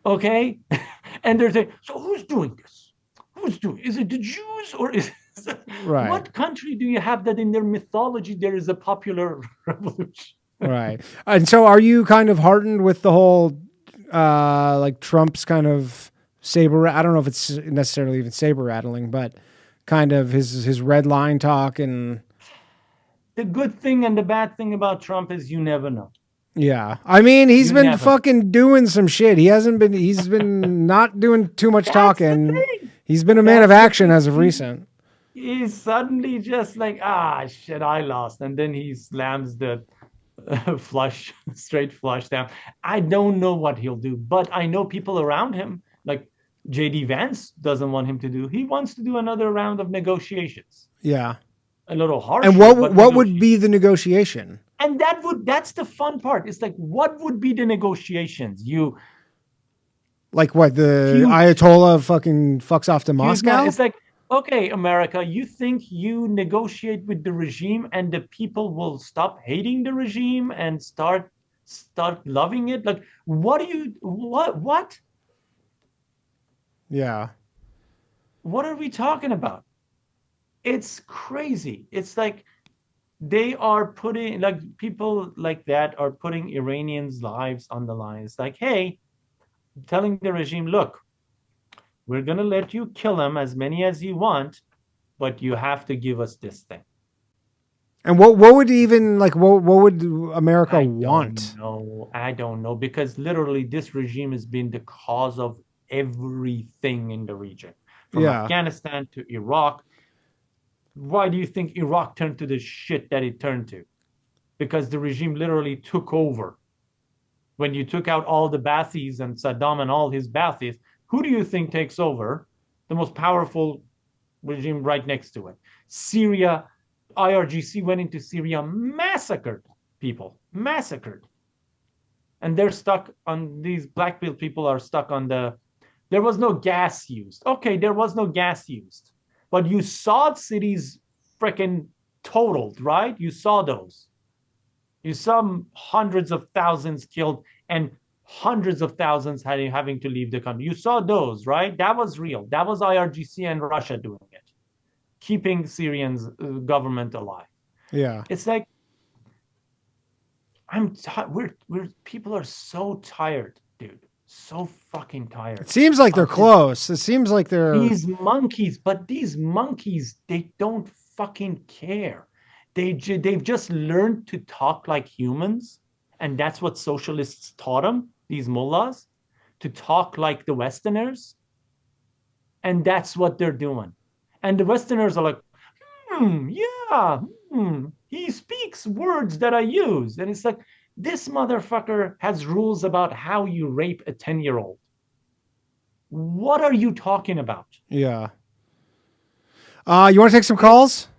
Okay? And they're saying, so who's doing this? Is it the Jews or is it, right. What country do you have that in their mythology there is a popular revolution? Right. And so are you kind of heartened with the whole, like Trump's kind of I don't know if it's necessarily even saber-rattling, but kind of his red line talk? And the good thing and the bad thing about Trump is you never know. Yeah. I mean, he's been fucking doing some shit. He's been not doing too much talking. He's been a man of action as of recent. He's suddenly just like, shit, I lost. And then he slams the straight flush down. I don't know what he'll do, but I know people around him, like JD Vance doesn't want him to do. He wants to do another round of negotiations. Yeah. A little harsh. And what would be the negotiation? And that's the fun part. It's like, what would be the negotiations? Like what, the Ayatollah fucking fucks off to Moscow? It's like, okay, America, you think you negotiate with the regime and the people will stop hating the regime and start loving it? Like, what? Yeah. What are we talking about? It's crazy. It's like they are putting, like, people like that are putting Iranians' lives on the line. It's like, hey, telling the regime, look, we're going to let you kill them as many as you want, but you have to give us this thing. And what would even, like, what would America want? I don't know, because literally this regime has been the cause of everything in the region. From Afghanistan to Iraq. Why do you think Iraq turned to the shit that it turned to? Because the regime literally took over. When you took out all the Ba'athis and Saddam and all his Ba'athis, who do you think takes over? The most powerful regime right next to it. Syria, IRGC went into Syria, massacred people, massacred. And they're stuck on, these black people are stuck on there was no gas used. Okay, there was no gas used. But you saw cities freaking totaled, right? You saw those. You saw hundreds of thousands killed and hundreds of thousands having to leave the country. You saw those, right? That was real. That was IRGC and Russia doing it. keeping Syrians government alive. Yeah. It's like people are so tired, dude. So fucking tired. It seems like they're close. It seems like they're these monkeys, but these monkeys, they don't fucking care. They've just learned to talk like humans, and that's what socialists taught them, these mullahs, to talk like the Westerners, and that's what they're doing. And the Westerners are like, he speaks words that I use, and it's like, this motherfucker has rules about how you rape a 10-year-old. What are you talking about? Yeah. You want to take some calls?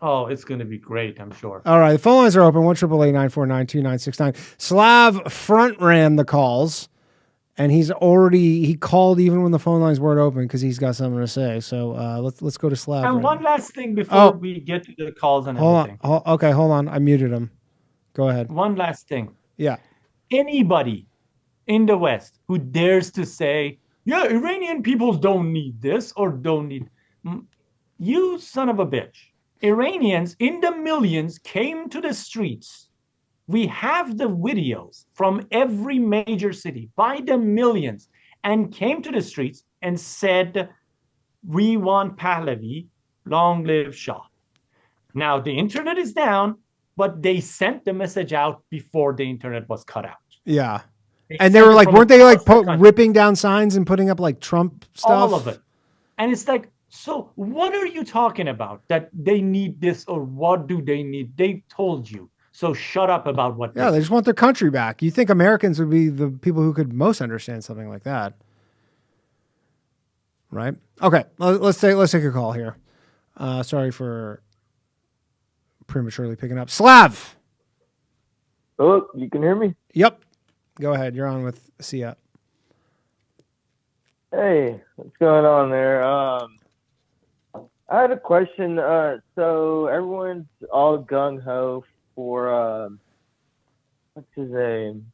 Oh, it's going to be great, I'm sure. All right. The phone lines are open. 1-888-949-2969. Slav front ran the calls, and he called even when the phone lines weren't open because he's got something to say. So let's go to Slav. And one last thing before we get to the calls and everything. Okay, hold on. I muted him. Go ahead. One last thing. Yeah. Anybody in the West who dares to say, yeah, Iranian people don't need this or don't need... You son of a bitch. Iranians in the millions came to the streets. We have the videos from every major city by the millions and came to the streets and said, we want Pahlavi, long live Shah. Now the internet is down, but they sent the message out before the internet was cut out. Yeah. And they were like, weren't they like ripping down signs and putting up like Trump stuff? All of it. And it's like, so what are you talking about? That they need this or what do they need? They told you. So shut up about what. Yeah, they just want their country back. You think Americans would be the people who could most understand something like that. Right? Okay, let's take a call here. Sorry for prematurely picking up. Slav! Oh, you can hear me? Yep. Go ahead. You're on with Sia. Hey, what's going on there? I had a question. So everyone's all gung-ho for, what's his name?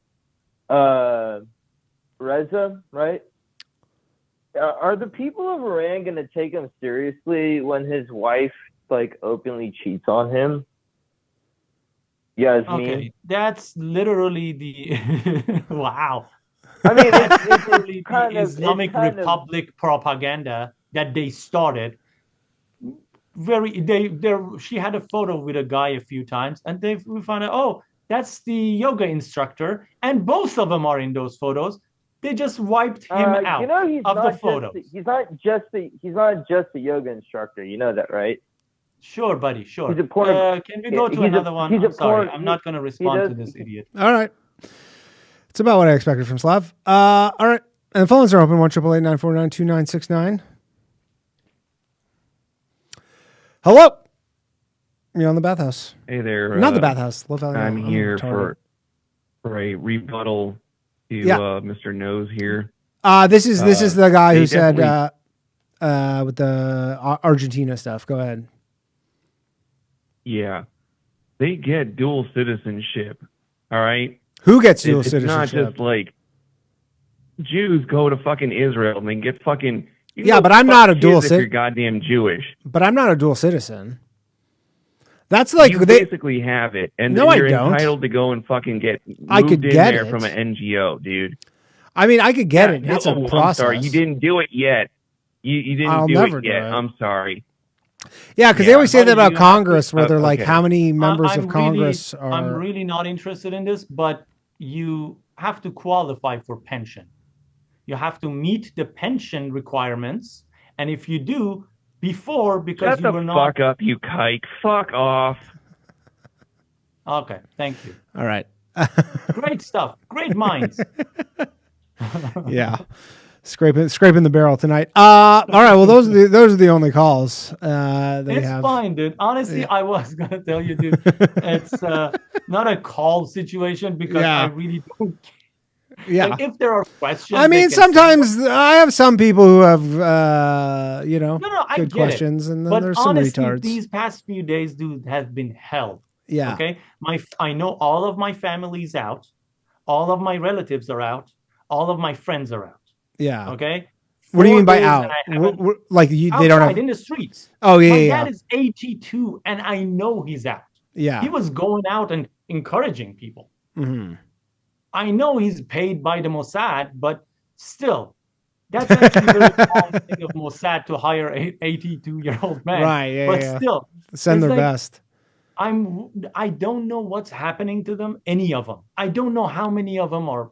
Reza, right? Are the people of Iran going to take him seriously when his wife, like, openly cheats on him? Okay, that's literally the... Wow. I mean, that's literally the Islamic Republic propaganda that they started. She had a photo with a guy a few times, and we found out, oh, that's the yoga instructor, and both of them are in those photos. They just wiped him out of the photos. He's not just a yoga instructor. You know that, right? Sure, buddy. Sure. Can we go to another one? I'm sorry. I'm not going to respond to this idiot. All right. It's about what I expected from Slav. All right. And the phones are open. 1-888-949-2969. Hello. You're on the bathhouse. Hey there. Not the bathhouse. I'm here for a rebuttal to Mr. Nose here. This is the guy who said with the Argentina stuff. Go ahead. Yeah. They get dual citizenship. All right? Who gets dual citizenship? It's not just like Jews go to fucking Israel and they get fucking... but I'm not a dual citizen. You're goddamn Jewish. But I'm not a dual citizen. That's like you basically have it, and no, you're I don't. entitled to go and fucking get moved in there from an NGO, dude. I mean, I could get it. It's a process. I'm sorry, you didn't do it yet. You didn't do it yet. I'm sorry. Yeah, because they always say that about Congress, where they're like, how many members of Congress are... I'm really not interested in this, but you have to qualify for pension. You have to meet the pension requirements, and if you do, because you were not... Fuck up, you kike. Fuck off. Okay, thank you. All right. Great stuff. Great minds. Yeah. Scraping the barrel tonight. All right. Well, those are the only calls that we have. It's fine, dude. Honestly, I was gonna tell you, dude. It's not a call situation because I really don't care. Yeah. Like, if there are questions, I mean, sometimes I have some people who have good questions, and then there's some retards. These past few days, dude, have been hell. Yeah. Okay. I know all of my family's out, all of my relatives are out, all of my friends are out. Yeah. Okay. What do you mean by days out? Like they don't outside have in the streets. Oh yeah, My yeah. dad is 82, and I know he's out. Yeah. He was going out and encouraging people. Mm-hmm. I know he's paid by the Mossad, but still, that's actually very wrong thing of Mossad to hire an 82-year-old man. Right, yeah, but yeah. still, Send their like, best. I don't know what's happening to them, any of them. I don't know how many of them are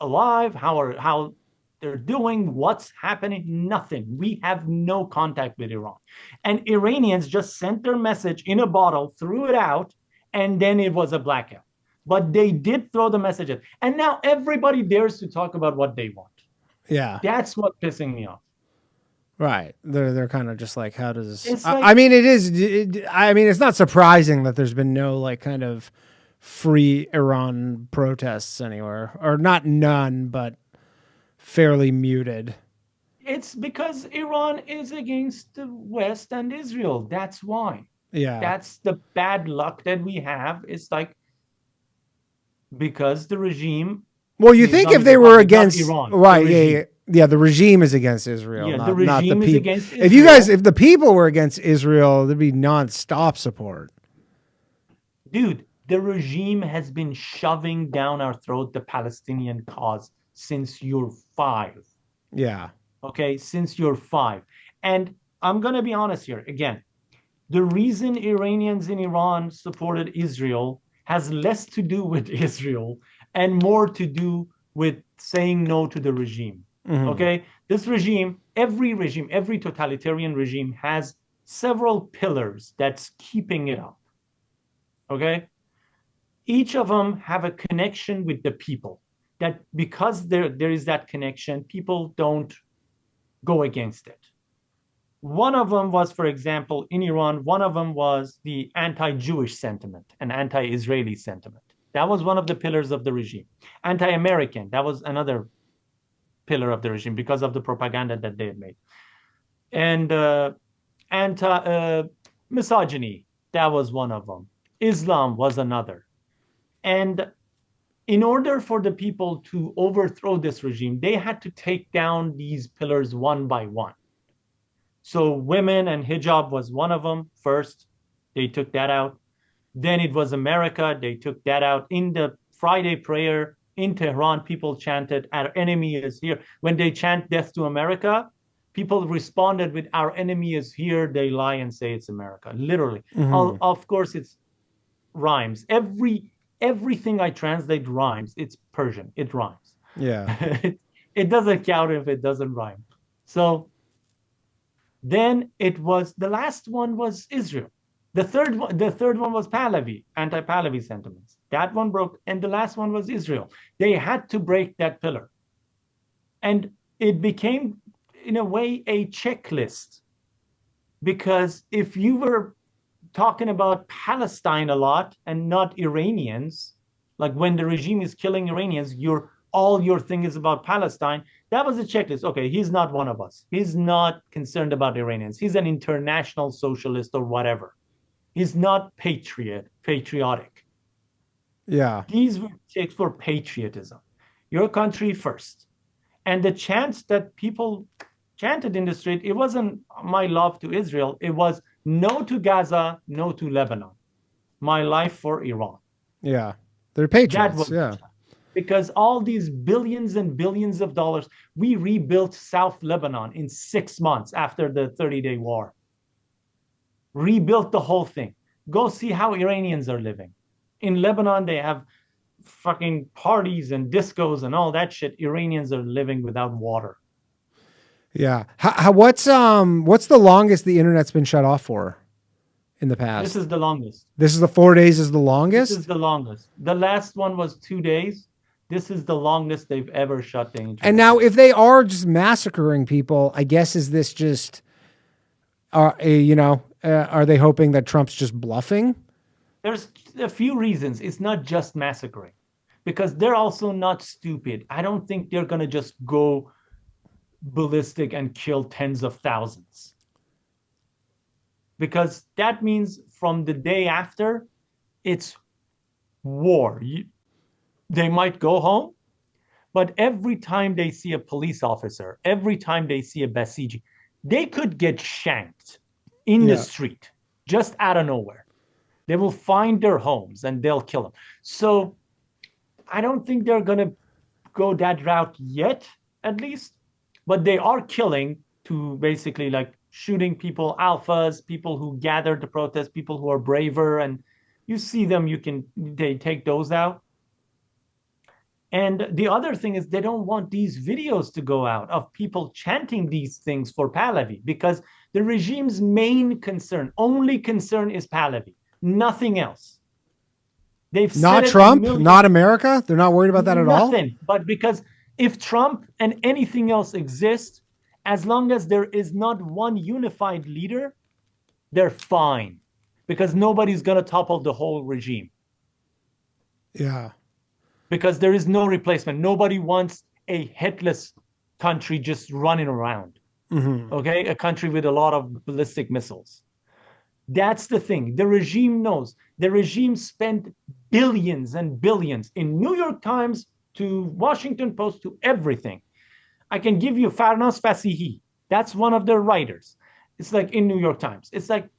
alive, how they're doing, what's happening, nothing. We have no contact with Iran. And Iranians just sent their message in a bottle, threw it out, and then it was a blackout. But they did throw the message in. And now everybody dares to talk about what they want. Yeah. That's what's pissing me off. Right. They're kind of just like, how does... Like, I mean, it's not surprising that there's been no like kind of free Iran protests anywhere. Or not none, but fairly muted. It's because Iran is against the West and Israel. That's why. Yeah. That's the bad luck that we have. It's like, because the regime... Well, you think if they were against... Iran, right, yeah, the regime is against Israel, the not regime the is people. against If the people were against Israel, there'd be non-stop support. Dude, the regime has been shoving down our throat the Palestinian cause since you're 5. Yeah. Okay, since you're 5. And I'm going to be honest here. Again, the reason Iranians in Iran supported Israel has less to do with Israel and more to do with saying no to the regime. Mm-hmm. Okay, this regime, every totalitarian regime has several pillars that's keeping it up. Okay, each of them have a connection with the people. That because there is that connection, people don't go against it. One of them was, for example, in Iran, one of them was the anti-Jewish sentiment and anti-Israeli sentiment. That was one of the pillars of the regime. Anti-American, that was another pillar of the regime because of the propaganda that they had made. And misogyny, that was one of them. Islam was another. And in order for the people to overthrow this regime, they had to take down these pillars one by one. So women and hijab was one of them first. They took that out. Then it was America. They took that out. In the Friday prayer in Tehran, people chanted, "Our enemy is here." When they chant "Death to America," people responded with, "Our enemy is here." They lie and say it's America. Literally. Mm-hmm. Of course, it's rhymes. Everything I translate rhymes. It's Persian. It rhymes. Yeah. It doesn't count if it doesn't rhyme. So then it was, the last one was Israel. The third one was Pahlavi, anti-Pahlavi sentiments. That one broke, and the last one was Israel. They had to break that pillar. And it became, in a way, a checklist. Because if you were talking about Palestine a lot and not Iranians, like when the regime is killing Iranians, all your thing is about Palestine, that was a checklist. Okay, he's not one of us. He's not concerned about Iranians. He's an international socialist or whatever. He's not patriotic. Yeah. These were checks for patriotism. Your country first. And the chants that people chanted in the street, it wasn't my love to Israel. It was no to Gaza, no to Lebanon. My life for Iran. Yeah. They're patriots. Yeah. Because all these billions and billions of dollars, we rebuilt South Lebanon in 6 months after the 30-day war. Rebuilt the whole thing. Go see how Iranians are living. In Lebanon, they have fucking parties and discos and all that shit. Iranians are living without water. Yeah. What's the longest the internet's been shut off for in the past? This is the longest. This is the 4 days is the longest? This is the longest. The last one was 2 days. This is the longest they've ever shut the internet. And now if they are just massacring people, I guess, is this just, are they hoping that Trump's just bluffing? There's a few reasons. It's not just massacring, because they're also not stupid. I don't think they're going to just go ballistic and kill tens of thousands. Because that means from the day after, it's war. They might go home, But every time they see a police officer, every time they see a Basiji, they could get shanked in the street, just out of nowhere. They will find their homes and they'll kill them. So I don't think they're going to go that route yet, at least. But they are killing to basically like shooting people, alphas, people who gathered to protest, people who are braver. And you see them, they take those out. And the other thing is they don't want these videos to go out of people chanting these things for Pahlavi, because the regime's main concern, only concern is Pahlavi, nothing else. They've not Trump, not America. They're not worried about that at all. Nothing, but because if Trump and anything else exists, as long as there is not one unified leader, they're fine, because nobody's going to topple the whole regime. Yeah. Because there is no replacement. Nobody wants a headless country just running around. Okay? A country with a lot of ballistic missiles. That's the thing. The regime knows. The regime spent billions and billions in New York Times to Washington Post to everything. I can give you Farnas Fasihi. That's one of their writers. It's like in New York Times. It's like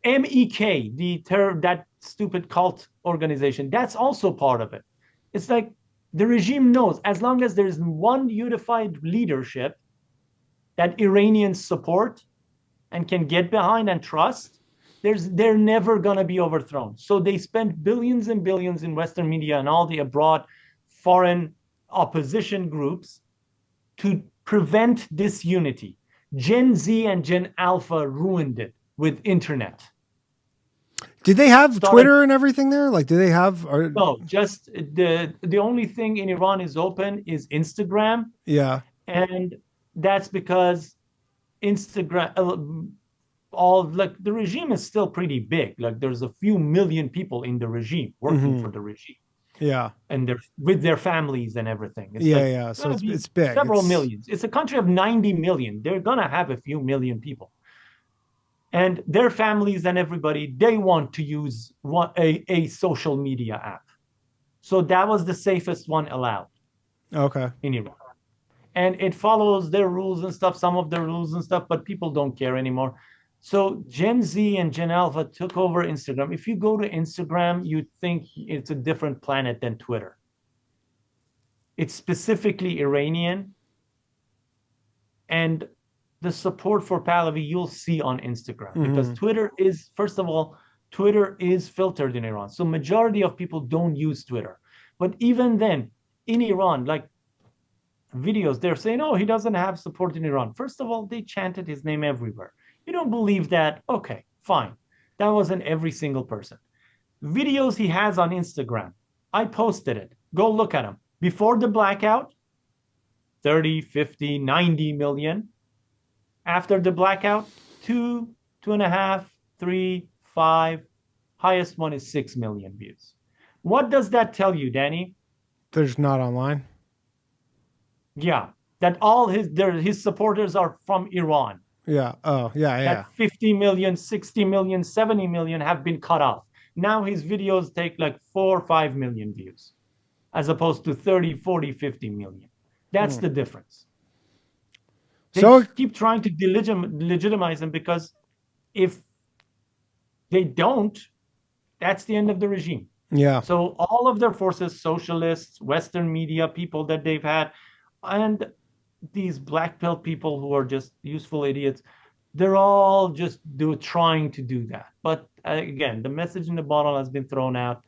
MEK, that stupid cult organization. That's also part of it. It's like the regime knows as long as there's one unified leadership that Iranians support and can get behind and trust, they're never going to be overthrown. So they spend billions and billions in Western media and all the abroad foreign opposition groups to prevent this unity. Gen Z and Gen Alpha ruined it with internet. Did they have Twitter and everything there? Like, do they have? No, just the only thing in Iran is open is Instagram. Yeah. And that's because Instagram, the regime is still pretty big. Like, there's a few million people in the regime working for the regime. Yeah. And they're with their families and everything. It's so it's big. Several millions. It's a country of 90 million. They're going to have a few million people. And their families and everybody, they want to use a social media app. So that was the safest one allowed. Okay. In Iran. And it follows their rules and stuff, some of their rules and stuff, but people don't care anymore. So Gen Z and Gen Alpha took over Instagram. If you go to Instagram, you'd think it's a different planet than Twitter. It's specifically Iranian. And the support for Pahlavi you'll see on Instagram, because Twitter is, first of all, Twitter is filtered in Iran. So majority of people don't use Twitter. But even then, in Iran, like videos, they're saying, oh, he doesn't have support in Iran. First of all, they chanted his name everywhere. You don't believe that? Okay, fine. That wasn't every single person. Videos he has on Instagram, I posted it. Go look at them. Before the blackout, 30, 50, 90 million. After the blackout, 2, 2.5, 3, 5. Highest one is 6 million views. What does that tell you, Danny? There's not online. Yeah, that all his supporters are from Iran. Yeah. Oh, yeah. That 50 million, 60 million, 70 million have been cut off. Now his videos take like 4 or 5 million views, as opposed to 30, 40, 50 million. That's the difference. They keep trying to legitimize him, because if they don't, that's the end of the regime. Yeah. So all of their forces, socialists, Western media, people that they've had, and these black pill people who are just useful idiots, they're all just trying to do that. But again, the message in the bottle has been thrown out.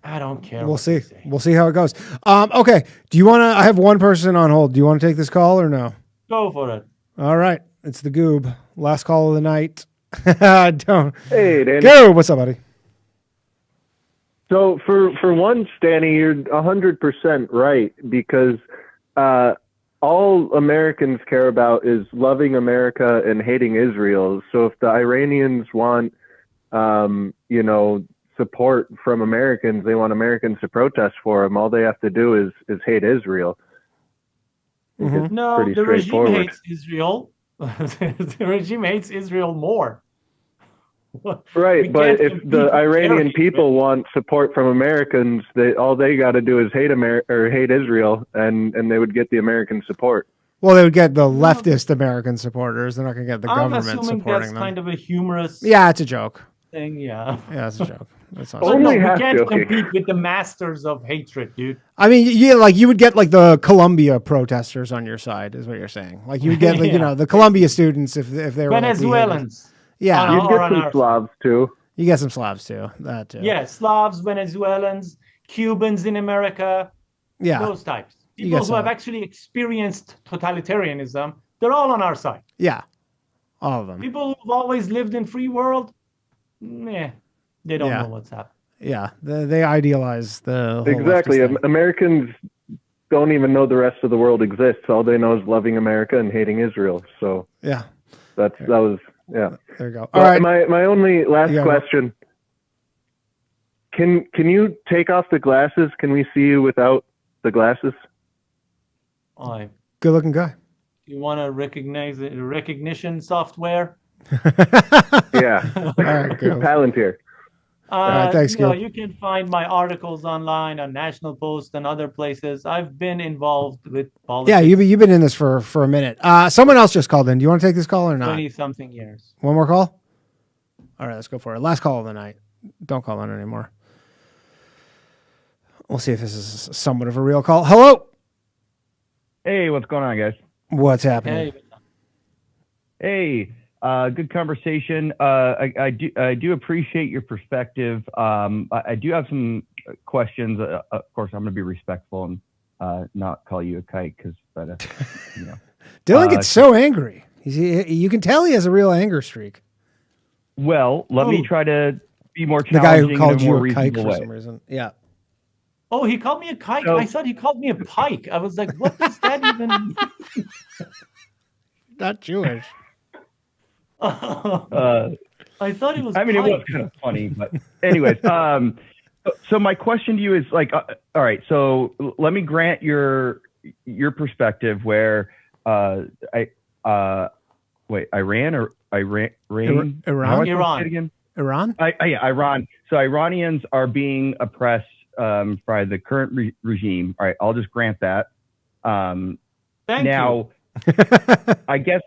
I don't care. We'll see. We'll see how it goes. Okay. Do you want to? I have one person on hold. Do you want to take this call or no? Go for it. All right. It's the Goob. Last call of the night. Don't. Hey, Danny. Goob, what's up, buddy? So for one, Stanny, you're 100% right, because all Americans care about is loving America and hating Israel. So if the Iranians want, support from Americans, they want Americans to protest for them. All they have to do is hate Israel. No, the regime hates Israel. The regime hates Israel more. Right, but if the Iranian people want support from Americans, all they got to do is hate Israel, and they would get the American support. Well, they would get the leftist American supporters. They're not going to get the government supporting them. I'm assuming that's kind of a humorous. Yeah, it's a joke. Thing, yeah. Yeah, it's a joke. That's but no, we can't compete with the masters of hatred, dude. I mean, you would get like the Columbia protesters on your side, is what you're saying. Like you would get, like, the Columbia students if they were Venezuelans. Yeah, you get some Slavs too. You get some Slavs too. That too. Yeah, Slavs, Venezuelans, Cubans in America. Yeah, those types. People who have actually experienced totalitarianism. They're all on our side. Yeah, all of them. People who've always lived in free world. They don't know what's happening. Yeah, they idealize the whole exactly. Americans don't even know the rest of the world exists. All they know is loving America and hating Israel. So yeah, that was There you go. All right. My only last question. Can you take off the glasses? Can we see you without the glasses? Good looking guy. You want to recognize the recognition software? Yeah. All right, cool. Palantir. Thanks, Gil. You can find my articles online on National Post and other places. I've been involved with politics. Yeah, you've been in this for a minute. Someone else just called in. Do you want to take this call or not? 20-something years. One more call? All right, let's go for it. Last call of the night. Don't call in anymore. We'll see if this is somewhat of a real call. Hello? Hey, what's going on, guys? What's happening? Hey, good conversation. I do appreciate your perspective. I do have some questions. Of course, I'm going to be respectful and not call you a kike because, Dylan gets so angry. You can tell he has a real anger streak. Well, let me try to be more challenging. The guy who called in a more you a kike reasonable for way. some reason. Yeah. Oh, he called me a kike. I thought he called me a pike. I was like, what does that even mean? Not Jewish. I thought it was. I mean, pike. it was kind of funny, but anyways. So my question to you is like, all right. So let me grant your perspective where Iran or Iran? Iran. Iran? Yeah, Iran. So Iranians are being oppressed by the current regime. All right, I'll just grant that. Thank you. I guess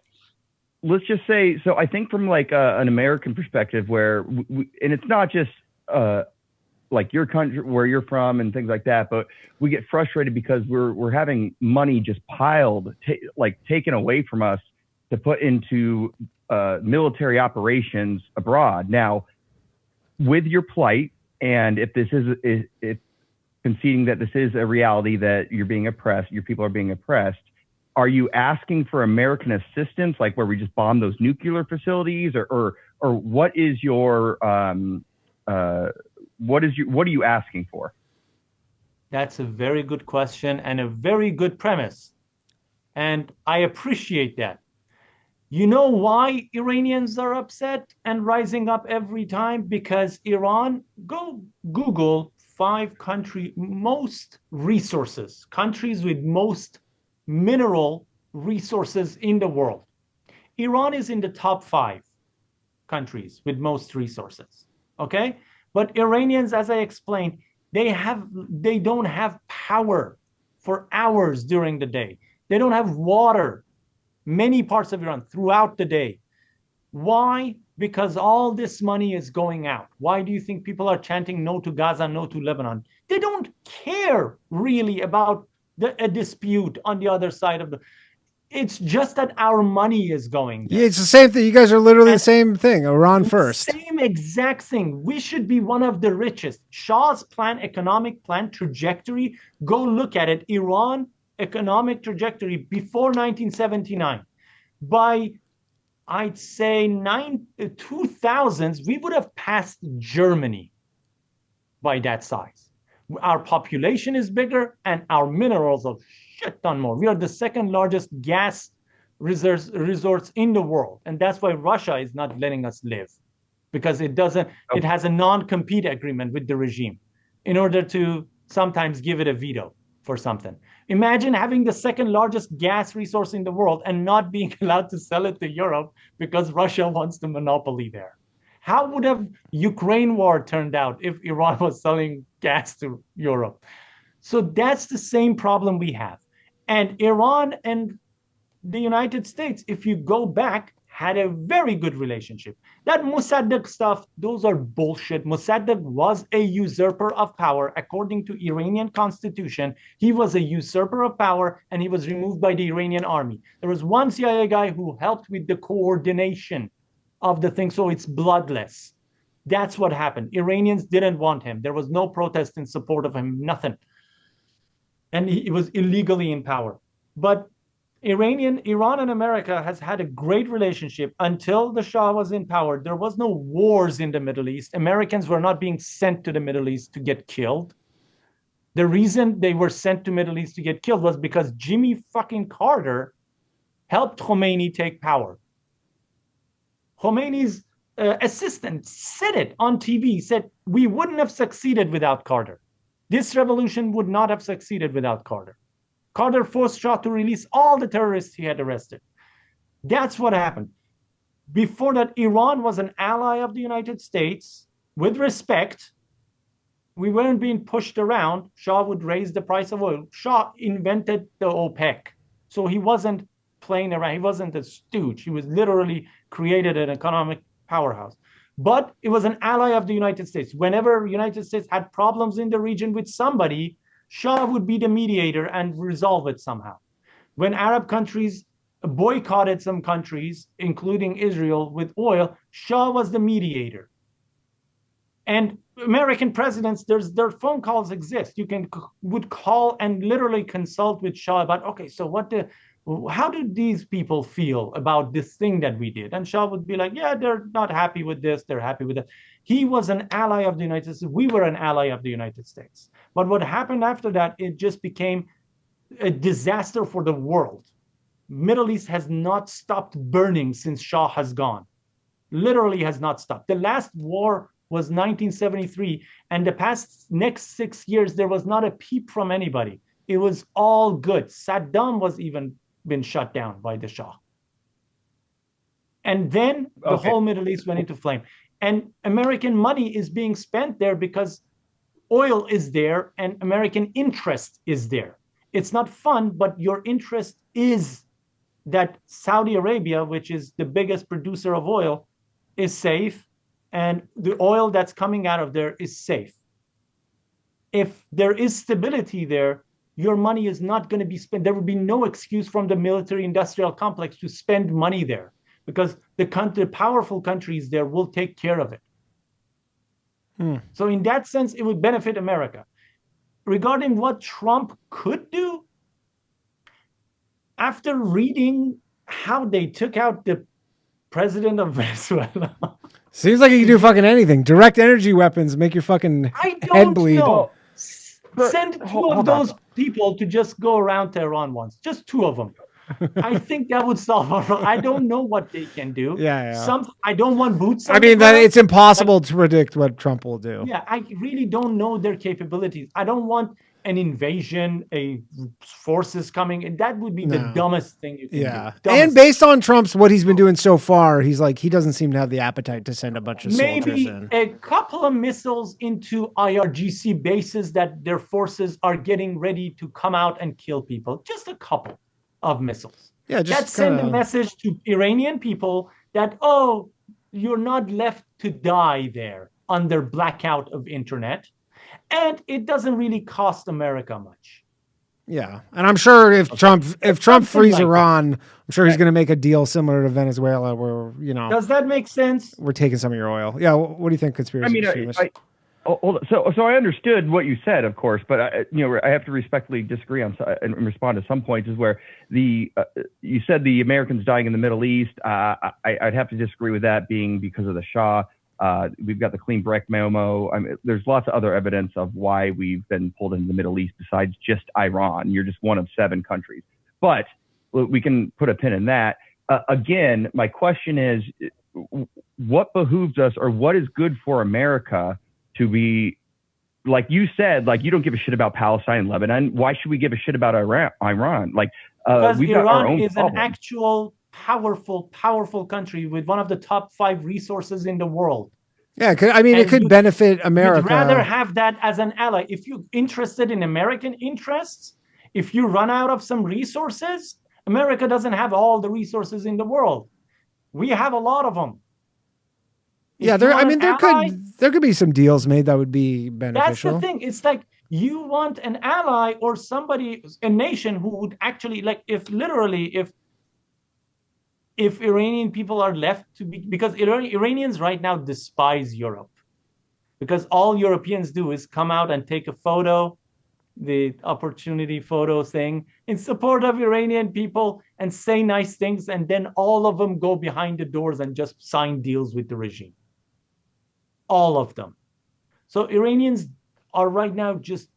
let's just say, so I think from like an American perspective where, and it's not just like your country, where you're from and things like that, but we get frustrated because we're having money just piled, taken away from us to put into military operations abroad. Now, with your plight, and if this is conceding that this is a reality that you're being oppressed, your people are being oppressed, are you asking for American assistance, like where we just bomb those nuclear facilities, or what is your what are you asking for? That's a very good question and a very good premise, and I appreciate that. You know why Iranians are upset and rising up every time? Because Iran, go Google 5 countries with most mineral resources in the world. Iran is in the top 5 countries with most resources. Okay? But Iranians, as I explained, they don't have power for hours during the day. They don't have water. Many parts of Iran throughout the day. Why? Because all this money is going out. Why do you think people are chanting no to Gaza, no to Lebanon? They don't care really about a dispute on the other side of the... It's just that our money is going there. Yeah, it's the same thing. You guys are literally the same thing. Iran first. Same exact thing. We should be one of the richest. Shah's plan, economic plan, trajectory, go look at it. Iran economic trajectory before 1979. By, I'd say, 2000s, we would have passed Germany by that size. Our population is bigger and our minerals are shit ton more. We are the second largest gas resource in the world. And that's why Russia is not letting us live, because it has a non-compete agreement with the regime in order to sometimes give it a veto for something. Imagine having the second largest gas resource in the world and not being allowed to sell it to Europe because Russia wants the monopoly there. How would have Ukraine war turned out if Iran was selling gas to Europe? So that's the same problem we have. And Iran and the United States, if you go back, had a very good relationship. That Mossadegh stuff, those are bullshit. Mossadegh was a usurper of power. According to Iranian constitution, he was a usurper of power and he was removed by the Iranian army. There was one CIA guy who helped with the coordination of the thing, so it's bloodless. That's what happened. Iranians didn't want him. There was no protest in support of him, nothing. And he was illegally in power. But Iran and America has had a great relationship until the Shah was in power. There was no wars in the Middle East. Americans were not being sent to the Middle East to get killed. The reason they were sent to Middle East to get killed was because Jimmy fucking Carter helped Khomeini take power. Khomeini's assistant said it on TV, said, we wouldn't have succeeded without Carter. This revolution would not have succeeded without Carter. Carter forced Shah to release all the terrorists he had arrested. That's what happened. Before that, Iran was an ally of the United States. With respect, we weren't being pushed around. Shah would raise the price of oil. Shah invented the OPEC. So he wasn't playing around. He wasn't a stooge. He was literally created an economic powerhouse. But it was an ally of the United States. Whenever the United States had problems in the region with somebody, Shah would be the mediator and resolve it somehow. When Arab countries boycotted some countries, including Israel, with oil, Shah was the mediator. And American presidents, their phone calls exist. You would call and literally consult with Shah about, okay, so how do these people feel about this thing that we did? And Shah would be like, yeah, they're not happy with this, they're happy with that. He was an ally of the United States. We were an ally of the United States. But what happened after that, it just became a disaster for the world. Middle East has not stopped burning since Shah has gone. Literally has not stopped. The last war was 1973, and the next 6 years, there was not a peep from anybody. It was all good. Saddam was even been shut down by the Shah. And then the whole Middle East went into flame. And American money is being spent there because oil is there and American interest is there. It's not fun, but your interest is that Saudi Arabia, which is the biggest producer of oil, is safe, and the oil that's coming out of there is safe. If there is stability there, your money is not going to be spent. There will be no excuse from the military-industrial complex to spend money there because the powerful countries there will take care of it. So in that sense, it would benefit America. Regarding what Trump could do, after reading how they took out the president of Venezuela. Seems like he can do fucking anything. Direct energy weapons make your fucking head bleed. Know. Send two of those people to just go around Tehran once. Just two of them. I think that would solve our problem. I don't know what they can do. Yeah. I don't want boots. I mean, it's impossible to predict what Trump will do. Yeah, I really don't know their capabilities. I don't want an invasion, forces coming, and that would be the dumbest thing you can do. And based on what he's been doing so far, he's like, he doesn't seem to have the appetite to send a bunch of soldiers in. Maybe a couple of missiles into IRGC bases that their forces are getting ready to come out and kill people. Just a couple of missiles. Yeah, just that send a message to Iranian people that, oh, you're not left to die there under blackout of internet. And it doesn't really cost America much. Yeah, and I'm sure if Trump frees Iran, I'm sure he's going to make a deal similar to Venezuela, where Does that make sense? We're taking some of your oil. Yeah. What do you think, conspiracy? So I understood what you said, of course, but I have to respectfully disagree on and respond to some points. Is where you said the Americans dying in the Middle East. I'd have to disagree with that being because of the Shah. We've got the clean Brink memo. I mean, there's lots of other evidence of why we've been pulled into the Middle East besides just Iran. You're just one of 7 countries. But we can put a pin in that. Again, my question is, what behooves us or what is good for America to be, like you said, like you don't give a shit about Palestine and Lebanon. Why should we give a shit about Iran? Like because got our own is problem. An actual powerful country with one of the top 5 resources in the world. Yeah, it could benefit America. You'd rather have that as an ally. If you're interested in American interests, if you run out of some resources, America doesn't have all the resources in the world. We have a lot of them. There could be some deals made that would be beneficial. That's the thing. It's like you want an ally or somebody, a nation who would actually, like, if Iranian people are left to be, because Iranians right now despise Europe, because all Europeans do is come out and take a photo, the opportunity photo thing, in support of Iranian people and say nice things, and then all of them go behind the doors and just sign deals with the regime. All of them. So Iranians are right now just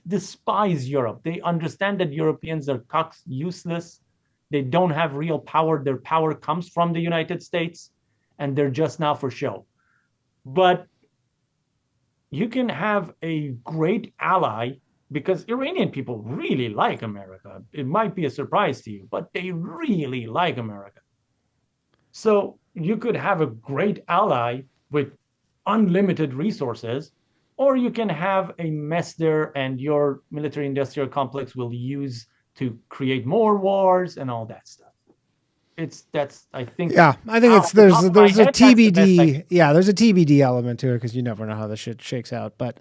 despise Europe. They understand that Europeans are cucks, useless. They don't have real power. Their power comes from the United States, and they're just now for show. But you can have a great ally, because Iranian people really like America. It might be a surprise to you, but they really like America. So you could have a great ally with unlimited resources, or you can have a mess there, and your military-industrial complex will use to create more wars and all that stuff. I think there's a TBD. Yeah, there's a TBD element to it, because you never know how the shit shakes out. But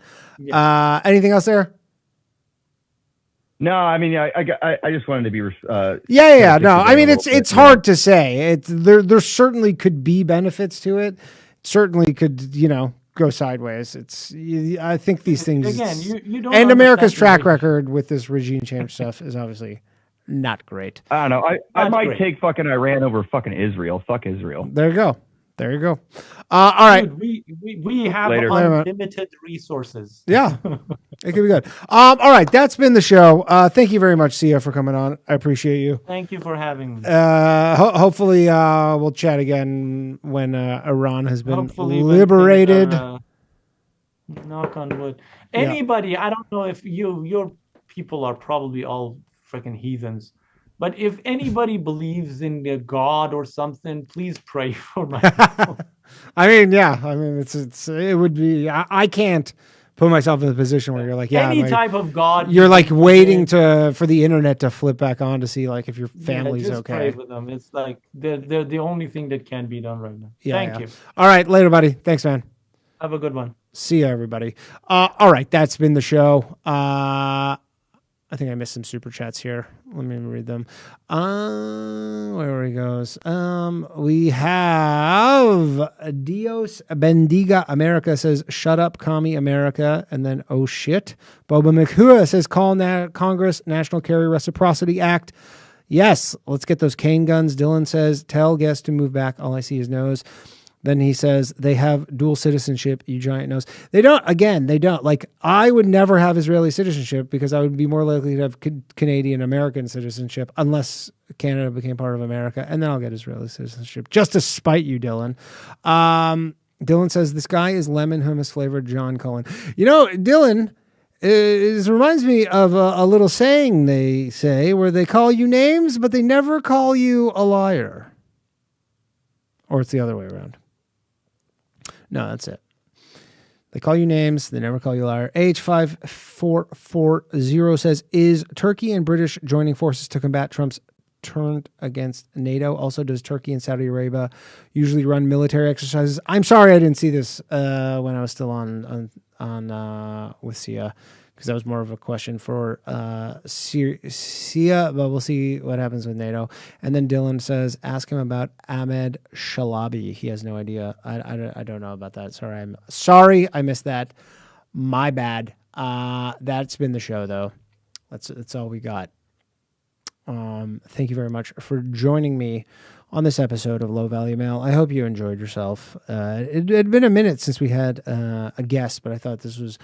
anything else there? No, I mean, I just wanted to be. No, I mean, it's hard to say. There certainly could be benefits to it. Certainly could, go sideways. I think these things, again, you don't. And America's track record with this regime change stuff is obviously not great. I don't know. I might take fucking Iran over fucking Israel. Fuck Israel. There you go. All right. Dude, we have unlimited resources. Yeah, it could be good. All right, that's been the show. Thank you very much, Sia, for coming on. I appreciate you. Thank you for having me. Hopefully, we'll chat again when Iran has been liberated. Knock on wood. Anybody, I don't know if your people are probably all freaking heathens. But if anybody believes in a God or something, please pray for my people. It would be. I can't put myself in the position where you're like, any type of God. You're like waiting for the internet to flip back on to see like if your family's just okay. Pray with them. It's like they're the only thing that can be done right now. Thank you. All right, later, buddy. Thanks, man. Have a good one. See ya, everybody. All right, that's been the show. I think I missed some super chats here. Let me read them. Where he goes. We have Dios Bendiga America says, shut up, commie America. And then, oh shit. Boba McHua says, call Congress National Carry Reciprocity Act. Yes, let's get those cane guns. Dylan says, tell guests to move back. All I see is nose. Then he says, they have dual citizenship, you giant nose. They don't. Like, I would never have Israeli citizenship because I would be more likely to have Canadian-American citizenship unless Canada became part of America. And then I'll get Israeli citizenship just to spite you, Dylan. Dylan says, this guy is lemon hummus-flavored John Cullen. Dylan, it reminds me of a little saying they say where they call you names, but they never call you a liar. Or it's the other way around. No, that's it. They call you names. They never call you a liar. H5440 says, is Turkey and British joining forces to combat Trump's turn against NATO? Also, does Turkey and Saudi Arabia usually run military exercises? I'm sorry I didn't see this when I was still on with Sia, because that was more of a question for Sia, but we'll see what happens with NATO. And then Dylan says, ask him about Ahmed Shalabi. He has no idea. I don't know about that. Sorry, I missed that. My bad. That's been the show, though. That's all we got. Thank you very much for joining me on this episode of Low Value Mail. I hope you enjoyed yourself. It had been a minute since we had a guest, but I thought this was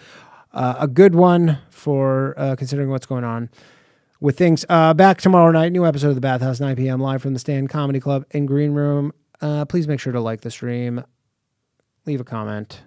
a good one for considering what's going on with things. Back tomorrow night, new episode of The Bathhouse, 9 p.m. live from the Stand Comedy Club in Green Room. Please make sure to like the stream, leave a comment,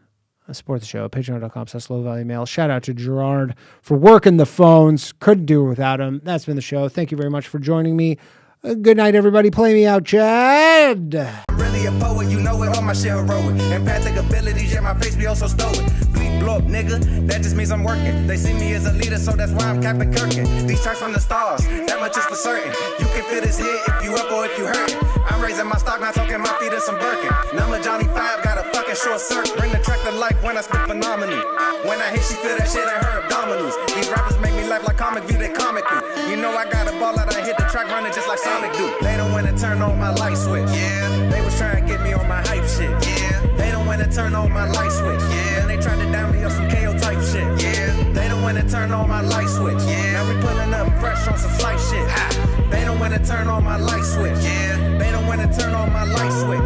support the show, patreon.com/lowvaluemail. Shout out to Gerard for working the phones. Couldn't do it without him. That's been the show. Thank you very much for joining me. Good night, everybody. Play me out, Chad. I'm really a poet, you know it, all my shit heroic. Empathic abilities, yeah, my face be also stoic. Bleep, blow up, nigga, that just means I'm working. They see me as a leader, so that's why I'm Captain Kirkin. These tracks from the stars, that much is for certain. You can feel this hit if you up or if you hurting. I'm raising my stock, not talking my feet in some Birkin. Number Johnny 5, got a fucking short circuit. Bring the track to life when I spit phenomenally. When I hit, she feel that shit in her abdominals. These rappers make me laugh like comic view, they comical. You know I got a ball out, I hit the track running just like Sonic do. They don't wanna turn on my light switch. Yeah. They was trying to get me on my hype shit. Yeah. They don't wanna turn on my light switch. Yeah. And they tried to down me up some KO type shit. Yeah. They don't wanna turn on my light switch. Yeah. Now we pulling up fresh on some flight shit. Ha. They don't wanna turn on my light switch. Yeah. They don't wanna turn on my light switch.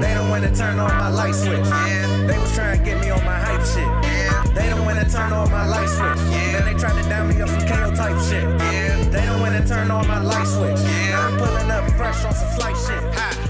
They don't wanna turn on my light switch. Yeah. They was trying to get me on my hype shit. Yeah. They don't wanna turn on my light switch. Yeah. Then they tried to down me up some KO type shit. Yeah. They don't wanna turn on my light switch. Yeah. Now I'm pulling up fresh on some flight shit. Ha.